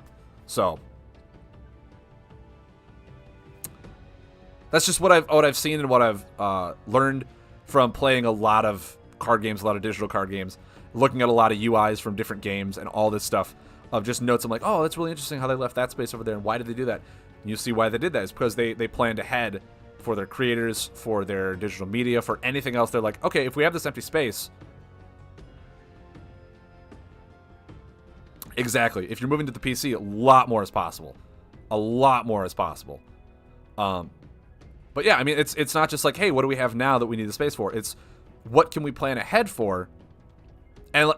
So that's just what I've seen and what I've learned from playing a lot of card games, a lot of digital card games, looking at a lot of UIs from different games and all this stuff of just notes. I'm like, oh, that's really interesting how they left that space over there, and why did they do that? And you see why they did that. It's because they planned ahead for their creators, for their digital media, for anything else. They're like, okay, if we have this empty space, exactly, if you're moving to the PC, a lot more is possible. A lot more is possible. But yeah, I mean, it's not just like, hey, what do we have now that we need the space for? It's what can we plan ahead for? And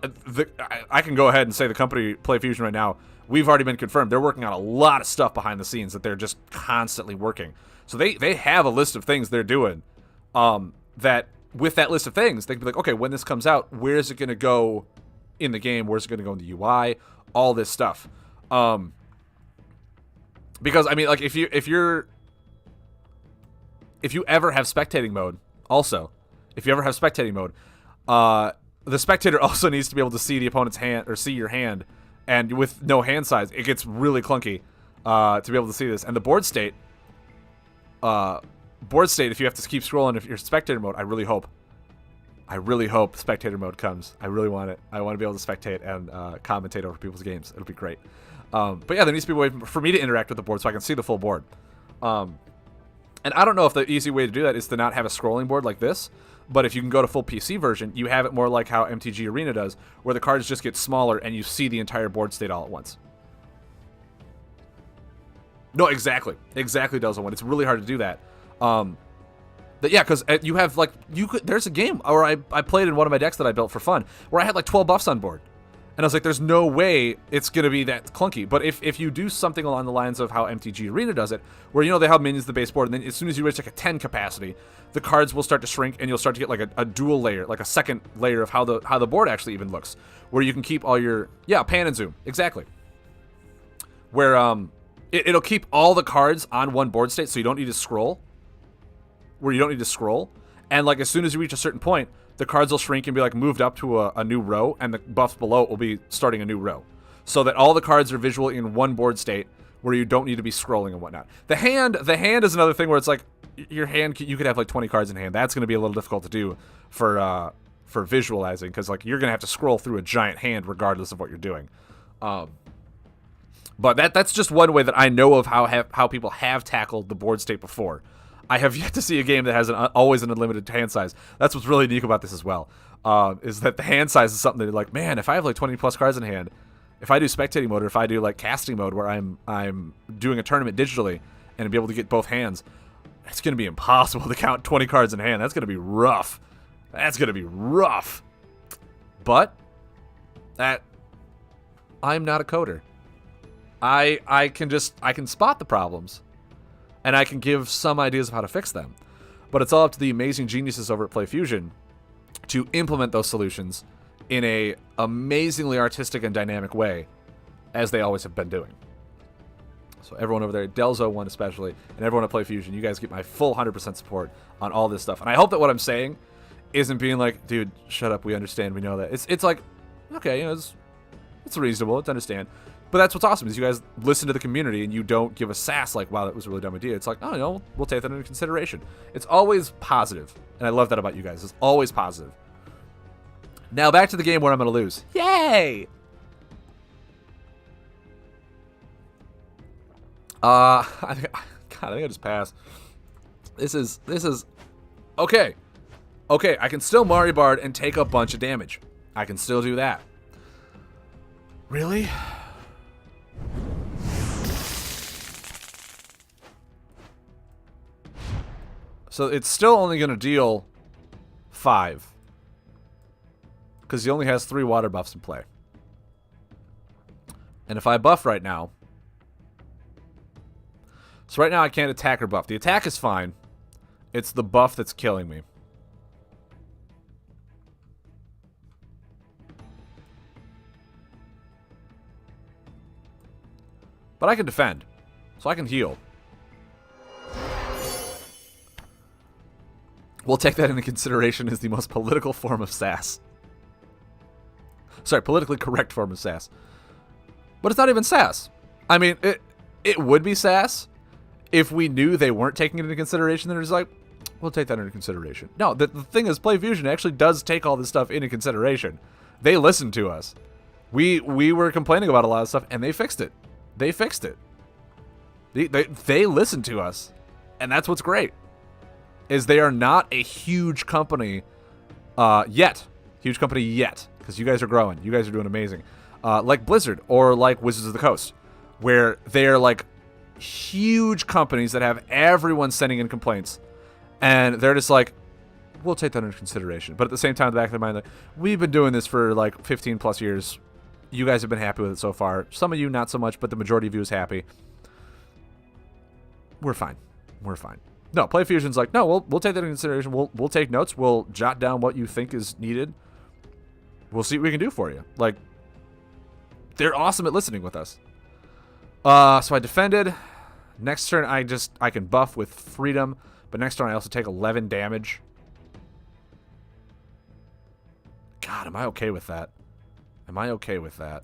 I can go ahead and say the company PlayFusion right now, we've already been confirmed. They're working on a lot of stuff behind the scenes that they're just constantly working. So they have a list of things they're doing, that with that list of things, they can be like, okay, when this comes out, where is it going to go in the game? Where's it going to go in the UI? All this stuff. Because, I mean, like, if you ever have spectating mode, the spectator also needs to be able to see the opponent's hand, or see your hand, and with no hand size, it gets really clunky to be able to see this. And the board state, if you have to keep scrolling, if you're spectator mode, I really hope spectator mode comes. I really want it. I want to be able to spectate and commentate over people's games. It'll be great. But yeah, there needs to be a way for me to interact with the board so I can see the full board. And I don't know if the easy way to do that is to not have a scrolling board like this, but if you can go to full PC version, you have it more like how MTG Arena does, where the cards just get smaller and you see the entire board state all at once. No, exactly. Exactly does one. It's really hard to do that. But yeah, because you have, like, there's a game where I played in one of my decks that I built for fun, where I had like 12 buffs on board. And I was like, there's no way it's going to be that clunky. But if you do something along the lines of how MTG Arena does it, where, you know, they have minions, the base board, and then as soon as you reach like a 10 capacity, the cards will start to shrink, and you'll start to get like a dual layer, like a second layer of how the board actually even looks, where you can keep all your, pan and zoom, exactly. Where it'll keep all the cards on one board state, so you don't need to scroll. And like as soon as you reach a certain point, the cards will shrink and be like moved up to a new row, and the buffs below will be starting a new row, so that all the cards are visual in one board state where you don't need to be scrolling and whatnot. The hand is another thing where it's like your hand, you could have like 20 cards in hand. That's going to be a little difficult to do for visualizing, because like you're going to have to scroll through a giant hand regardless of what you're doing. But that's just one way that I know of how people have tackled the board state before. I have yet to see a game that has always an unlimited hand size. That's what's really unique about this as well, is that the hand size is something that, like, man, if I have like 20 plus cards in hand, if I do spectating mode, or if I do like casting mode where I'm doing a tournament digitally and be able to get both hands, it's going to be impossible to count 20 cards in hand. That's going to be rough. But I'm not a coder. I can spot the problems, and I can give some ideas of how to fix them. But it's all up to the amazing geniuses over at PlayFusion to implement those solutions in a amazingly artistic and dynamic way, as they always have been doing. So everyone over there, Delzo1 especially, and everyone at PlayFusion, you guys get my full 100% support on all this stuff. And I hope that what I'm saying isn't being like, dude, shut up, we understand, we know that. It's like, okay, you know, it's reasonable, it's understand. But that's what's awesome, is you guys listen to the community and you don't give a sass like, wow, that was a really dumb idea. It's like, oh, you know, we'll take that into consideration. It's always positive, and I love that about you guys. It's always positive. Now back to the game where I'm going to lose. Yay! I think I just pass. This is okay. Okay, I can still Mario Bard and take a bunch of damage. I can still do that. Really? So it's still only going to deal 5. Because he only has 3 water buffs in play. And if I buff right now... So right now I can't attack or buff. The attack is fine. It's the buff that's killing me. But I can defend. So I can heal. We'll take that into consideration as the most political form of sass. Sorry, politically correct form of sass. But it's not even sass. I mean, it would be sass if we knew they weren't taking it into consideration. They're just like, we'll take that into consideration. No, the thing is, Play Fusion actually does take all this stuff into consideration. They listened to us. We were complaining about a lot of stuff, and they fixed it. They fixed it. They listened to us. And that's what's great. Is they are not a huge company yet. Huge company yet. Because you guys are growing. You guys are doing amazing. Like Blizzard or like Wizards of the Coast. Where they're like huge companies that have everyone sending in complaints. And they're just like, we'll take that into consideration. But at the same time, in the back of their mind, like, we've been doing this for like 15 plus years. You guys have been happy with it so far. Some of you not so much, but the majority of you is happy. We're fine. We're fine. No, Play Fusion's like, no, we'll take that into consideration. We'll take notes. We'll jot down what you think is needed. We'll see what we can do for you. Like, they're awesome at listening with us. So I defended. Next turn, I can buff with freedom. But next turn, I also take 11 damage. God, am I okay with that? Am I okay with that?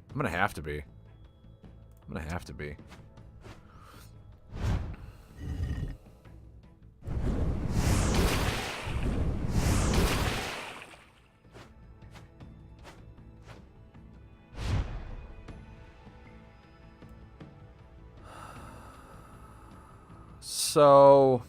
I'm going to have to be. I'm going to have to be. So...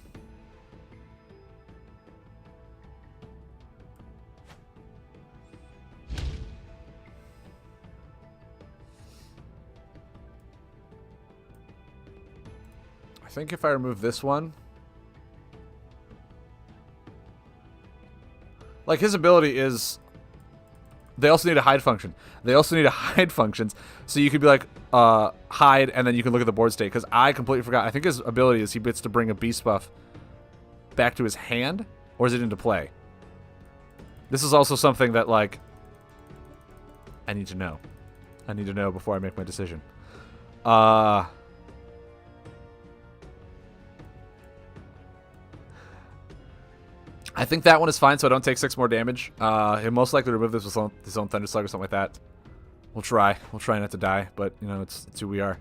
I think if I remove this one... Like, his ability is... They also need a hide function. They also need a hide functions. So you could be like, hide, and then you can look at the board state. Because I completely forgot. I think his ability is he gets to bring a beast buff back to his hand. Or is it into play? This is also something that, like... I need to know. I need to know before I make my decision. I think that one is fine, so I don't take 6 more damage. He'll most likely remove this with his own Thunder Slug or something like that. We'll try. We'll try not to die, but, you know, it's who we are.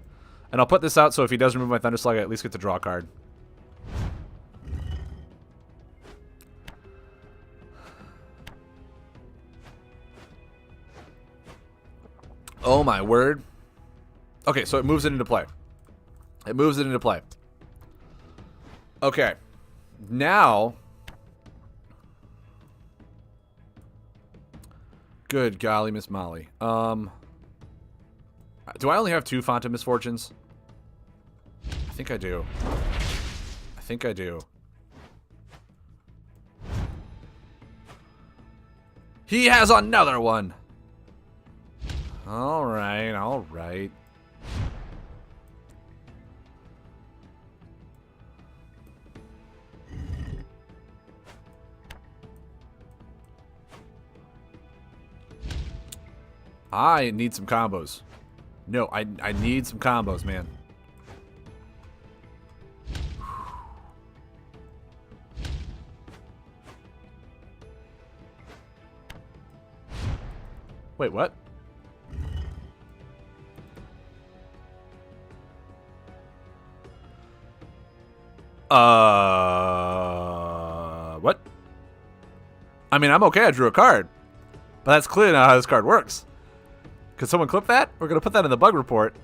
And I'll put this out so if he does remove my Thunder Slug, I at least get to draw a card. Oh, my word. Okay, so it moves it into play. It moves it into play. Okay. Now... Good golly, Miss Molly. Do I only have 2 Font of Misfortunes? I think I do. I think I do. He has another one! Alright, alright. I need some combos. No, I need some combos, man. Wait, what? What? I mean, I'm okay, I drew a card. But that's clearly not how this card works. Could someone clip that? We're going to put that in the bug report.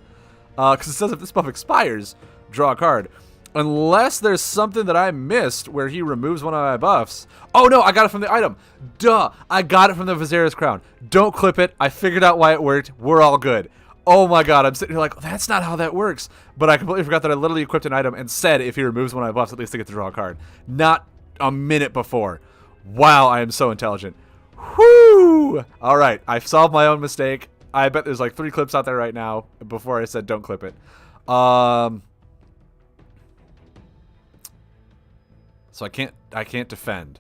Because it says if this buff expires, draw a card. Unless there's something that I missed where he removes one of my buffs. Oh, no, I got it from the item. Duh, I got it from the Viserys Crown. Don't clip it. I figured out why it worked. We're all good. Oh, my God. I'm sitting here like, that's not how that works. But I completely forgot that I literally equipped an item and said if he removes one of my buffs, at least I get to draw a card. Not a minute before. Wow, I am so intelligent. Whoo! All right, I've solved my own mistake. I bet there's like 3 clips out there right now before I said don't clip it. So I can't defend.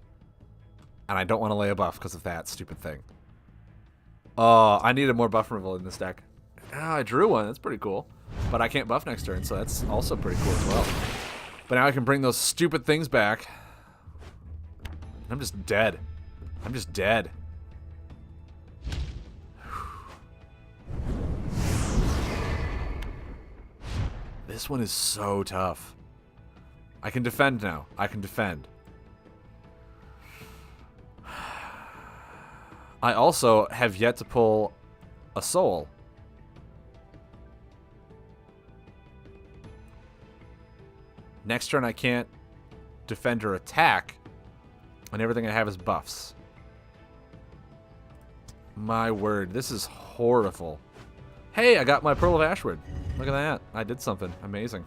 And I don't want to lay a buff because of that stupid thing. Oh, I needed more buff removal in this deck. Ah, I drew one. That's pretty cool. But I can't buff next turn, so that's also pretty cool as well. But now I can bring those stupid things back. I'm just dead. I'm just dead. This one is so tough. I can defend now. I can defend. I also have yet to pull a soul. Next turn I can't defend or attack, and everything I have is buffs. My word, this is horrible. Hey, I got my Pearl of Ashwood. Look at that. I did something amazing.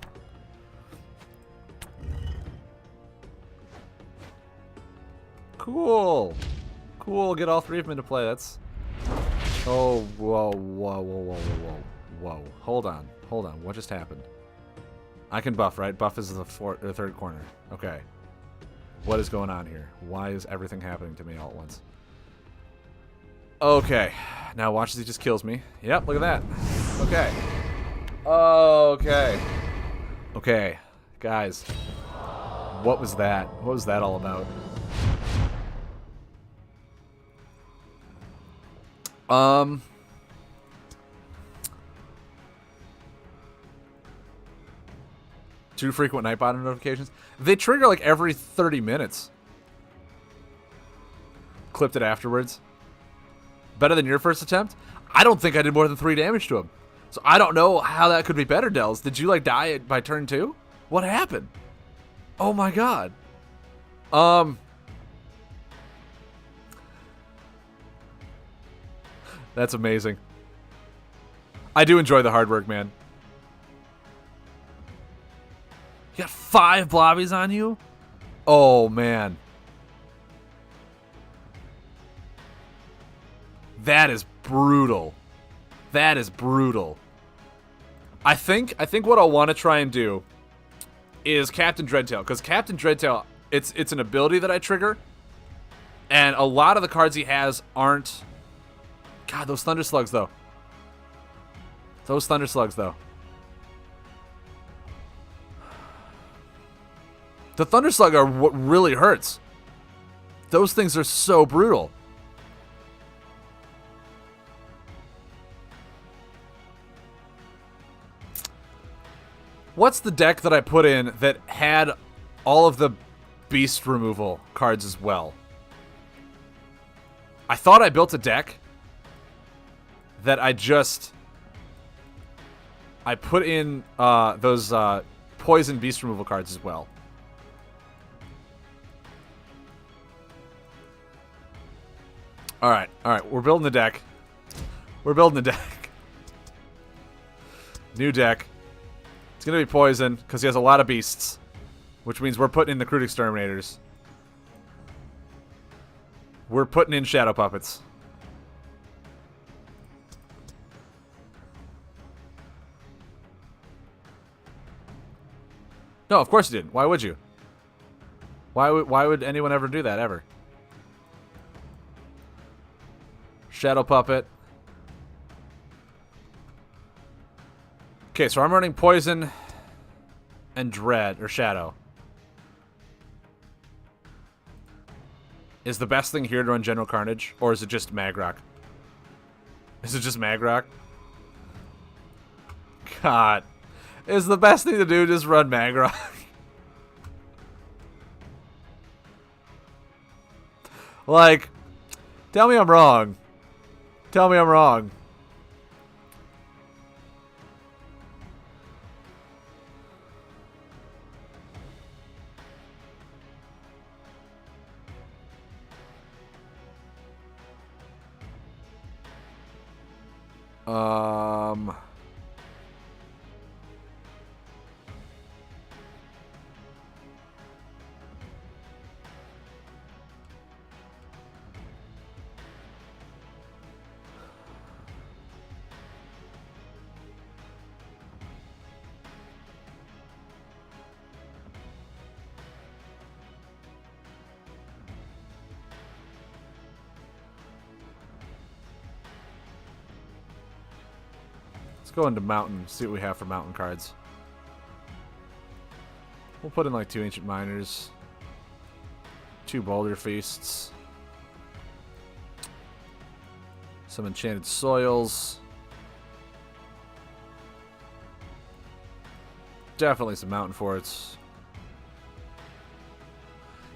Cool. Cool, get all 3 of them into play. That's... Oh, whoa, whoa, whoa, whoa, whoa, whoa. Whoa. Hold on. Hold on. What just happened? I can buff, right? Buff is the 3rd corner. Okay. What is going on here? Why is everything happening to me all at once? Okay. Now watch as he just kills me. Yep, look at that. Okay. Okay. Okay. Guys. What was that? What was that all about? Too frequent Nightbot notifications. They trigger like every 30 minutes. Clipped it afterwards. Better than your first attempt? I don't think I did more than 3 damage to him. So I don't know how that could be better, Dells. Did you like die by turn 2? What happened? Oh my god. That's amazing. I do enjoy the hard work, man. You got 5 blobbies on you? Oh, man. That is brutal. That is brutal. I think what I'll want to try and do is Captain Dreadtail, because Captain Dreadtail, it's an ability that I trigger, and a lot of the cards he has aren't... God, those Thunder Slugs, though. Those Thunder Slugs, though. The Thunder Slug are what really hurts. Those things are so brutal. What's the deck that I put in that had all of the beast removal cards as well? I thought I built a deck that I put in those poison beast removal cards as well. Alright, we're building the deck. We're building the deck. New deck. It's gonna be poison, because he has a lot of beasts. Which means we're putting in the Crude Exterminators. We're putting in Shadow Puppets. No, of course you didn't. Why would you? Why would anyone ever do that, ever? Shadow Puppet. Okay, so I'm running Poison and Dread, or Shadow. Is the best thing here to run General Carnage, or is it just Magrock? Is it just Magrock? God. Is the best thing to do just run Magrock? Like, tell me I'm wrong. Tell me I'm wrong. go into Mountain, see what we have for Mountain cards. We'll put in like 2 Ancient Miners, 2 Boulder Feasts, some Enchanted Soils, definitely some Mountain Forts.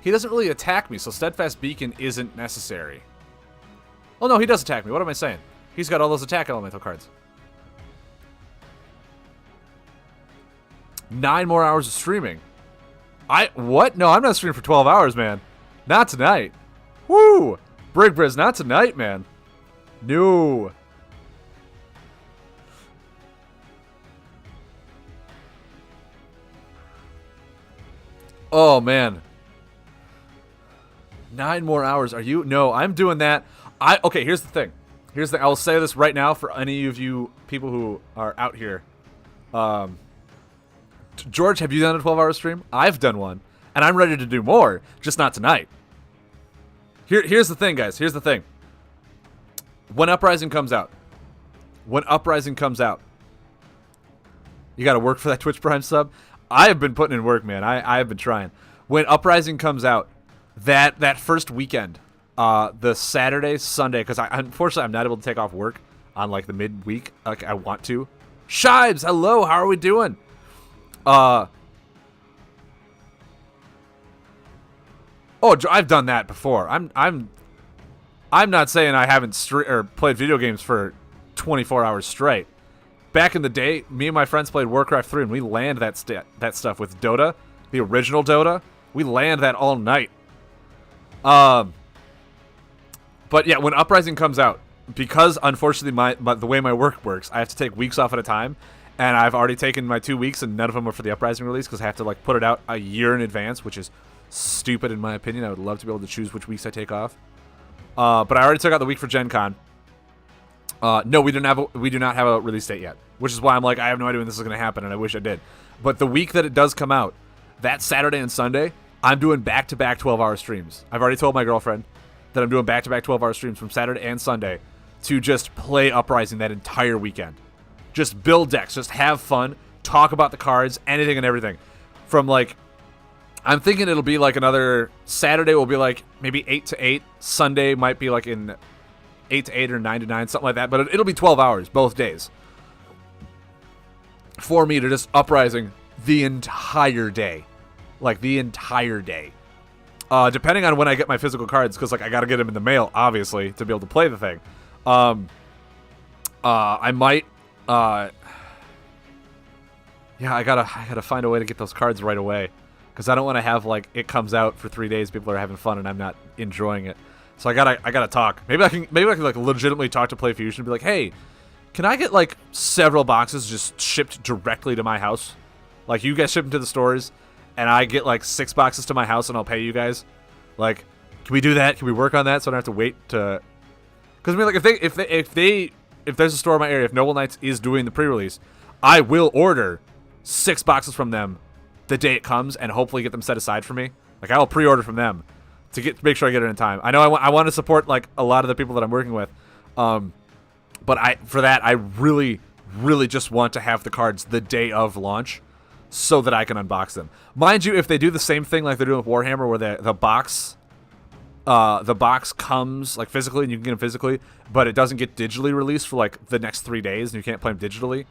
He doesn't really attack me, so Steadfast Beacon isn't necessary. Oh no, he does attack me. What am I saying? He's got all those attack elemental cards. 9 more hours of streaming. What? No, I'm not streaming for 12 hours, man. Not tonight. Woo! Brigbriz, not tonight, man. No. Oh, man. 9 more hours. Are you? No, I'm doing that. Okay, here's the thing. I will say this right now for any of you people who are out here. George, have you done a 12-hour stream? I've done one, and I'm ready to do more, just not tonight. Here's the thing, guys. Here's the thing. When Uprising comes out, you got to work for that Twitch Prime sub. I have been putting in work, man. I have been trying. When Uprising comes out, that first weekend, the Saturday, Sunday, because unfortunately I'm not able to take off work on like the midweek like I want to. Shibes, hello. How are we doing? Oh, I've done that before. I'm not saying I haven't played video games for 24 hours straight. Back in the day, me and my friends played Warcraft 3, and we land that stuff with Dota, the original Dota. We land that all night. But yeah, when Uprising comes out, because unfortunately the way my work works, I have to take weeks off at a time. And I've already taken my 2 weeks, and none of them are for the Uprising release because I have to like put it out a year in advance, which is stupid in my opinion. I would love to be able to choose which weeks I take off. But I already took out the week for Gen Con. No, we do not have a release date yet, which is why I'm like, I have no idea when this is going to happen, and I wish I did. But the week that it does come out, that Saturday and Sunday, I'm doing back-to-back 12-hour streams. I've already told my girlfriend that I'm doing back-to-back 12-hour streams from Saturday and Sunday to just play Uprising that entire weekend. Just build decks, just have fun, talk about the cards, anything and everything. From like, I'm thinking it'll be like another Saturday will be like maybe 8 to 8. Sunday might be like in 8 to 8 or 9 to 9, something like that. But it'll be 12 hours both days for me to just Uprising the entire day, like the entire day. Depending on when I get my physical cards, because like I got to get them in the mail, obviously, to be able to play the thing. I might. Yeah, I gotta find a way to get those cards right away, because I don't want to have like it comes out for 3 days, people are having fun, and I'm not enjoying it. So I gotta talk. Maybe I can like legitimately talk to PlayFusion and be like, hey, can I get like several boxes just shipped directly to my house? Like you guys ship them to the stores, and I get like 6 boxes to my house, and I'll pay you guys. Like, can we do that? Can we work on that so I don't have to wait to? Because I mean, like if there's a store in my area, if Noble Knights is doing the pre-release, I will order 6 boxes from them the day it comes, and hopefully get them set aside for me. Like I'll pre-order from them to make sure I get it in time. I know I want to support like a lot of the people that I'm working with, but for that I really just want to have the cards the day of launch so that I can unbox them. Mind you, if they do the same thing like they're doing with Warhammer, where the box comes like physically and you can get them physically, but it doesn't get digitally released for like the next 3 days and you can't play them digitally,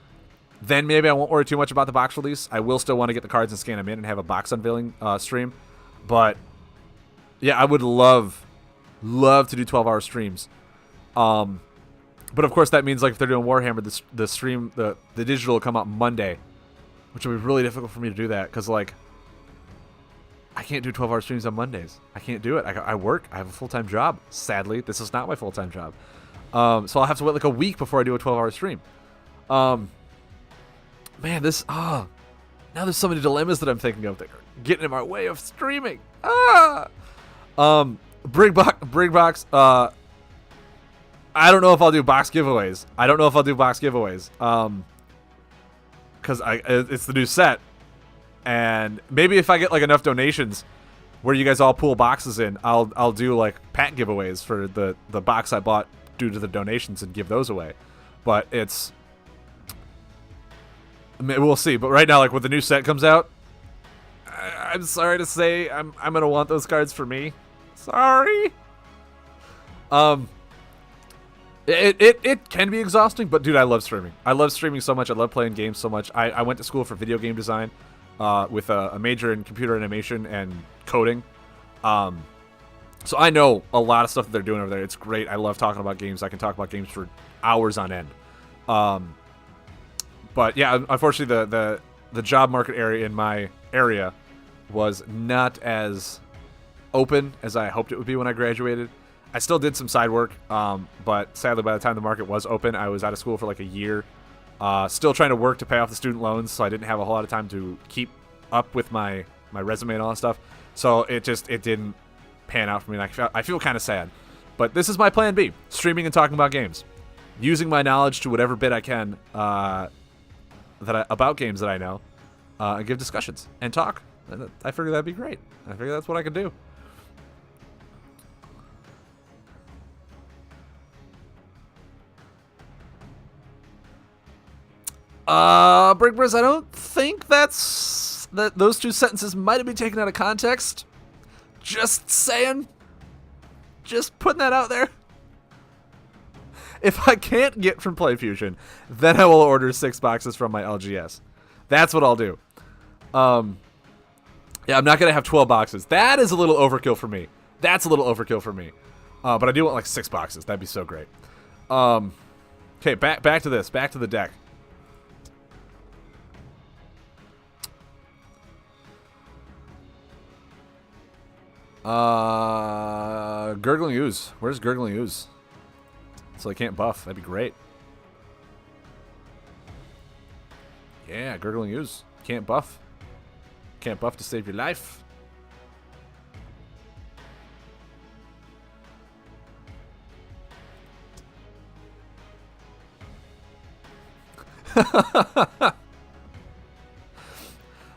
then maybe I won't worry too much about the box release. I will still want to get the cards and scan them in and have a box unveiling stream. But yeah, I would love to do 12-hour streams. But of course that means like if they're doing Warhammer, the stream, the digital will come out Monday, which will be really difficult for me to do that because like I can't do 12-hour streams on Mondays. I can't do it. I work. I have a full-time job. Sadly, this is not my full-time job. So I'll have to wait like a week before I do a 12-hour stream. Man, now there's so many dilemmas that I'm thinking of that are getting in my way of streaming. Brigbox. I don't know if I'll do box giveaways. Because it's the new set. And maybe if I get like enough donations where you guys all pool boxes in, I'll do like pack giveaways for the box I bought due to the donations and give those away. But We'll see. But right now, like when the new set comes out, I'm sorry to say, I'm gonna want those cards for me. Sorry. It can be exhausting, but dude, I love streaming. I love streaming so much. I love playing games so much. I went to school for video game design, with a major in computer animation and coding. So I know a lot of stuff that they're doing over there. It's great. I love talking about games. I can talk about games for hours on end. But yeah, unfortunately, the job market area in my area was not as open as I hoped it would be when I graduated. I still did some side work, but sadly, by the time the market was open, I was out of school for like a year. Still trying to work to pay off the student loans, so I didn't have a whole lot of time to keep up with my resume and all that stuff. So it didn't pan out for me, and I feel kind of sad. But this is my plan B: streaming and talking about games, using my knowledge to whatever bit I can about games that I know, and give discussions and talk. And I figure that'd be great. I figure that's what I could do. Brickbers, I don't think those two sentences might have been taken out of context. Just saying. Just putting that out there. If I can't get from PlayFusion, then I will order 6 boxes from my LGS. That's what I'll do. Yeah, I'm not going to have 12 boxes. That is a little overkill for me. That's a little overkill for me. But I do want like 6 boxes. That'd be so great. Okay, back to this. Back to the deck. Gurgling Ooze. Where's Gurgling Ooze? So I can't buff. That'd be great. Yeah, Gurgling Ooze. Can't buff. Can't buff to save your life.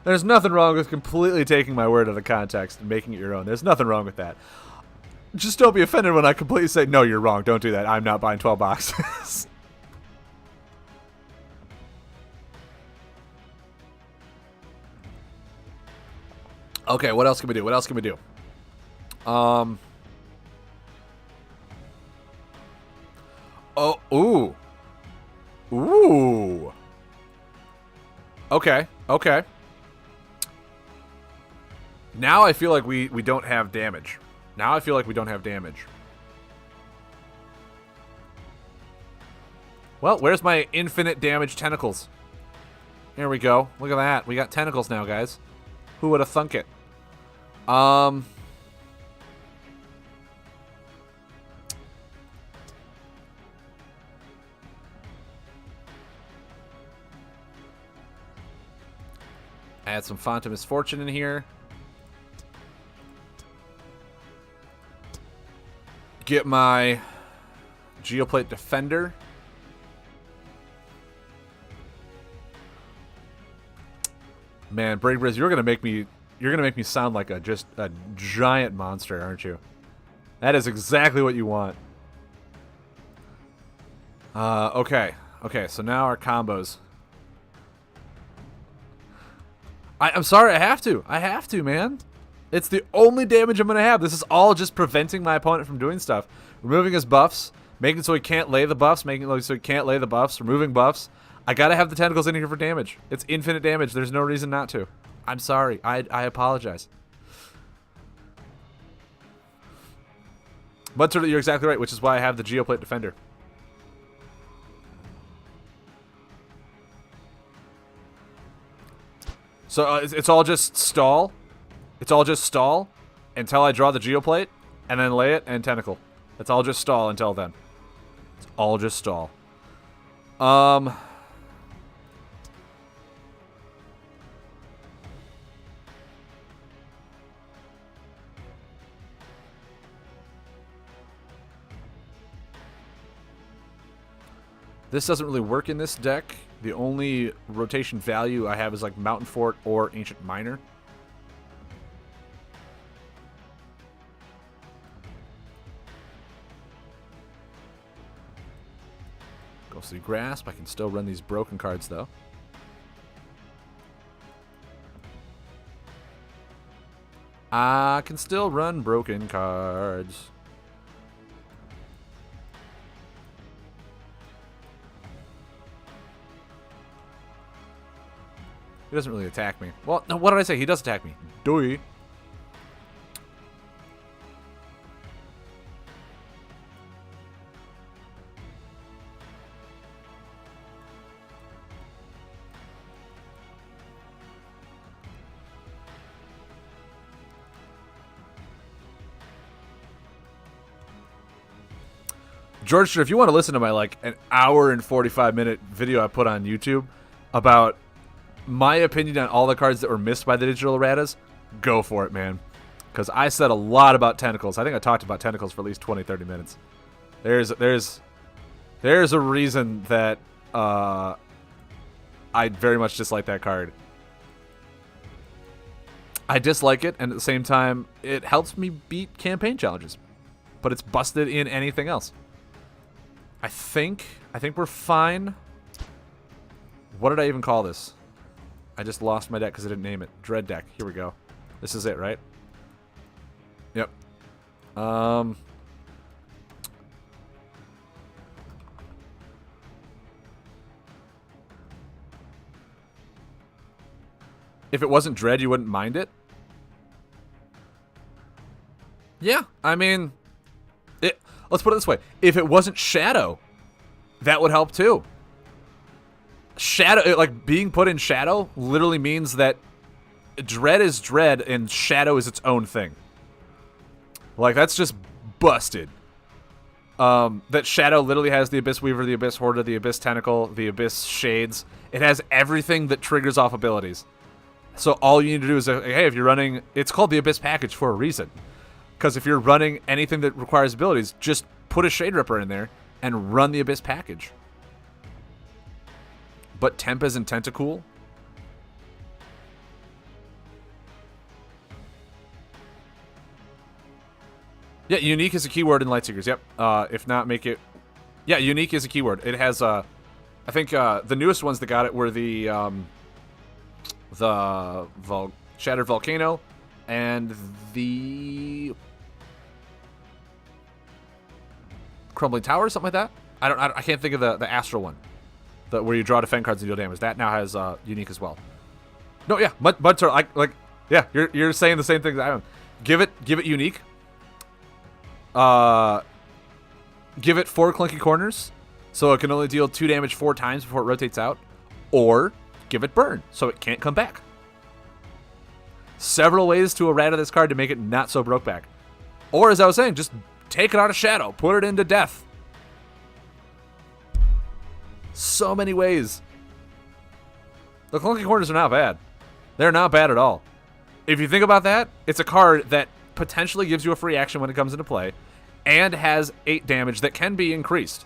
There's nothing wrong with completely taking my word out of context and making it your own. There's nothing wrong with that. Just don't be offended when I completely say, no, you're wrong. Don't do that. I'm not buying 12 boxes. Okay, what else can we do? What else can we do? Oh, ooh. Ooh. Okay, okay. Now I feel like we don't have damage. Now I feel like we don't have damage. Well, where's my infinite damage tentacles? Here we go. Look at that. We got tentacles now, guys. Who would have thunk it? Add some Font of Misfortune in here. Get my Geoplate Defender. Man, Braidbriz, you're gonna make me sound like just a giant monster, aren't you? That is exactly what you want. Okay. Okay, so now our combos. I'm sorry, I have to, man. It's the only damage I'm going to have. This is all just preventing my opponent from doing stuff. Removing his buffs, making it so he can't lay the buffs, removing buffs. I got to have the tentacles in here for damage. It's infinite damage. There's no reason not to. I'm sorry. I apologize. But you're exactly right, which is why I have the Geoplate Defender. So it's all just stall. It's all just stall until I draw the Geoplate, and then lay it and tentacle. It's all just stall until then. It's all just stall. This doesn't really work in this deck. The only rotation value I have is like Mountain Fort or Ancient Miner. Ghostly Grasp. I can still run these broken cards though. I can still run broken cards. He doesn't really attack me. Well, no, what did I say? He does attack me. Doi. George, if you want to listen to my like an hour and 45-minute video I put on YouTube about my opinion on all the cards that were missed by the digital erratas, go for it, man. Because I said a lot about tentacles. I think I talked about tentacles for at least 20, 30 minutes. There's a reason that I very much dislike that card. I dislike it, and at the same time, it helps me beat campaign challenges. But it's busted in anything else. I think we're fine. What did I even call this? I just lost my deck because I didn't name it. Dread deck. Here we go. This is it, right? Yep. If it wasn't Dread, you wouldn't mind it? Yeah, I mean... Let's put it this way. If it wasn't Shadow, that would help too. Shadow, like being put in Shadow literally means that Dread is Dread and Shadow is its own thing. Like, that's just busted. That Shadow literally has the Abyss Weaver, the Abyss Hoarder, the Abyss Tentacle, the Abyss Shades. It has everything that triggers off abilities. So all you need to do is, hey, if you're running... It's called the Abyss Package for a reason. Because if you're running anything that requires abilities, just put a Shade Ripper in there and run the Abyss Package. But Tempest and Tentacool? Yeah, unique is a keyword in Lightseekers, yep. If not, make it... Yeah, unique is a keyword. It has, I think, the newest ones that got it were the Shattered Volcano and the... Crumbling Tower or something like that. I can't think of the Astral one, where you draw defend cards and deal damage. That now has unique as well. No, yeah, Mud Turtle. Yeah, you're saying the same thing that I am. Give it unique. Give it 4 clunky corners, so it can only deal 2 damage 4 times before it rotates out, or give it burn, so it can't come back. Several ways to errata this card to make it not so broke back. Or, as I was saying, just take it out of Shadow. Put it into Death. So many ways. The clunky corners are not bad. They're not bad at all. If you think about that, it's a card that potentially gives you a free action when it comes into play, and has 8 damage that can be increased.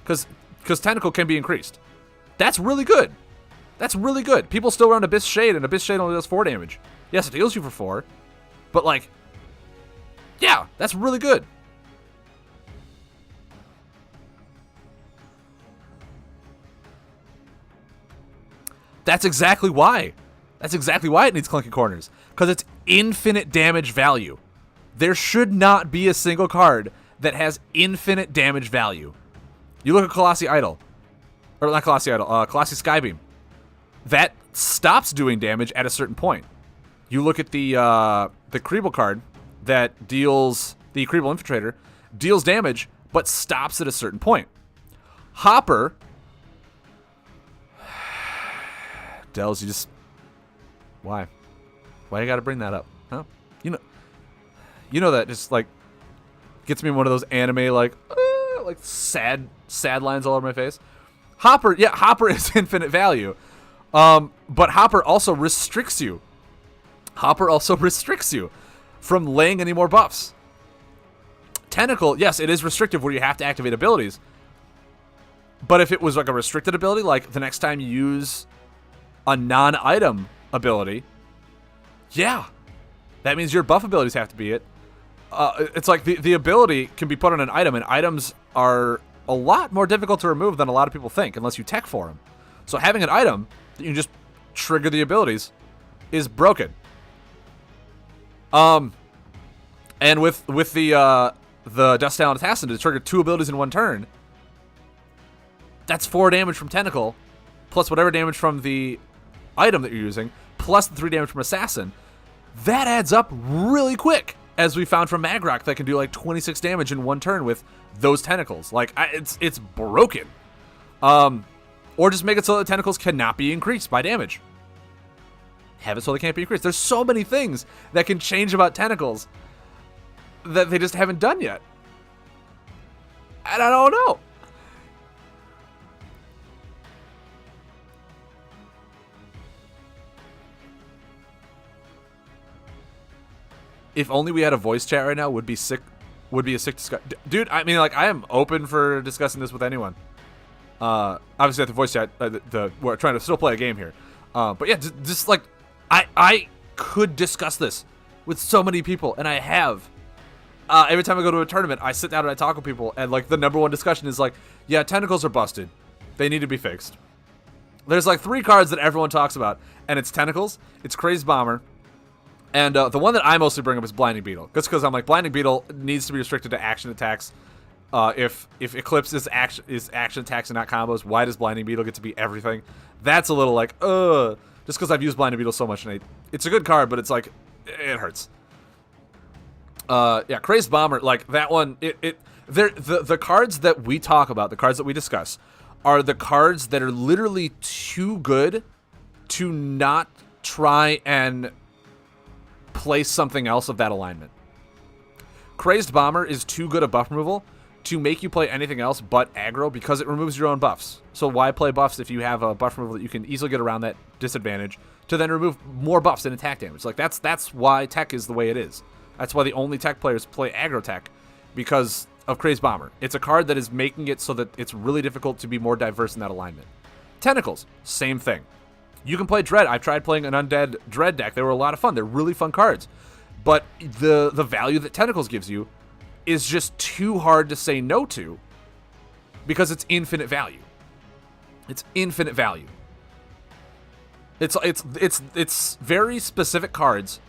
Because Tentacle can be increased. That's really good. That's really good. People still run Abyss Shade, and Abyss Shade only does 4 damage. Yes, it heals you for 4, but like... Yeah, that's really good. That's exactly why. That's exactly why it needs clunky corners. Because it's infinite damage value. There should not be a single card that has infinite damage value. You look at Colossi Idol. Or not Colossi Idol, Colossi Skybeam. That stops doing damage at a certain point. You look at the Creeble card that deals... The Creeble Infiltrator deals damage, but stops at a certain point. Hopper... Dells, you just... Why? Why you gotta bring that up? Huh? You know that just, like, gets me in one of those anime, like sad lines all over my face. Hopper, yeah, Hopper is infinite value. But Hopper also restricts you. Hopper also restricts you from laying any more buffs. Tentacle, yes, it is restrictive where you have to activate abilities. But if it was like a restricted ability, like the next time you use a non-item ability, yeah, that means your buff abilities have to be it. It's like the ability can be put on an item, and items are a lot more difficult to remove than a lot of people think, unless you tech for them. So having an item that you can just trigger the abilities is broken. And with the Dust Talon Assassin to trigger 2 abilities in 1 turn, that's 4 damage from Tentacle, plus whatever damage from the item that you're using, plus the 3 damage from Assassin. That adds up really quick, as we found from Magrock that can do like 26 damage in 1 turn with those tentacles. Like, it's broken. Or just make it so that tentacles cannot be increased by damage. Have it so they can't be increased. There's so many things that can change about tentacles that they just haven't done yet. And I don't know. If only we had a voice chat right now, would be a sick discussion. Dude, I mean, like, I am open for discussing this with anyone. Obviously at the voice chat, we're trying to still play a game here. But yeah, just like, I could discuss this with so many people, and I have. Every time I go to a tournament, I sit down and I talk with people, and like the #1 discussion is like, yeah, tentacles are busted. They need to be fixed. There's like 3 cards that everyone talks about, and it's tentacles, it's Crazed Bomber, and the one that I mostly bring up is Blinding Beetle. Just because I'm like, Blinding Beetle needs to be restricted to action attacks. If Eclipse is action attacks and not combos, why does Blinding Beetle get to be everything? That's a little like, just because I've used Blinding Beetle so much, and it's a good card, but it's like, it hurts. Yeah, Crazed Bomber, like that one, the cards that we talk about, the cards that we discuss, are the cards that are literally too good to not try and place something else of that alignment. Crazed Bomber is too good a buff removal to make you play anything else but aggro because it removes your own buffs. So why play buffs if you have a buff removal that you can easily get around that disadvantage to then remove more buffs and attack damage? Like that's why tech is the way it is. That's why the only tech players play aggro tech, because of Crazed Bomber. It's a card that is making it so that it's really difficult to be more diverse in that alignment. Tentacles, same thing. You can play Dread. I've tried playing an Undead Dread deck. They were a lot of fun. They're really fun cards. But the value that Tentacles gives you is just too hard to say no to, because it's infinite value. It's infinite value. It's very specific cards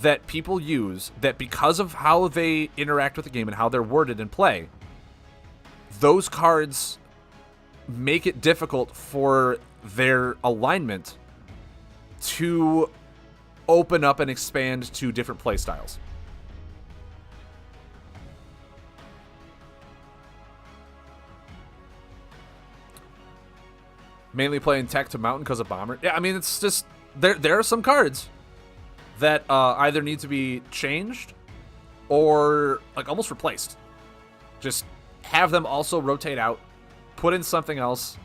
that people use that, because of how they interact with the game and how they're worded in play, those cards make it difficult for their alignment to open up and expand to different play styles. Mainly playing tech to mountain because of Bomber. Yeah, I mean, it's just, there are some cards that either need to be changed or like almost replaced. Just have them also rotate out, put in something else.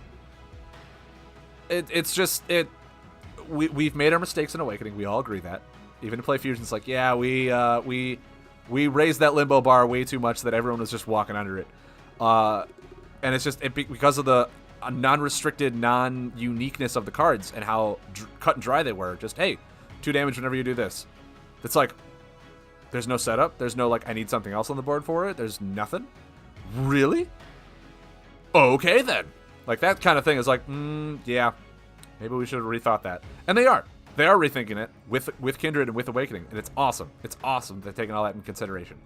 We've made our mistakes in Awakening. We all agree that. Even to play Fusion, it's like, yeah, we raised that limbo bar way too much that everyone was just walking under it. And it's just because of the non-restricted, non-uniqueness of the cards and how cut and dry they were. Just, hey, 2 damage whenever you do this. It's like, there's no setup. There's no, like, I need something else on the board for it. There's nothing. Really? Okay, then. Like, that kind of thing is like, yeah, maybe we should have rethought that. And they are. They are rethinking it with Kindred and with Awakening. And it's awesome. It's awesome they're taking all that in consideration.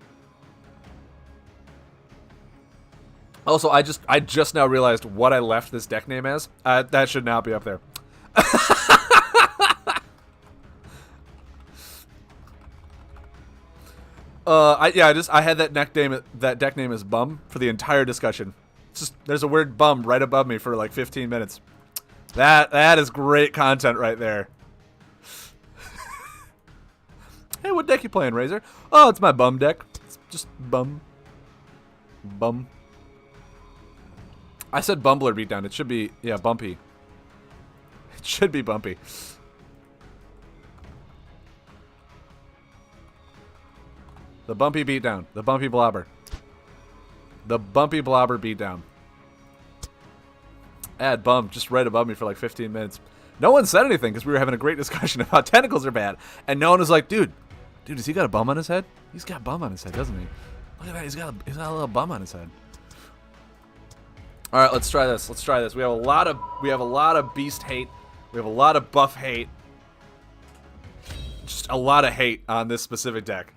Also, I just now realized what I left this deck name as. That should not be up there. I had that deck name as Bum for the entire discussion. It's just, there's a weird bum right above me for like 15 minutes. That is great content right there. Hey, what deck you playing, Razor? Oh, it's my bum deck. It's just bum. I said Bumbler beatdown. It should be, yeah, bumpy. It should be bumpy. The bumpy beatdown. The bumpy blobber. The bumpy blobber beatdown. Add bum just right above me for like 15 minutes. No one said anything because we were having a great discussion about tentacles are bad. And no one was like, dude, has he got a bum on his head? He's got a bum on his head, doesn't he? Look at that. He's got a little bum on his head. All right, let's try this. We have a lot of beast hate. We have a lot of buff hate. Just a lot of hate on this specific deck.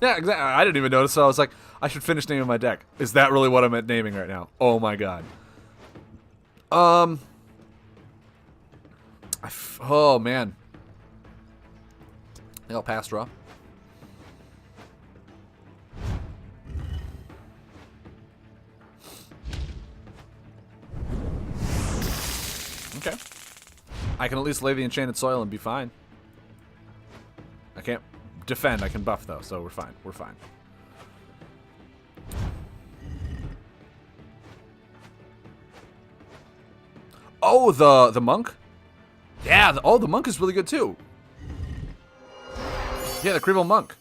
Yeah, exactly. I didn't even notice, so I was like, I should finish naming my deck. Is that really what I'm naming right now? Oh my god. Oh man. I think I'll pass draw. Okay. I can at least lay the Enchanted Soil and be fine. I can't defend. I can buff, though, so we're fine. We're fine. Oh, the monk? Yeah, the monk is really good, too. Yeah, the Creeble Monk.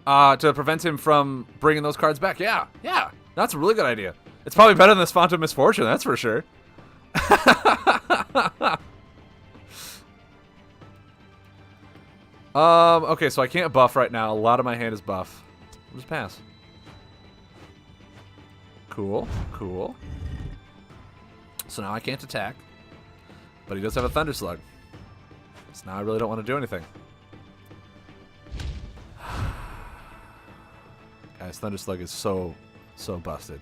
To prevent him from bringing those cards back. Yeah, yeah. That's a really good idea. It's probably better than this Font of Misfortune, that's for sure. Okay, so I can't buff right now. A lot of my hand is buff. I'll just pass. Cool, cool. So now I can't attack. But he does have a Thunder Slug. So now I really don't want to do anything. Guys, Thunder Slug is so busted.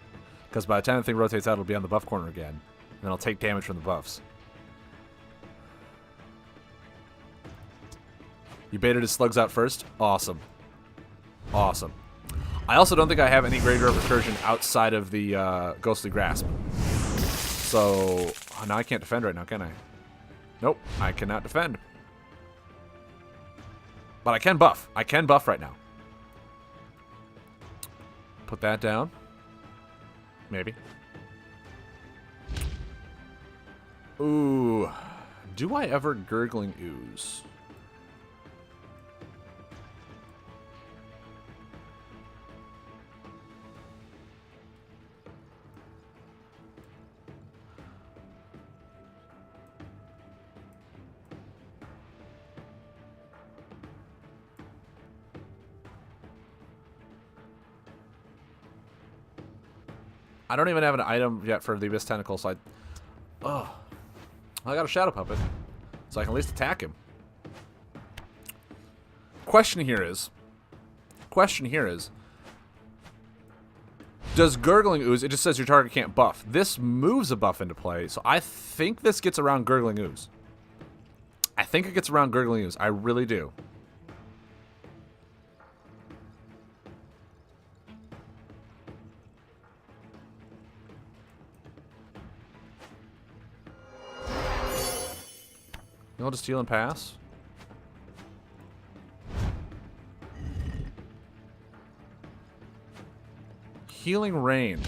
Because by the time the thing rotates out, it'll be on the buff corner again. And then I'll take damage from the buffs. You baited his slugs out first? Awesome. Awesome. I also don't think I have any Graveyard Recursion outside of the Ghostly Grasp. So, now I can't defend right now, can I? Nope, I cannot defend. But I can buff. I can buff right now. Put that down. Maybe. Ooh. Do I ever Gurgling Ooze? I don't even have an item yet for the Abyss Tentacle, so I got a Shadow Puppet, so I can at least attack him. Question here is, does Gurgling Ooze, it just says your target can't buff. This moves a buff into play, so I think this gets around Gurgling Ooze. I think it gets around Gurgling Ooze. I really do. I'll just heal and pass. Healing Rain.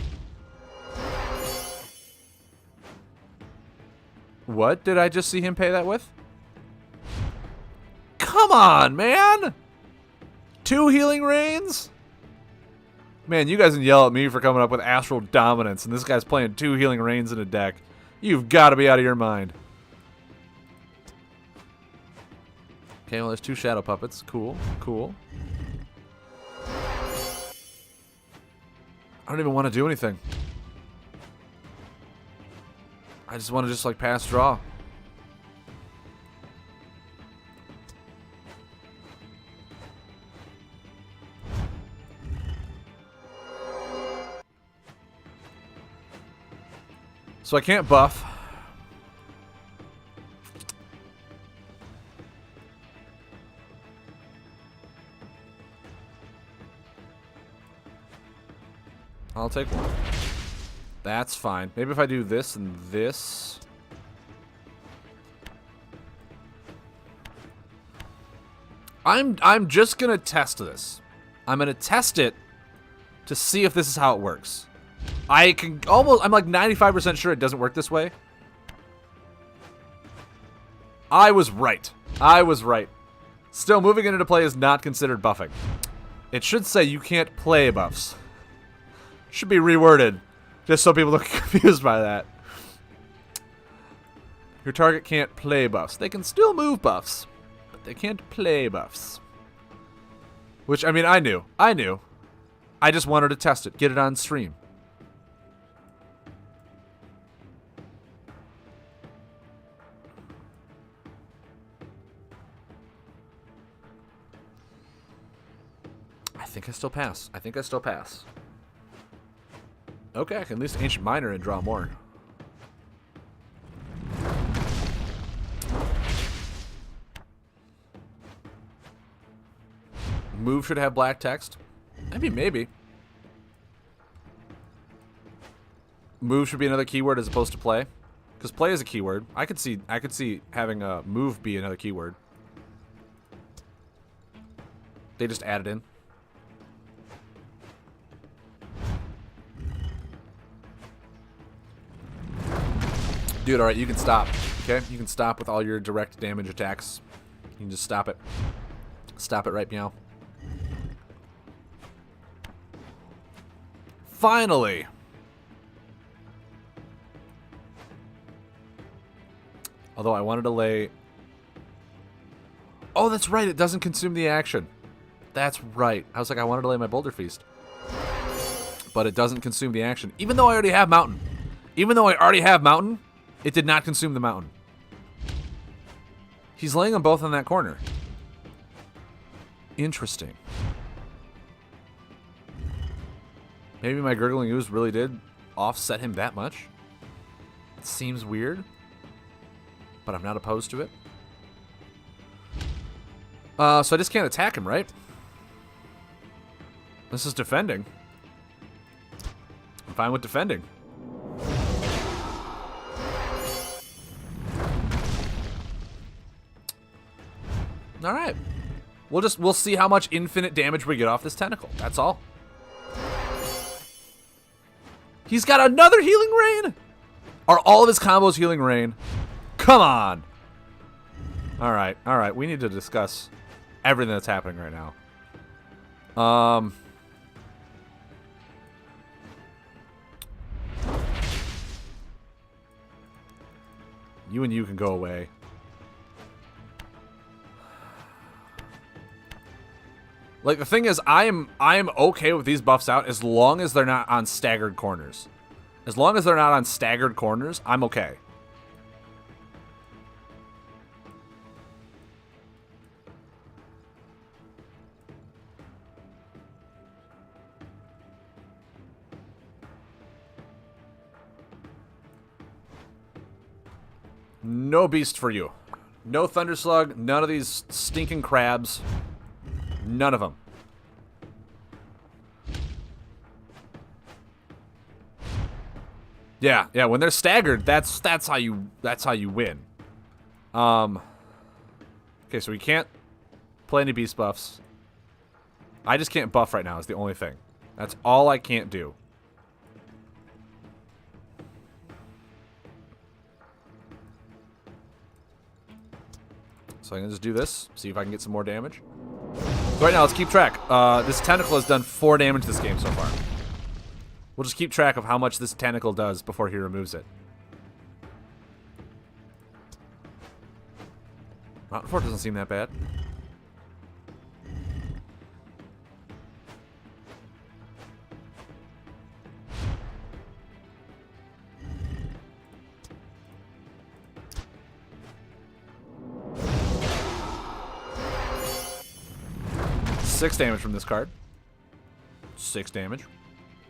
What did I just see him pay that with? Come on, man! 2 Healing Rains? Man, you guys can yell at me for coming up with Astral Dominance, and this guy's playing 2 Healing Rains in a deck. You've got to be out of your mind. Okay, well, there's 2 Shadow Puppets. Cool, cool. I don't even want to do anything. I just want to like pass draw. So I can't buff. I'll take one. That's fine. Maybe if I do this and this. I'm just gonna test this. I'm gonna test it to see if this is how it works. I'm like 95% sure it doesn't work this way. I was right. I was right. Still, moving it into play is not considered buffing. It should say you can't play buffs. Should be reworded, just so people don't get confused by that. Your target can't play buffs. They can still move buffs, but they can't play buffs. Which, I mean, I knew. I just wanted to test it, get it on stream. think I still pass. I think I still pass. Okay, I can at least Ancient Miner and draw more. Move should have black text. I mean, maybe. Move should be another keyword as opposed to play. Because play is a keyword. I could see having a move be another keyword. They just added in. Dude, alright, you can stop. Okay? You can stop with all your direct damage attacks. You can just stop it. Stop it right now. Finally! Although I wanted to lay... Oh, that's right. It doesn't consume the action. That's right. I was like, I wanted to lay my Boulder Feast. But it doesn't consume the action. Even though I already have Mountain. Even though I already have Mountain, it did not consume the Mountain. He's laying them both in that corner. Interesting. Maybe my Gurgling Ooze really did offset him that much. It seems weird. But I'm not opposed to it. So I just can't attack him, right? This is defending. I'm fine with defending. Alright. We'll see how much infinite damage we get off this tentacle. That's all. He's got another Healing Rain? Are all of his combos Healing Rain? Come on! Alright, alright. We need to discuss everything that's happening right now. You and you can go away. Like, the thing is, I am okay with these buffs out as long as they're not on staggered corners. As long as they're not on staggered corners, I'm okay. No beast for you. No Thunder Slug, none of these stinking crabs. None of them. Yeah, yeah, when they're staggered, that's how you win. Okay, so we can't play any beast buffs. I just can't buff right now is the only thing. That's all I can't do. So I'm going to just do this, see if I can get some more damage. So right now, let's keep track. This tentacle has done 4 damage this game so far. We'll just keep track of how much this tentacle does before he removes it. Mountain Fort doesn't seem that bad. Six damage from this card. 6 damage.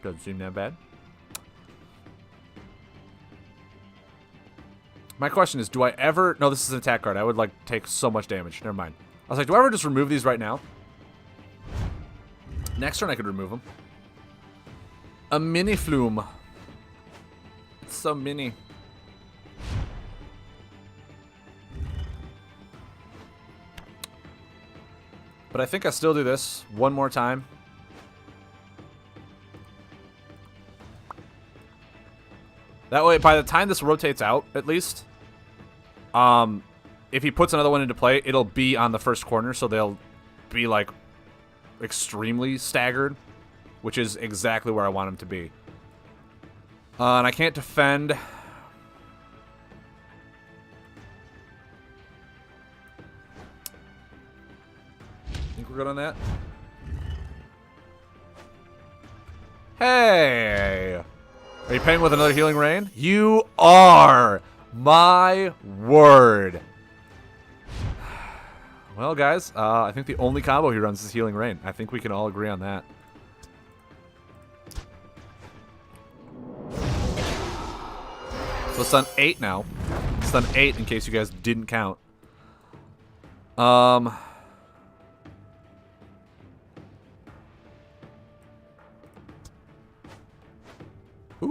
Doesn't seem that bad. My question is, do I ever... No, this is an attack card. I would, like, take so much damage. Never mind. I was like, do I ever just remove these right now? Next turn, I could remove them. A mini flume. It's so mini. But I think I still do this one more time. That way, by the time this rotates out, at least, if he puts another one into play, it'll be on the first corner, so they'll be, like, extremely staggered, which is exactly where I want them to be. And I can't defend. Think we're good on that? Hey! Are you paying with another Healing Rain? You are! My word. Well, guys, I think the only combo he runs is Healing Rain. I think we can all agree on that. So it's done 8 now. It's done 8 in case you guys didn't count. Ooh,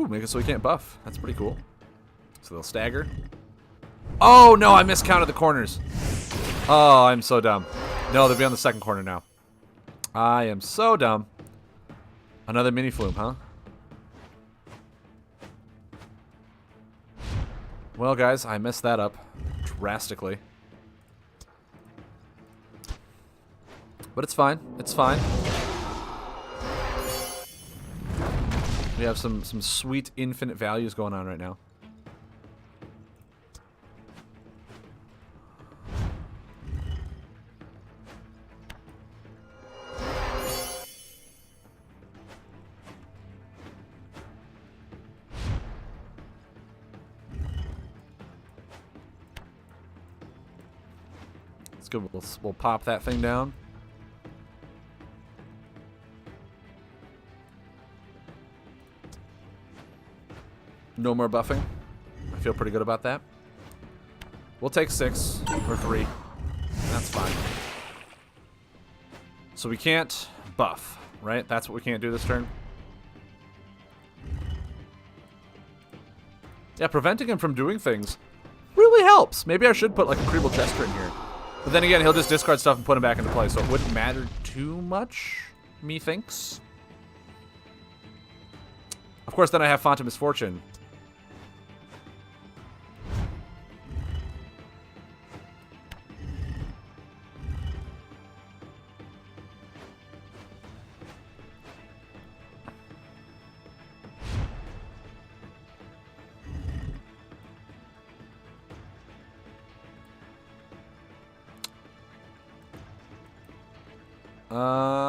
make it so we can't buff. That's pretty cool. So they'll stagger. Oh, no, I miscounted the corners. Oh, I'm so dumb. No, they'll be on the second corner now. I am so dumb. Another mini flume, huh? Well, guys, I messed that up drastically. But it's fine. It's fine. We have some sweet infinite values going on right now. Let's go. We'll pop that thing down. No more buffing. I feel pretty good about that. We'll take 6 or 3. That's fine. So we can't buff, right? That's what we can't do this turn. Yeah, preventing him from doing things really helps. Maybe I should put like a Creeble Jester in here. But then again, he'll just discard stuff and put him back into play, so it wouldn't matter too much, methinks. Of course, then I have Font of Misfortune.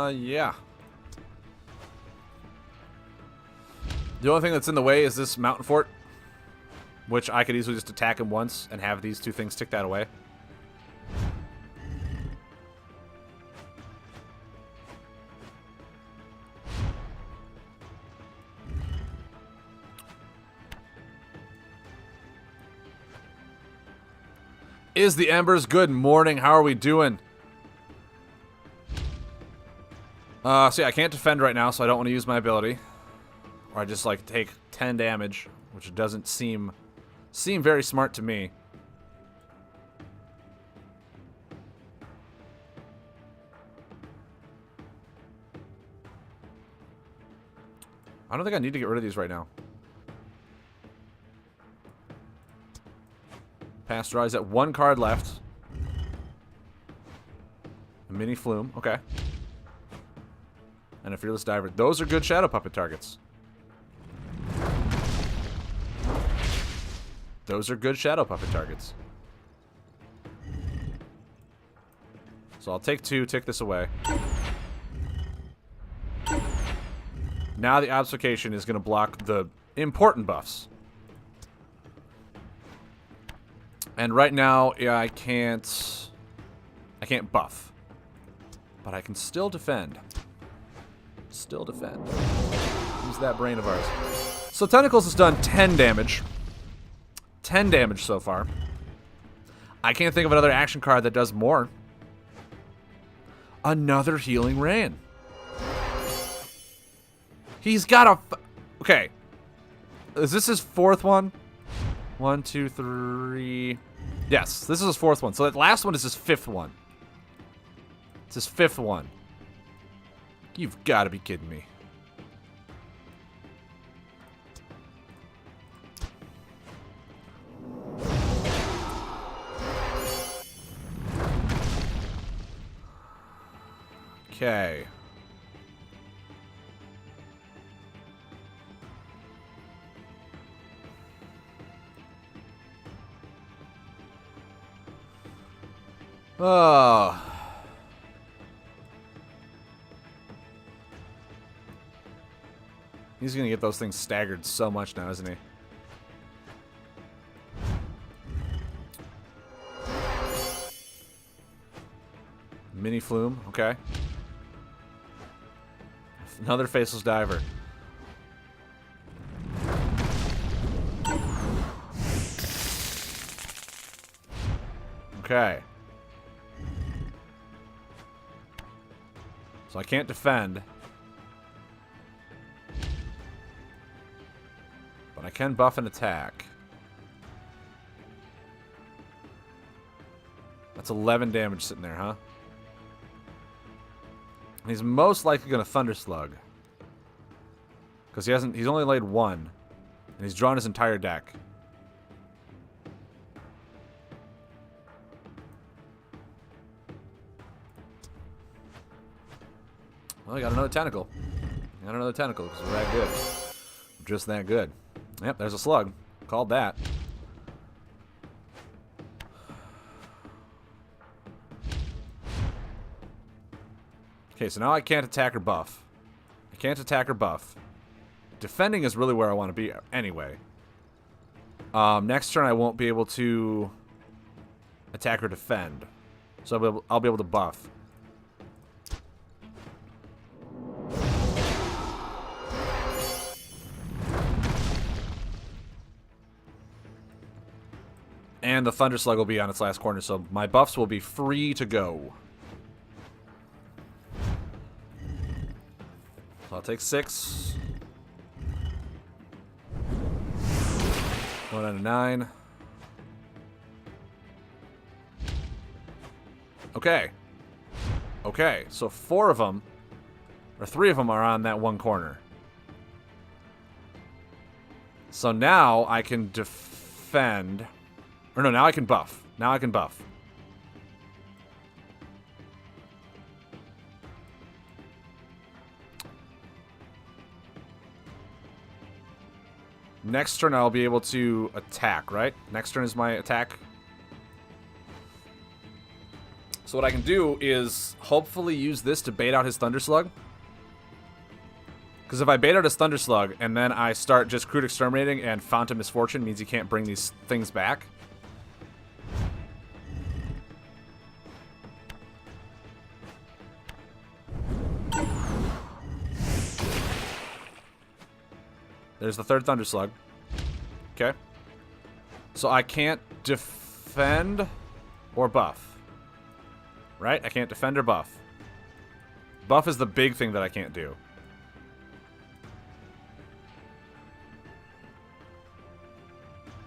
Yeah. The only thing that's in the way is this mountain fort, which I could easily just attack him once and have these two things tick that away. Is the Embers? Good morning. How are we doing? So yeah, I can't defend right now, so I don't want to use my ability. Or I just like take 10 damage, which doesn't seem very smart to me. I don't think I need to get rid of these right now. Pasteurize at 1 card left. A mini flume, okay. And a Fearless Diver. Those are good Shadow Puppet targets. Those are good Shadow Puppet targets. So I'll take 2, take this away. Now the Obfuscation is going to block the important buffs. And right now, yeah, I can't buff. But I can still defend. Still defend. Use that brain of ours. So Tentacles has done 10 damage. 10 damage so far. I can't think of another action card that does more. Another Healing Rain. He's got a... Okay. Is this his 4th one? 1, 2, 3... Yes, this is his 4th one. So that last one is his 5th one. It's his 5th one. You've got to be kidding me. Okay. Oh. He's gonna get those things staggered so much now, isn't he? Mini Flume, okay. Another Faceless Diver. Okay. So I can't defend. But I can buff and attack. That's 11 damage sitting there, huh? He's most likely going to Thunder Slug. Because he's only laid one. And he's drawn his entire deck. Well, I got another tentacle. Got another tentacle because we're that good. We're just that good. Yep, there's a slug. Called that. Okay, so now I can't attack or buff. I can't attack or buff. Defending is really where I want to be anyway. Next turn I won't be able to attack or defend. So I'll be able to buff. And the Thunder Slug will be on its last corner, so my buffs will be free to go. So I'll take 6. Going on to 9. Okay. Okay, so 4 of them, or 3 of them are on that one corner. So now I can defend... Or no, now I can buff. Now I can buff. Next turn I'll be able to attack, right? Next turn is my attack. So what I can do is hopefully use this to bait out his Thunder Slug. Because if I bait out his Thunder Slug and then I start just Crude Exterminating and Fount of Misfortune, means he can't bring these things back. There's the third Thunder Slug. Okay. So I can't defend or buff. Right? I can't defend or buff. Buff is the big thing that I can't do.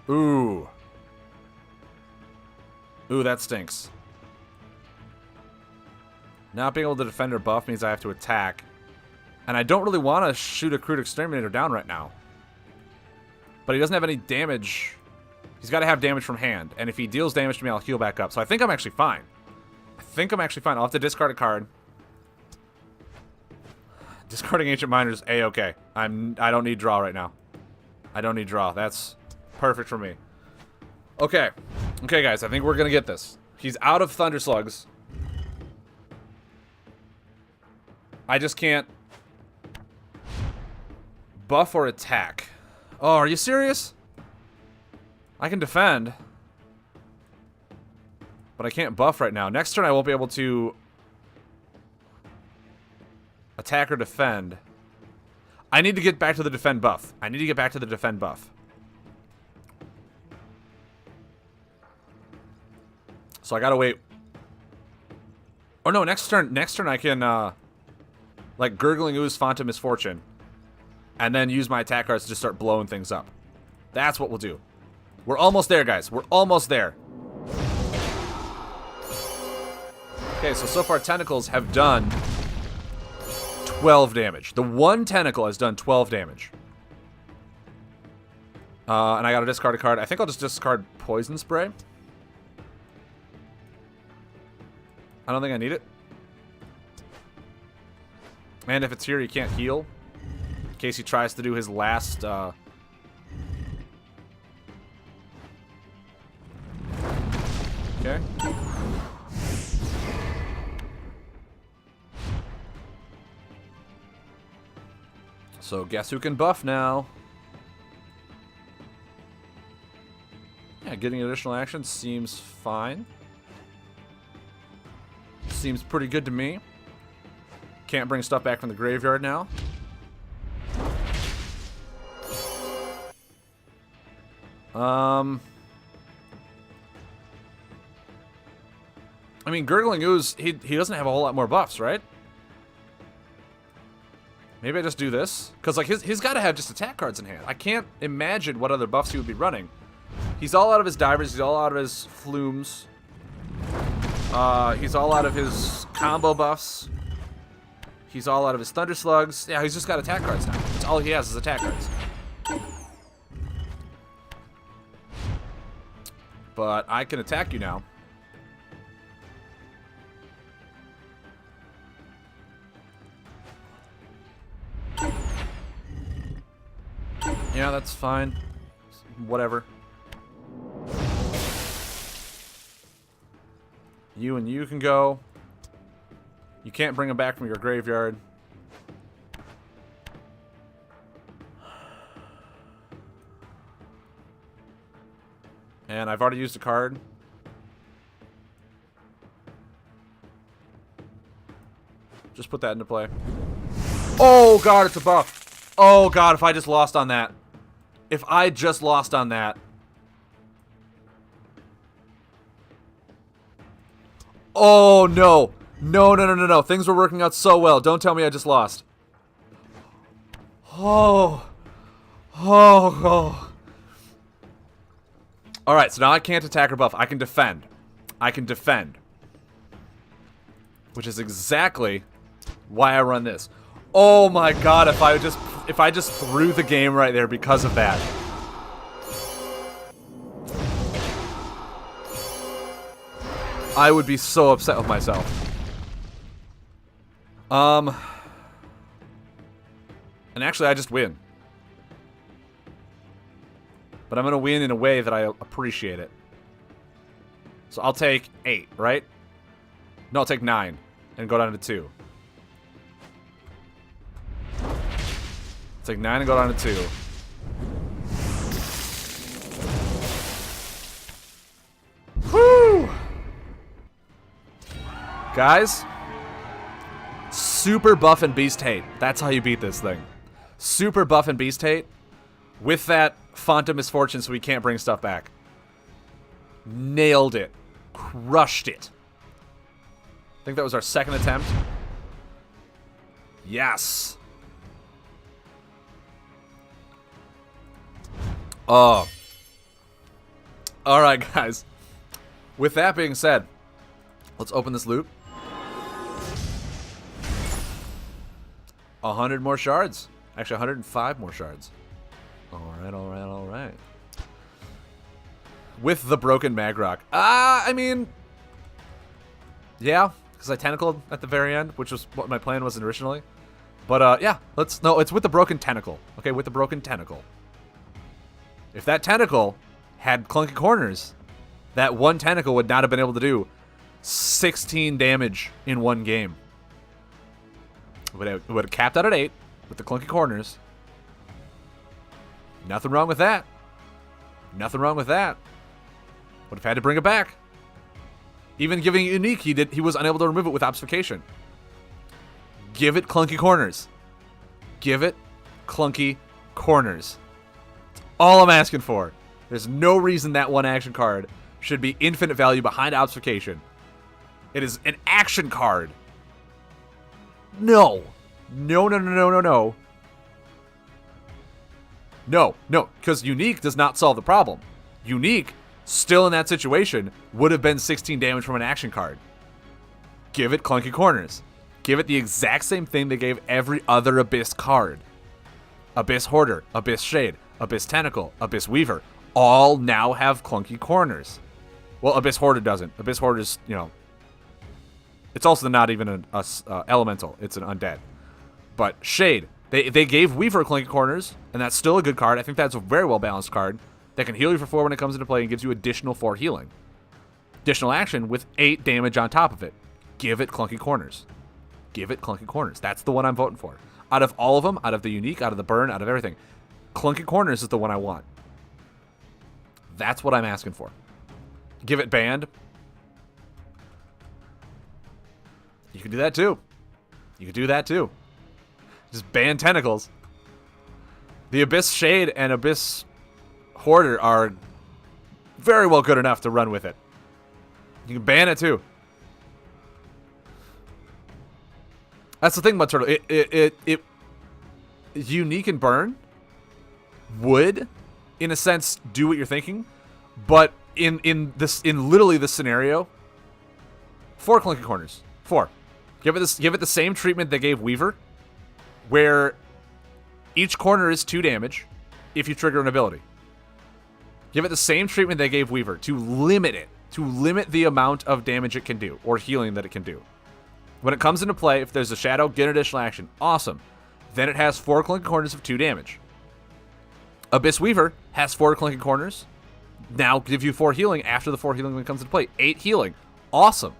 Ooh. Ooh, that stinks. Not being able to defend or buff means I have to attack. And I don't really want to shoot a Crude Exterminator down right now. But he doesn't have any damage. He's got to have damage from hand. And if he deals damage to me, I'll heal back up. So I think I'm actually fine. I'll have to discard a card. Discarding Ancient Miner's A-okay. I don't need draw right now. I don't need draw. That's perfect for me. Okay. Okay, guys. I think we're going to get this. He's out of Thunder Slugs. I just can't buff or attack. Oh, are you serious? I can defend. But I can't buff right now. Next turn I won't be able to attack or defend. I need to get back to the defend buff. So I gotta wait. Oh no, next turn I can like Gurgling Ooze, Font of Misfortune. And then use my attack cards to just start blowing things up. That's what we'll do. We're almost there, guys. We're almost there. Okay, so far tentacles have done 12 damage. The one tentacle has done 12 damage. And I gotta discard a card. I think I'll just discard Poison Spray. I don't think I need it. And if it's here, he can't heal. In case he tries to do his last, Okay. So guess who can buff now? Yeah, getting additional action seems fine. Seems pretty good to me. Can't bring stuff back from the graveyard now. I mean, Gurgling Ooze, he doesn't have a whole lot more buffs, right? Maybe I just do this? Because, like, he's got to have just attack cards in hand. I can't imagine what other buffs he would be running. He's all out of his divers. He's all out of his flumes. He's all out of his combo buffs. He's all out of his thunder slugs. Yeah, he's just got attack cards now. That's all he has is attack cards. But I can attack you now. Yeah, that's fine. Whatever. You and you can go. You can't bring them back from your graveyard. And I've already used a card. Just put that into play. Oh god, it's a buff. Oh god, if I just lost on that. If I just lost on that. Oh no. No, no, no, no, no. Things were working out so well. Don't tell me I just lost. Oh. Oh, oh. Alright, so now I can't attack or buff. I can defend. I can defend. Which is exactly why I run this. Oh my god, if I just threw the game right there because of that. I would be so upset with myself. And actually I just win. But I'm gonna win in a way that I appreciate it. So I'll take 8, right? No, I'll take 9 and go down to 2. Take 9 and go down to 2. Whew! Guys, super buff and beast hate. That's how you beat this thing. Super buff and beast hate with that font of misfortune so we can't bring stuff back. Nailed it. Crushed it. I think that was our second attempt. Yes. Oh. Alright, guys. With that being said, let's open this loot. 100 more shards. Actually, 105 more shards. Alright, alright, alright. With the broken Magrock. I mean... yeah, because I tentacled at the very end, which was what my plan was originally. But, yeah, let's... no, it's with the broken tentacle. Okay, with the broken tentacle. If that tentacle had clunky corners, that one tentacle would not have been able to do 16 damage in one game. It would have capped out at 8 with the clunky corners. Nothing wrong with that. Nothing wrong with that. Would have had to bring it back. Even giving it unique, he was unable to remove it with obfuscation. Give it clunky corners. Give it clunky corners. All I'm asking for. There's no reason that one action card should be infinite value behind obfuscation. It is an action card. No. No, no, no, no, no, no. No, no, because unique does not solve the problem. Unique, still in that situation, would have been 16 damage from an action card. Give it clunky corners. Give it the exact same thing they gave every other Abyss card. Abyss Hoarder, Abyss Shade, Abyss Tentacle, Abyss Weaver, all now have clunky corners. Well, Abyss Hoarder doesn't. Abyss Hoarder's, you know, it's also not even an elemental. It's an undead. But Shade, they gave Weaver clunky corners, and that's still a good card. I think that's a very well-balanced card that can heal you for 4 when it comes into play and gives you additional 4 healing. Additional action with 8 damage on top of it. Give it clunky corners. Give it clunky corners. That's the one I'm voting for. Out of all of them, out of the unique, out of the burn, out of everything, clunky corners is the one I want. That's what I'm asking for. Give it banned. You can do that too. You can do that too. Just ban tentacles. The Abyss Shade and Abyss Hoarder are very well good enough to run with it. You can ban it too. That's the thing about Turtle. It unique and burn would, in a sense, do what you're thinking, but in literally this scenario, 4 Clinky Corners. 4. Give it the same treatment they gave Weaver, where each corner is 2 damage if you trigger an ability. Give it the same treatment they gave Weaver to limit it, to limit the amount of damage it can do, or healing that it can do. When it comes into play, if there's a shadow, get additional action. Awesome. Then it has 4 Clinky Corners of 2 damage. Abyss Weaver has 4 Clinky Corners. Now give you 4 healing after the 4 healing when it comes into play. 8 healing. Awesome.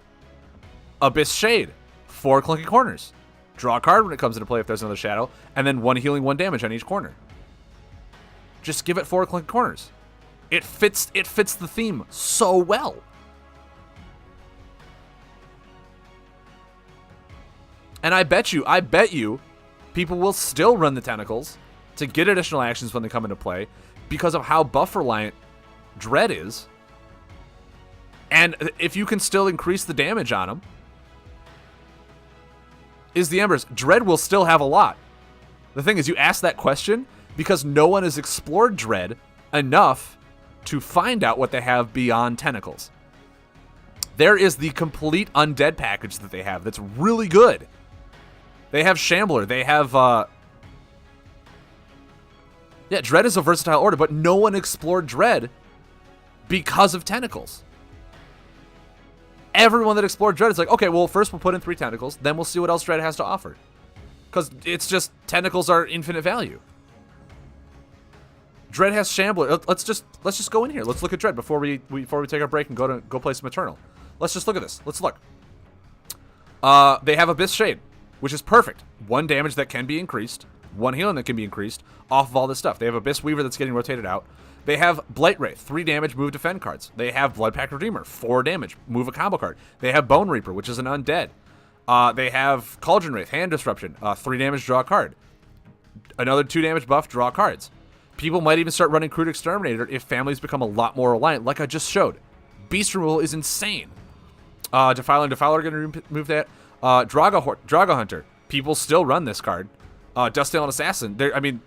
Abyss Shade, 4 Clinky Corners. Draw a card when it comes into play if there's another shadow, and then 1 healing, 1 damage on each corner. Just give it 4 Clinky Corners. It fits the theme so well. And I bet you, people will still run the tentacles to get additional actions when they come into play because of how buff reliant Dread is. And if you can still increase the damage on them, is the Embers. Dread will still have a lot. The thing is, you ask that question because no one has explored Dread enough to find out what they have beyond tentacles. There is the complete undead package that they have that's really good. They have Shambler. They have, Dread is a versatile order, but no one explored Dread because of tentacles. Everyone that explored Dread is like, okay, well, first we'll put in 3 tentacles, then we'll see what else Dread has to offer. Because it's just, tentacles are infinite value. Dread has Shambler. Let's just go in here. Let's look at Dread before we take our break and go play some Eternal. Let's just look at this. Let's look. They have Abyss Shade, which is perfect. 1 damage that can be increased, 1 healing that can be increased off of all this stuff. They have Abyss Weaver that's getting rotated out. They have Blight Wraith, 3 damage, move defend cards. They have Bloodpact Redeemer, 4 damage, move a combo card. They have Bone Reaper, which is an undead. They have Cauldron Wraith, hand disruption, 3 damage, draw a card. Another 2 damage buff, draw cards. People might even start running Crude Exterminator if families become a lot more reliant, like I just showed. Beast removal is insane. Defiler and Defiler are going to remove that. Draga Hunter. People still run this card. Dustale and Assassin. I mean,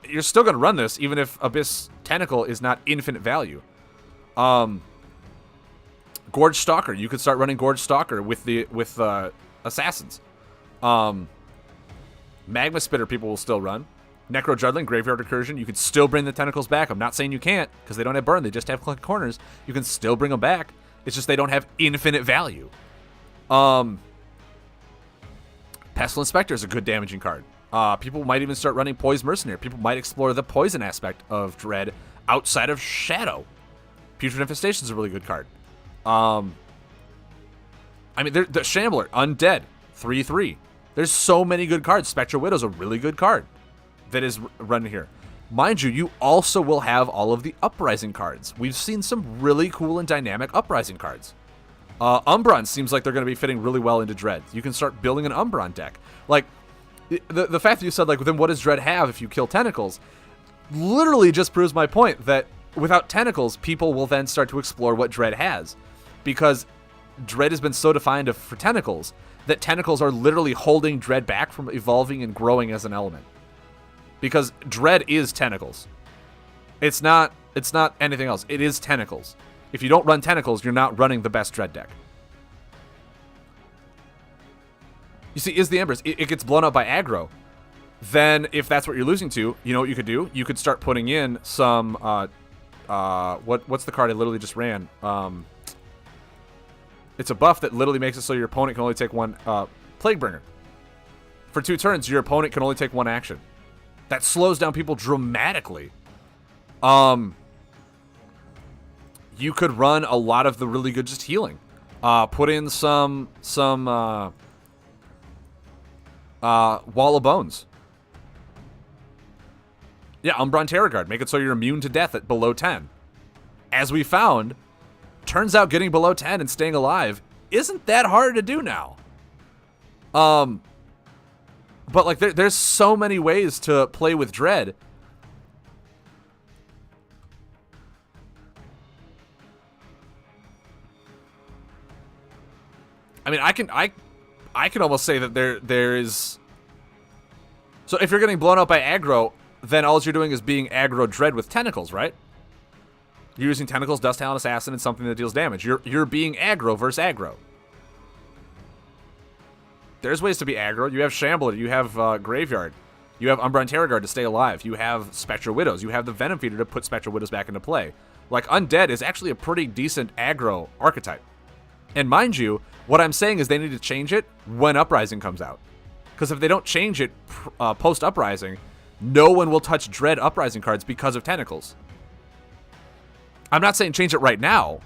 you're still going to run this even if Abyss Tentacle is not infinite value. Gorge Stalker. You could start running Gorge Stalker with Assassins. Magma Spitter people will still run. Necro Judling, Graveyard Recursion. You could still bring the tentacles back. I'm not saying you can't because they don't have burn. They just have Clinky Corners. You can still bring them back. It's just they don't have infinite value. Pestilent Spectre is a good damaging card. People might even start running Poison Mercenary. People might explore the poison aspect of Dread outside of Shadow. Putrid Infestation is a really good card. I mean, the Shambler, Undead, 3/3. There's so many good cards. Spectral Widow's a really good card that is run here. Mind you, you also will have all of the Uprising cards. We've seen some really cool and dynamic Uprising cards. Umbron seems like they're going to be fitting really well into Dread. You can start building an Umbron deck. Like, the fact that you said, like, then what does Dread have if you kill tentacles? Literally just proves my point that without tentacles, people will then start to explore what Dread has. Because Dread has been so defined for tentacles that tentacles are literally holding Dread back from evolving and growing as an element. Because Dread is tentacles. It's not anything else. It is tentacles. If you don't run tentacles, you're not running the best Dread deck. You see, is the Embers. It gets blown up by aggro. Then, if that's what you're losing to, you know what you could do? You could start putting in some, what's the card I literally just ran? It's a buff that literally makes it so your opponent can only take 1, Plaguebringer. For 2 turns, your opponent can only take 1 action. That slows down people dramatically. You could run a lot of the really good just healing. Put in some Wall of Bones. Yeah, Umbron Terror Guard. Make it so you're immune to death at below 10. As we found, turns out getting below 10 and staying alive isn't that hard to do now. But like there's so many ways to play with Dread. I mean, I can almost say that there is. So if you're getting blown up by aggro, then all you're doing is being aggro Dread with tentacles, right? You're using tentacles, Dust Talon, Assassin, and something that deals damage. You're being aggro versus aggro. There's ways to be aggro. You have Shambler, you have Graveyard, you have Umbra and Terror Guard to stay alive, you have Spectral Widows, you have the Venom Feeder to put Spectral Widows back into play. Like, Undead is actually a pretty decent aggro archetype. And mind you, what I'm saying is they need to change it when Uprising comes out. Because if they don't change it post-Uprising, no one will touch Dread Uprising cards because of tentacles. I'm not saying change it right now,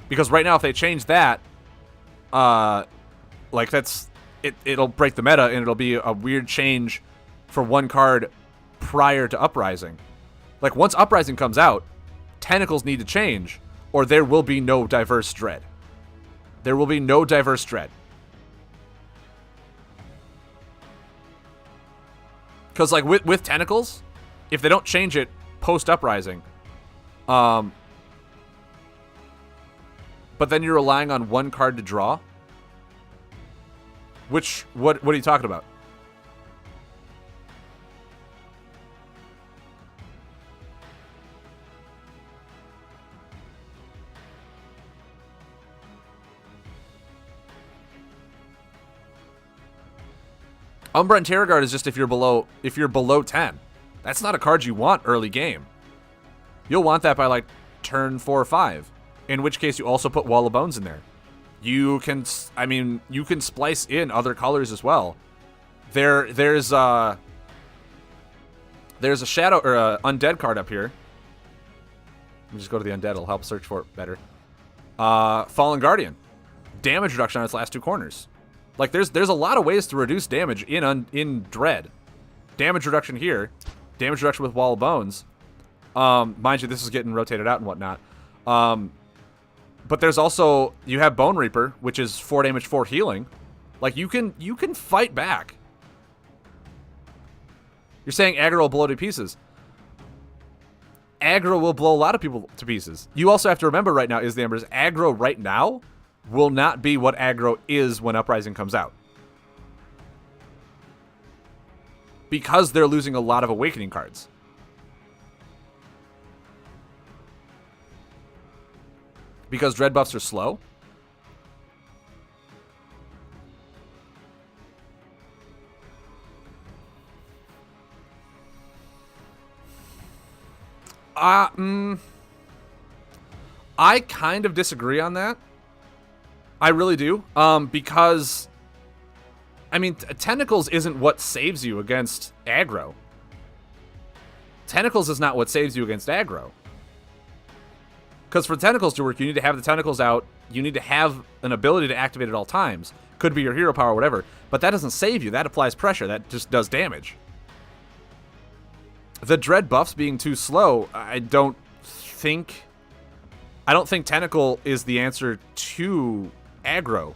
because right now if they change that, like it'll break the meta and it'll be a weird change for one card prior to Uprising. Like once Uprising comes out, tentacles need to change, or there will be no diverse Dread. There will be no diverse Dread. Because like with tentacles, if they don't change it post Uprising, but then you're relying on one card to draw. What are you talking about? Umbra and Terror Guard is just if you're below 10. That's not a card you want early game. You'll want that by like turn 4 or 5. In which case you also put Wall of Bones in there. You can splice in other colors as well. There's a shadow or a undead card up here. Let me just go to the undead, it'll help search for it better. Fallen Guardian. Damage reduction on its last 2 corners. Like there's a lot of ways to reduce damage in Dread. Damage reduction here, damage reduction with Wall of Bones. Mind you, this is getting rotated out and whatnot. But there's also, you have Bone Reaper, which is 4 damage, 4 healing. Like you can fight back. You're saying aggro will blow to pieces. Aggro will blow a lot of people to pieces. You also have to remember right now is the Embers, aggro right now will not be what aggro is when Uprising comes out. Because they're losing a lot of Awakening cards. Because Dread buffs are slow. I kind of disagree on that. I really do. Because, I mean, Tentacles isn't what saves you against aggro. Tentacles is not what saves you against aggro. Because for Tentacles to work, you need to have the Tentacles out. You need to have an ability to activate at all times. Could be your hero power or whatever. But that doesn't save you. That applies pressure. That just does damage. The Dread buffs being too slow, I don't think Tentacle is the answer to aggro.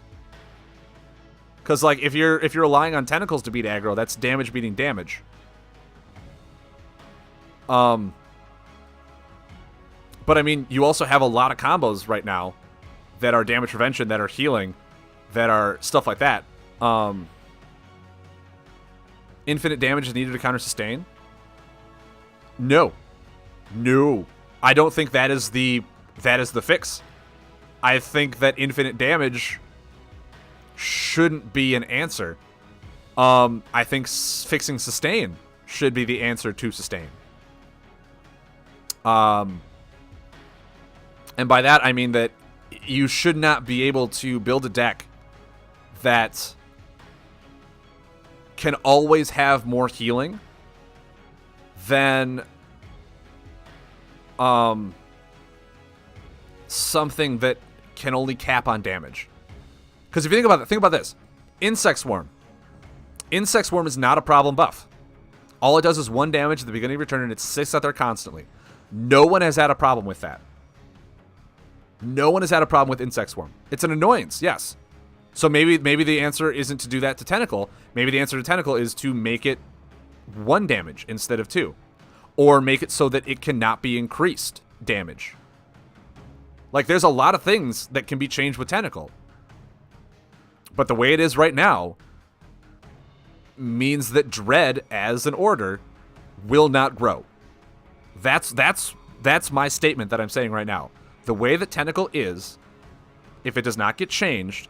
Because like if you're relying on Tentacles to beat aggro, that's damage beating damage. But I mean, you also have a lot of combos right now that are damage prevention, that are healing, that are stuff like that. Infinite damage is needed to counter sustain. No. I don't think that is the fix. I think that infinite damage shouldn't be an answer. I think fixing sustain should be the answer to sustain. And by that, I mean that you should not be able to build a deck that can always have more healing than something that can only cap on damage. Because if you think about this. Insect Swarm. Insect Swarm is not a problem buff. All it does is 1 damage at the beginning of your turn, and it sits out there constantly. No one has had a problem with that. No one has had a problem with Insect Swarm. It's an annoyance, yes. So maybe the answer isn't to do that to Tentacle. Maybe the answer to Tentacle is to make it 1 damage instead of 2. Or make it so that it cannot be increased damage. Like, there's a lot of things that can be changed with Tentacle. But the way it is right now means that Dread, as an order, will not grow. That's my statement that I'm saying right now. The way that Tentacle is, if it does not get changed,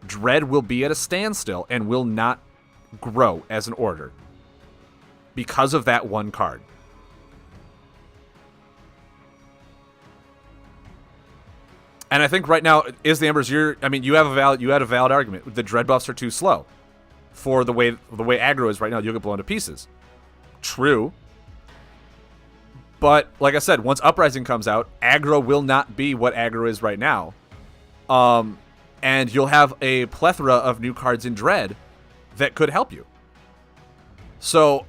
Dread will be at a standstill and will not grow as an order. Because of that 1 card. And I think right now, Is the Embers, you had a valid argument. The Dread buffs are too slow for the way aggro is right now. You'll get blown to pieces. True. But like I said, once Uprising comes out, aggro will not be what aggro is right now. And you'll have a plethora of new cards in Dread that could help you. So,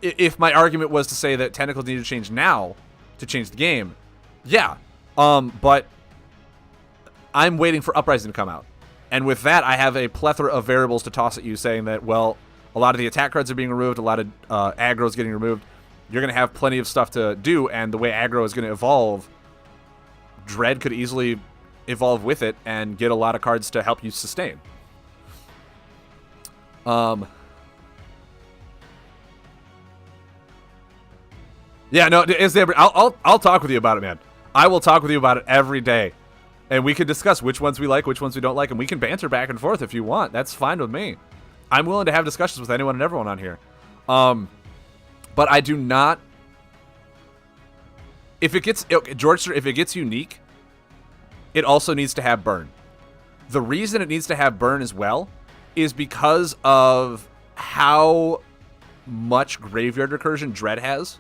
if my argument was to say that Tentacles need to change now to change the game, yeah. But I'm waiting for Uprising to come out. And with that, I have a plethora of variables to toss at you saying that, well, a lot of the attack cards are being removed, a lot of aggro is getting removed. You're going to have plenty of stuff to do, and the way aggro is going to evolve, Dread could easily evolve with it and get a lot of cards to help you sustain. Yeah, no, I'll talk with you about it, man. I will talk with you about it every day. And we can discuss which ones we like, which ones we don't like, and we can banter back and forth if you want. That's fine with me. I'm willing to have discussions with anyone and everyone on here. But I do not... If it gets... George, if it gets unique, it also needs to have burn. The reason it needs to have burn as well is because of how much graveyard recursion Dread has,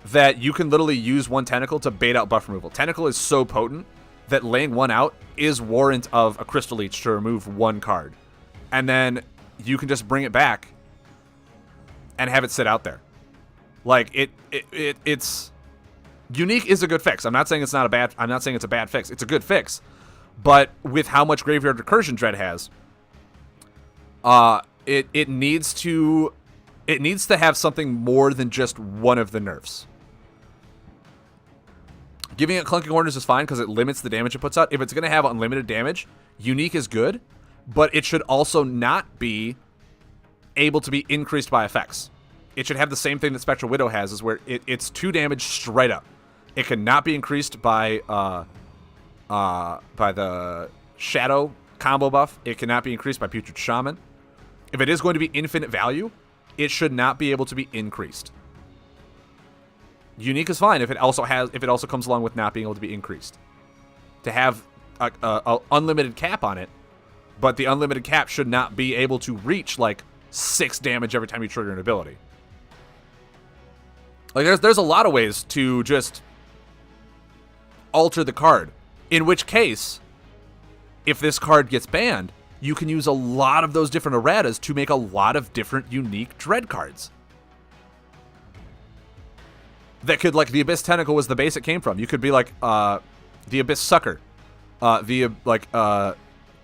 that you can literally use 1 Tentacle to bait out buff removal. Tentacle is so potent that laying 1 out is warrant of a Crystal Leech to remove 1 card. And then you can just bring it back and have it sit out there. Like, it's... Unique is a good fix. I'm not saying it's a bad fix. It's a good fix. But with how much graveyard recursion Dread has, it needs to have something more than just one of the nerfs. Giving it Clunking Corners is fine because it limits the damage it puts out. If it's going to have unlimited damage, Unique is good, but it should also not be able to be increased by effects. It should have the same thing that Spectral Widow has, is where it's 2 damage straight up. It cannot be increased by the Shadow combo buff. It cannot be increased by Putrid Shaman. If it is going to be infinite value, it should not be able to be increased. Unique is fine if it also comes along with not being able to be increased. To have a unlimited cap on it, but the unlimited cap should not be able to reach like 6 damage every time you trigger an ability. Like there's a lot of ways to just alter the card. In which case, if this card gets banned, you can use a lot of those different erratas to make a lot of different unique Dread cards. That could, like, the Abyss Tentacle was the base it came from. You could be like, the Abyss Sucker.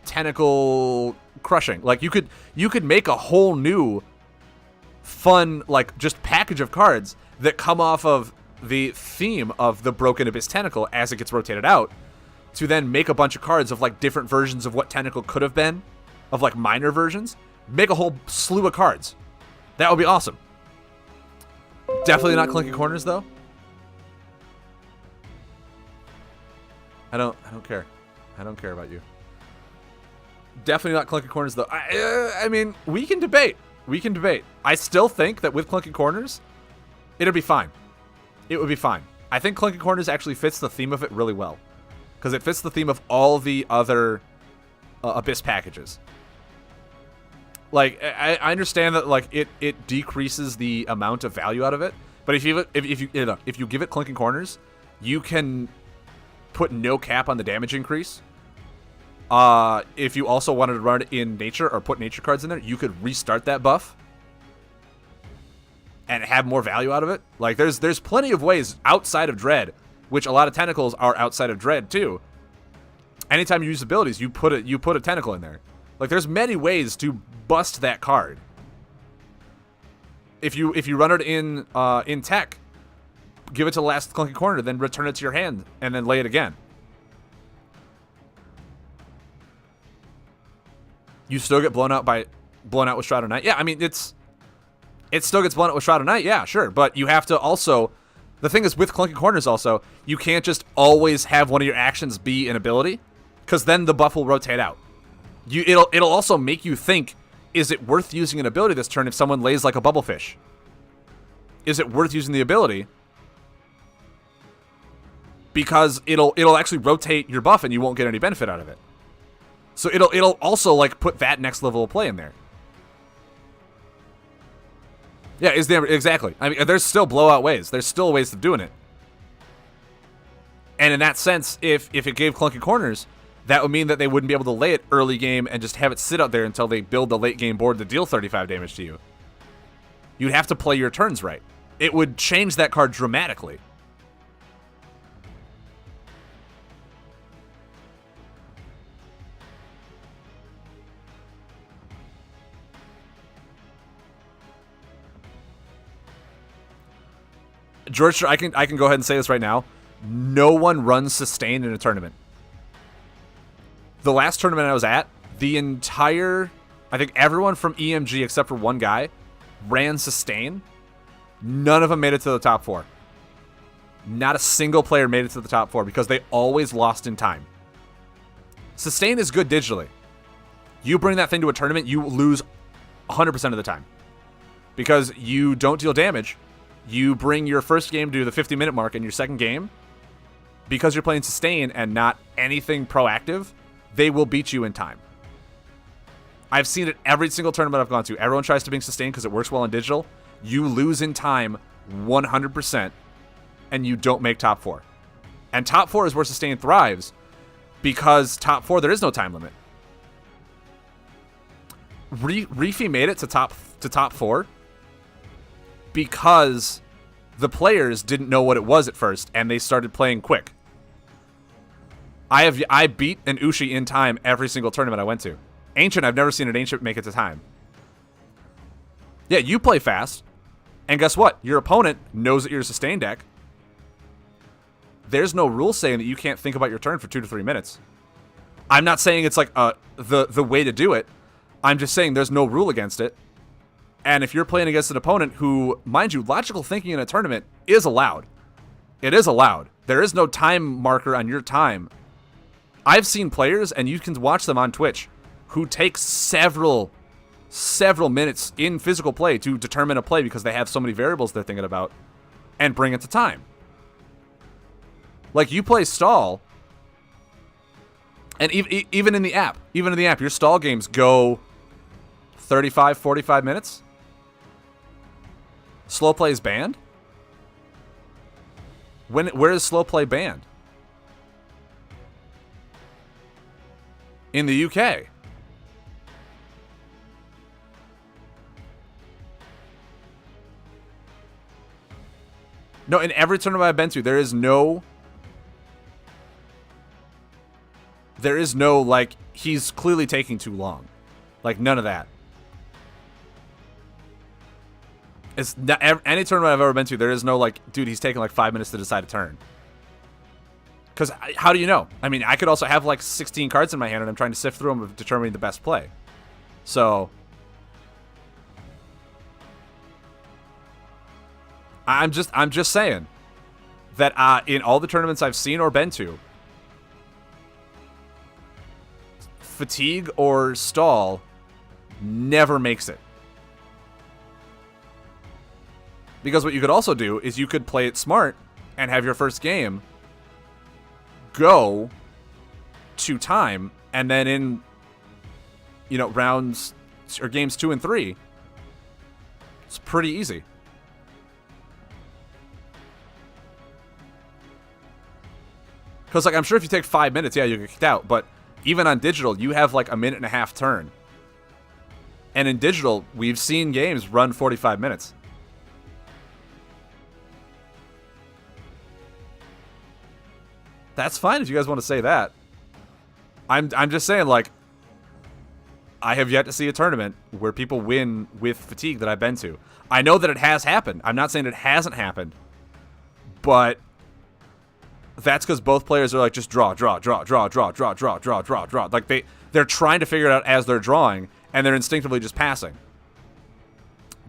Tentacle Crushing. Like, you could make a whole new fun, like, just package of cards that come off of the theme of the Broken Abyss Tentacle as it gets rotated out, to then make a bunch of cards of, like, different versions of what Tentacle could have been, of, like, minor versions. Make a whole slew of cards. That would be awesome. Definitely not Clinky Corners, though. I don't care. I don't care about you. Definitely not Clunky Corners, though. I mean, we can debate. We can debate. I still think that with Clunky Corners, it'll be fine. It would be fine. I think Clunky Corners actually fits the theme of it really well, because it fits the theme of all the other Abyss packages. Like, I understand that, like, it decreases the amount of value out of it, but if you give it Clinking Corners, you can put no cap on the damage increase. If you also wanted to run it in nature or put nature cards in there, you could restart that buff and have more value out of it. Like, there's plenty of ways outside of Dread, which a lot of Tentacles are outside of Dread too, anytime you use abilities, you put a tentacle in there. Like, there's many ways to bust that card. If you run it in tech, give it to the last clunky corner, then return it to your hand, and then lay it again. You still get blown out with Shroud of Night. Yeah, I mean, it still gets blown out with Shroud of Night. Yeah, sure, but you have to also. The thing is, with clunky corners, also, you can't just always have one of your actions be an ability, because then the buff will rotate out. It'll also make you think, is it worth using an ability this turn if someone lays like a bubblefish? Is it worth using the ability? Because it'll actually rotate your buff and you won't get any benefit out of it. So it'll also like put that next level of play in there. Yeah, exactly. I mean, there's still blowout ways. There's still ways of doing it. And in that sense, if it gave clunky corners, that would mean that they wouldn't be able to lay it early game and just have it sit out there until they build the late game board to deal 35 damage to you. You'd have to play your turns right. It would change that card dramatically. George, I can go ahead and say this right now. No one runs sustain in a tournament. The last tournament I was at, I think everyone from EMG except for one guy ran sustain. None of them made it to the top 4. Not a single player made it to the top 4 because they always lost in time. Sustain is good digitally. You bring that thing to a tournament, you lose 100% of the time. Because you don't deal damage. You bring your first game to the 50-minute mark, and your second game, because you're playing sustain and not anything proactive, they will beat you in time. I've seen it every single tournament I've gone to. Everyone tries to bring sustain because it works well in digital. You lose in time 100%, and you don't make top 4. And top 4 is where sustain thrives, because top 4, there is no time limit. Reefy made it to top 4 because the players didn't know what it was at first, and they started playing quick. I beat an Ushi in time every single tournament I went to. Ancient, I've never seen an Ancient make it to time. Yeah, you play fast, and guess what? Your opponent knows that you're a sustain deck. There's no rule saying that you can't think about your turn for 2 to 3 minutes. I'm not saying it's like the way to do it. I'm just saying there's no rule against it. And if you're playing against an opponent who, mind you, logical thinking in a tournament is allowed. It is allowed. There is no time marker on your time. I've seen players, and you can watch them on Twitch, who take several minutes in physical play to determine a play because they have so many variables they're thinking about, and bring it to time. Like, you play stall, and even in the app, your stall games go 35, 45 minutes. Slow play is banned? Where is slow play banned? In the UK. No, in every tournament I've been to, there is no, like, he's clearly taking too long. Like, none of that. It's not, any tournament I've ever been to, there is no, like, dude, he's taking like 5 minutes to decide a turn. Because how do you know? I mean, I could also have like 16 cards in my hand and I'm trying to sift through them of determining the best play. So I'm just saying that in all the tournaments I've seen or been to, fatigue or stall never makes it. Because what you could also do is you could play it smart and have your first game go to time, and then in, rounds or games 2 and 3, it's pretty easy. Because, like, I'm sure if you take 5 minutes, yeah, you get kicked out, but even on digital, you have like a minute and a half turn. And in digital, we've seen games run 45 minutes. That's fine if you guys want to say that. I'm just saying, like, I have yet to see a tournament where people win with fatigue that I've been to. I know that it has happened. I'm not saying it hasn't happened, but that's because both players are like, just draw. Like they're trying to figure it out as they're drawing, and they're instinctively just passing.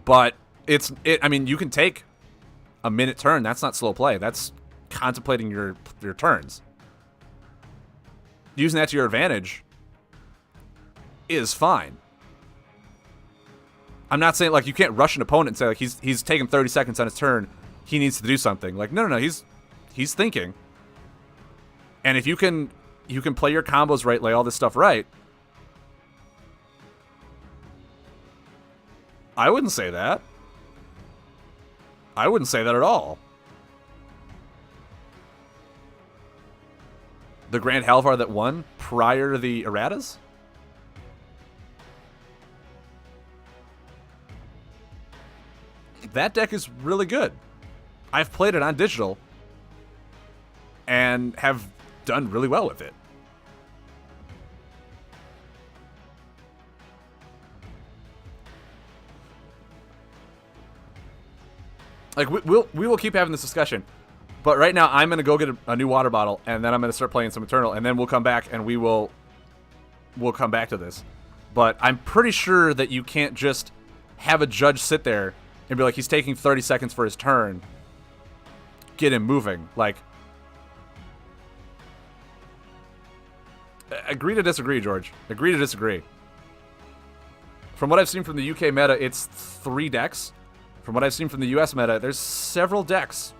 But I mean, you can take a minute turn. That's not slow play. That's contemplating your turns. Using that to your advantage is fine. I'm not saying, like, you can't rush an opponent and say, like, he's taking 30 seconds on his turn, he needs to do something. Like, no, he's thinking. And if you can play your combos right, lay all this stuff right, I wouldn't say that. I wouldn't say that at all. The Grand Halvar that won prior to the erratas? That deck is really good. I've played it on digital and have done really well with it. Like, we will keep having this discussion, but right now I'm gonna go get a new water bottle, and then I'm gonna start playing some Eternal, and then we'll come back and we'll come back to this. But I'm pretty sure that you can't just have a judge sit there and be like, he's taking 30 seconds for his turn, get him moving. Like, agree to disagree, George. Agree to disagree. From what I've seen from the UK meta, it's 3 decks. From what I've seen from the US meta, there's several decks.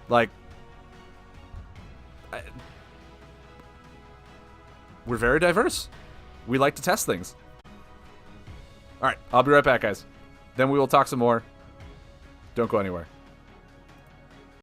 Like, we're very diverse. We like to test things. All right, I'll be right back, guys. Then we will talk some more. Don't go anywhere.